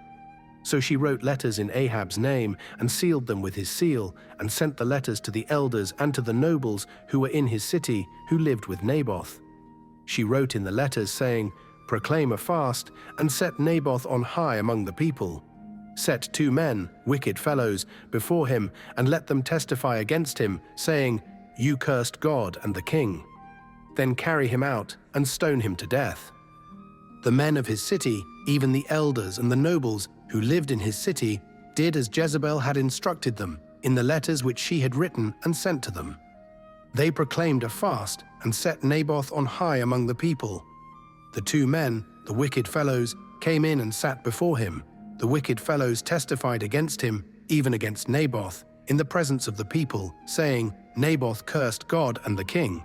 So she wrote letters in Ahab's name and sealed them with his seal, and sent the letters to the elders and to the nobles who were in his city, who lived with Naboth. She wrote in the letters, saying, 'Proclaim a fast, and set Naboth on high among the people. Set 2 men, wicked fellows, before him, and let them testify against him, saying, "You cursed God and the king." Then carry him out and stone him to death.' The men of his city, even the elders and the nobles who lived in his city, did as Jezebel had instructed them in the letters which she had written and sent to them. They proclaimed a fast and set Naboth on high among the people. The 2 men, the wicked fellows, came in and sat before him. The wicked fellows testified against him, even against Naboth, in the presence of the people, saying, 'Naboth cursed God and the king.'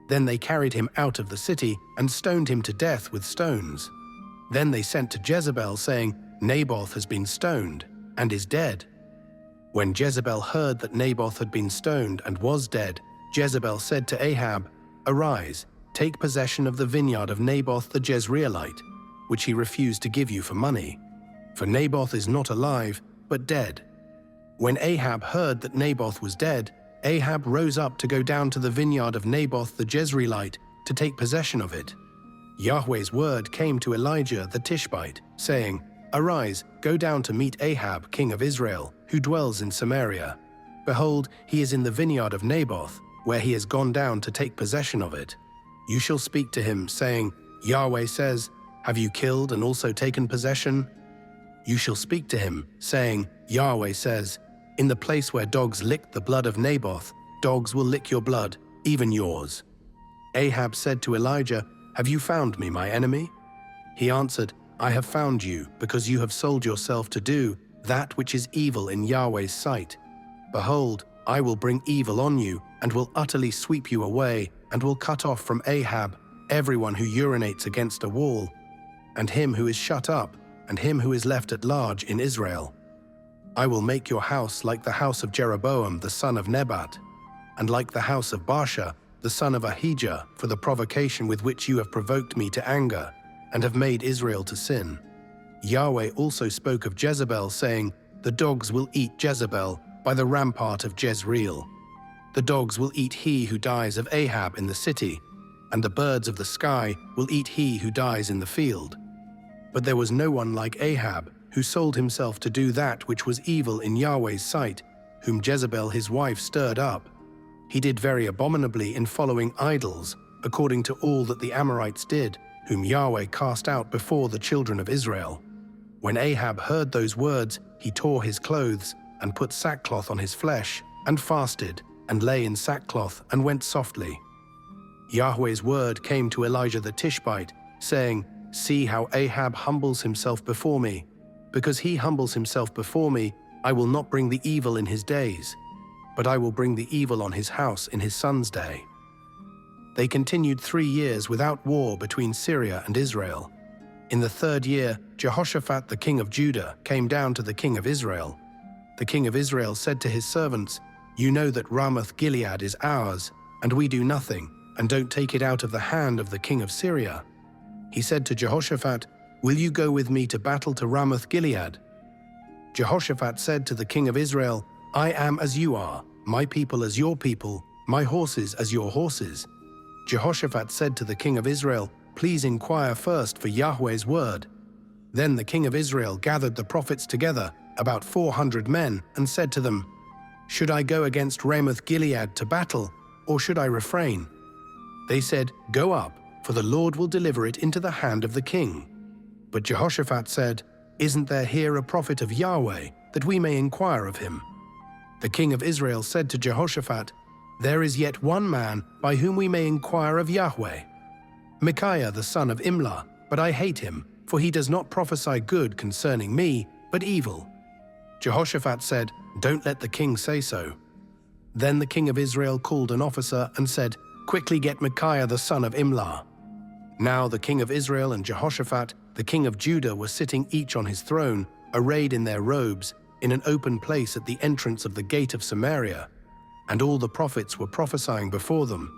Then they carried him out of the city and stoned him to death with stones. Then they sent to Jezebel, saying, 'Naboth has been stoned and is dead.' When Jezebel heard that Naboth had been stoned and was dead, Jezebel said to Ahab, 'Arise, take possession of the vineyard of Naboth the Jezreelite, which he refused to give you for money. For Naboth is not alive, but dead." When Ahab heard that Naboth was dead, Ahab rose up to go down to the vineyard of Naboth the Jezreelite to take possession of it. Yahweh's word came to Elijah the Tishbite, saying, "Arise, go down to meet Ahab, king of Israel, who dwells in Samaria. Behold, he is in the vineyard of Naboth, where he has gone down to take possession of it. You shall speak to him, saying, Yahweh says, Have you killed and also taken possession? You shall speak to him, saying, Yahweh says, In the place where dogs licked the blood of Naboth, dogs will lick your blood, even yours." Ahab said to Elijah, "Have you found me, my enemy?" He answered, "I have found you, because you have sold yourself to do that which is evil in Yahweh's sight. Behold, I will bring evil on you, and will utterly sweep you away, and will cut off from Ahab everyone who urinates against a wall, and him who is shut up, and him who is left at large in Israel. I will make your house like the house of Jeroboam the son of Nebat, and like the house of Baasha the son of Ahijah, for the provocation with which you have provoked me to anger, and have made Israel to sin." Yahweh also spoke of Jezebel, saying, "The dogs will eat Jezebel by the rampart of Jezreel. The dogs will eat he who dies of Ahab in the city, and the birds of the sky will eat he who dies in the field." But there was no one like Ahab, who sold himself to do that which was evil in Yahweh's sight, whom Jezebel his wife stirred up. He did very abominably in following idols, according to all that the Amorites did, whom Yahweh cast out before the children of Israel. When Ahab heard those words, he tore his clothes, and put sackcloth on his flesh, and fasted, and lay in sackcloth, and went softly. Yahweh's word came to Elijah the Tishbite, saying, "See how Ahab humbles himself before me. Because he humbles himself before me, I will not bring the evil in his days, but I will bring the evil on his house in his son's day." They continued 3 years without war between Syria and Israel. In the 3rd year, Jehoshaphat the king of Judah came down to the king of Israel. The king of Israel said to his servants, "You know that Ramoth-Gilead is ours, and we do nothing, and don't take it out of the hand of the king of Syria." He said to Jehoshaphat, "Will you go with me to battle to Ramoth-Gilead?" Jehoshaphat said to the king of Israel, "I am as you are, my people as your people, my horses as your horses." Jehoshaphat said to the king of Israel, "Please inquire first for Yahweh's word." Then the king of Israel gathered the prophets together, about 400 men, and said to them, "Should I go against Ramoth-Gilead to battle, or should I refrain?" They said, "Go up, for the Lord will deliver it into the hand of the king." But Jehoshaphat said, "Isn't there here a prophet of Yahweh, that we may inquire of him?" The king of Israel said to Jehoshaphat, "There is yet one man by whom we may inquire of Yahweh, Micaiah the son of Imlah, but I hate him, for he does not prophesy good concerning me, but evil." Jehoshaphat said, "Don't let the king say so." Then the king of Israel called an officer and said, "Quickly get Micaiah the son of Imlah." Now the king of Israel and Jehoshaphat, the king of Judah, were sitting each on his throne, arrayed in their robes, in an open place at the entrance of the gate of Samaria. And all the prophets were prophesying before them.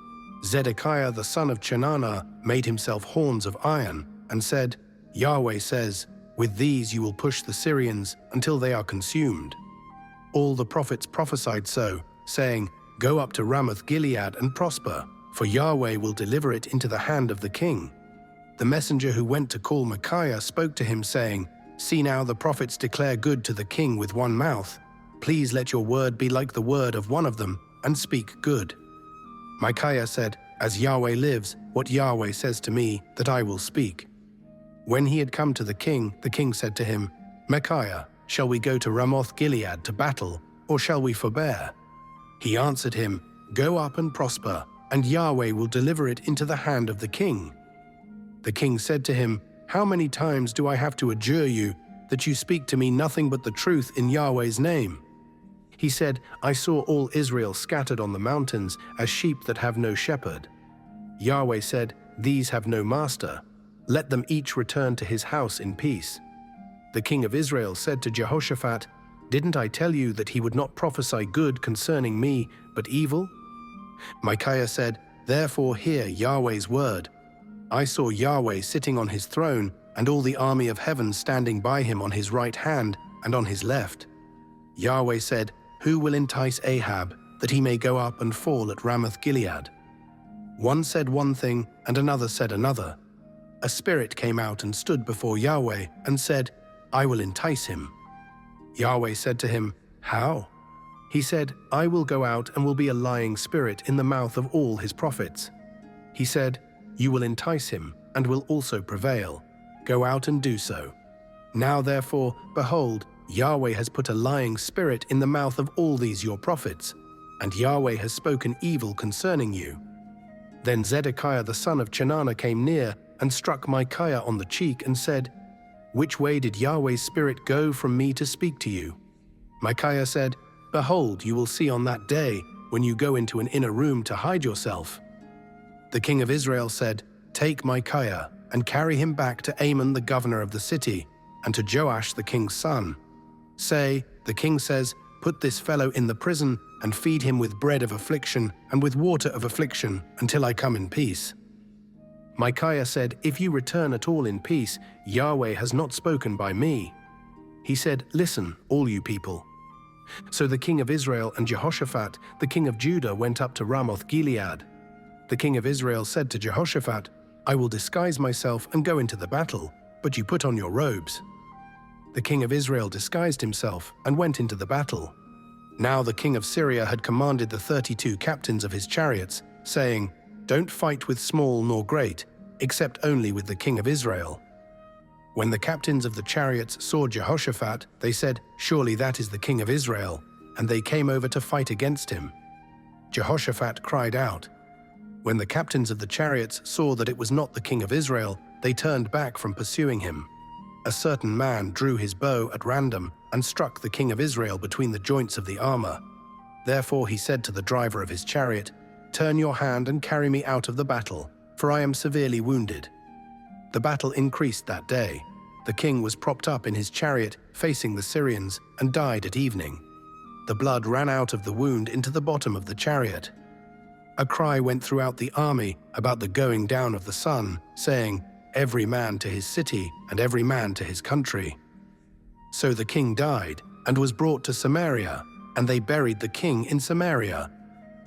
Zedekiah the son of Chenaanah made himself horns of iron, and said, "Yahweh says, with these you will push the Syrians until they are consumed." All the prophets prophesied so, saying, "Go up to Ramoth-Gilead and prosper, for Yahweh will deliver it into the hand of the king." The messenger who went to call Micaiah spoke to him, saying, "See now, the prophets declare good to the king with one mouth. Please let your word be like the word of one of them, and speak good." Micaiah said, "As Yahweh lives, what Yahweh says to me, that I will speak." When he had come to the king said to him, "Micaiah, shall we go to Ramoth-Gilead to battle, or shall we forbear?" He answered him, "Go up and prosper, and Yahweh will deliver it into the hand of the king." The king said to him, "How many times do I have to adjure you that you speak to me nothing but the truth in Yahweh's name?" He said, "I saw all Israel scattered on the mountains as sheep that have no shepherd." Yahweh said, "These have no master. Let them each return to his house in peace." The king of Israel said to Jehoshaphat, "Didn't I tell you that he would not prophesy good concerning me, but evil?" Micaiah said, Therefore hear Yahweh's word. I saw Yahweh sitting on his throne, and all the army of heaven standing by him on his right hand and on his left. Yahweh said, Who will entice Ahab, that he may go up and fall at Ramoth-Gilead? One said one thing, and another said another. A spirit came out and stood before Yahweh, and said, I will entice him. Yahweh said to him, How? He said, I will go out and will be a lying spirit in the mouth of all his prophets. He said, You will entice him, and will also prevail. Go out and do so. Now therefore, behold, Yahweh has put a lying spirit in the mouth of all these your prophets, and Yahweh has spoken evil concerning you. Then Zedekiah the son of Chenaanah came near and struck Micaiah on the cheek and said, Which way did Yahweh's spirit go from me to speak to you? Micaiah said, Behold, you will see on that day, when you go into an inner room to hide yourself. The king of Israel said, Take Micaiah, and carry him back to Amon the governor of the city, and to Joash the king's son. Say, the king says, Put this fellow in the prison, and feed him with bread of affliction, and with water of affliction, until I come in peace. Micaiah said, If you return at all in peace, Yahweh has not spoken by me. He said, Listen, all you people. So the king of Israel and Jehoshaphat, the king of Judah, went up to Ramoth-Gilead. The king of Israel said to Jehoshaphat, I will disguise myself and go into the battle, but you put on your robes. The king of Israel disguised himself and went into the battle. Now the king of Syria had commanded the 32 captains of his chariots, saying, Don't fight with small nor great, except only with the king of Israel. When the captains of the chariots saw Jehoshaphat, they said, Surely that is the king of Israel, and they came over to fight against him. Jehoshaphat cried out. When the captains of the chariots saw that it was not the king of Israel, they turned back from pursuing him. A certain man drew his bow at random and struck the king of Israel between the joints of the armor. Therefore he said to the driver of his chariot, Turn your hand and carry me out of the battle, for I am severely wounded. The battle increased that day. The king was propped up in his chariot, facing the Syrians, and died at evening. The blood ran out of the wound into the bottom of the chariot. A cry went throughout the army about the going down of the sun, saying, Every man to his city, and every man to his country. So the king died, and was brought to Samaria, and they buried the king in Samaria.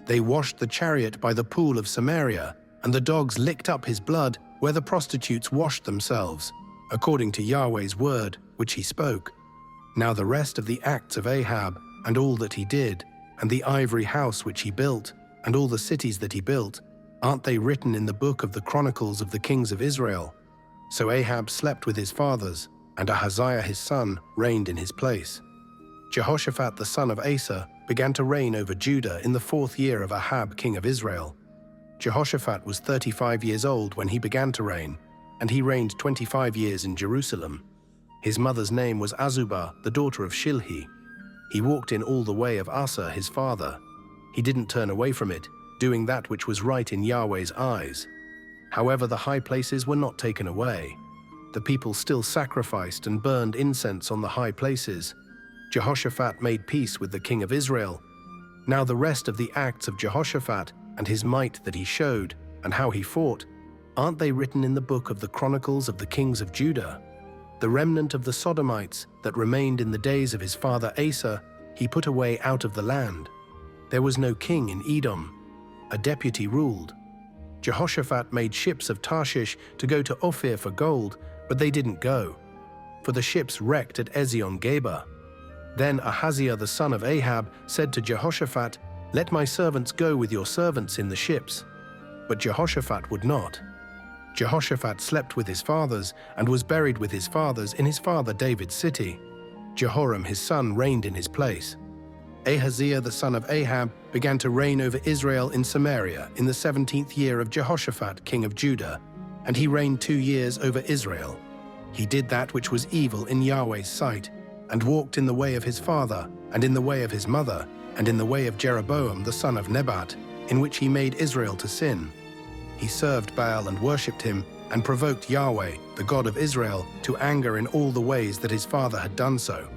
They washed the chariot by the pool of Samaria, and the dogs licked up his blood where the prostitutes washed themselves, according to Yahweh's word, which he spoke. Now the rest of the acts of Ahab, and all that he did, and the ivory house which he built, and all the cities that he built, aren't they written in the book of the Chronicles of the kings of Israel? So Ahab slept with his fathers, and Ahaziah his son reigned in his place. Jehoshaphat the son of Asa began to reign over Judah in the 4th year of Ahab king of Israel. Jehoshaphat was 35 years old when he began to reign, and he reigned 25 years in Jerusalem. His mother's name was Azubah, the daughter of Shilhi. He walked in all the way of Asa his father. He didn't turn away from it, doing that which was right in Yahweh's eyes. However, the high places were not taken away. The people still sacrificed and burned incense on the high places. Jehoshaphat made peace with the king of Israel. Now the rest of the acts of Jehoshaphat and his might that he showed, and how he fought, aren't they written in the book of the Chronicles of the kings of Judah? The remnant of the Sodomites that remained in the days of his father Asa, he put away out of the land. There was no king in Edom. A deputy ruled. Jehoshaphat made ships of Tarshish to go to Ophir for gold, but they didn't go, for the ships wrecked at Ezion-Geber. Then Ahaziah the son of Ahab said to Jehoshaphat, Let my servants go with your servants in the ships. But Jehoshaphat would not. Jehoshaphat slept with his fathers and was buried with his fathers in his father David's city. Jehoram his son reigned in his place. Ahaziah the son of Ahab began to reign over Israel in Samaria in the 17th year of Jehoshaphat king of Judah, and he reigned 2 years over Israel. He did that which was evil in Yahweh's sight, and walked in the way of his father, and in the way of his mother, and in the way of Jeroboam the son of Nebat, in which he made Israel to sin. He served Baal and worshipped him, and provoked Yahweh, the God of Israel, to anger in all the ways that his father had done so.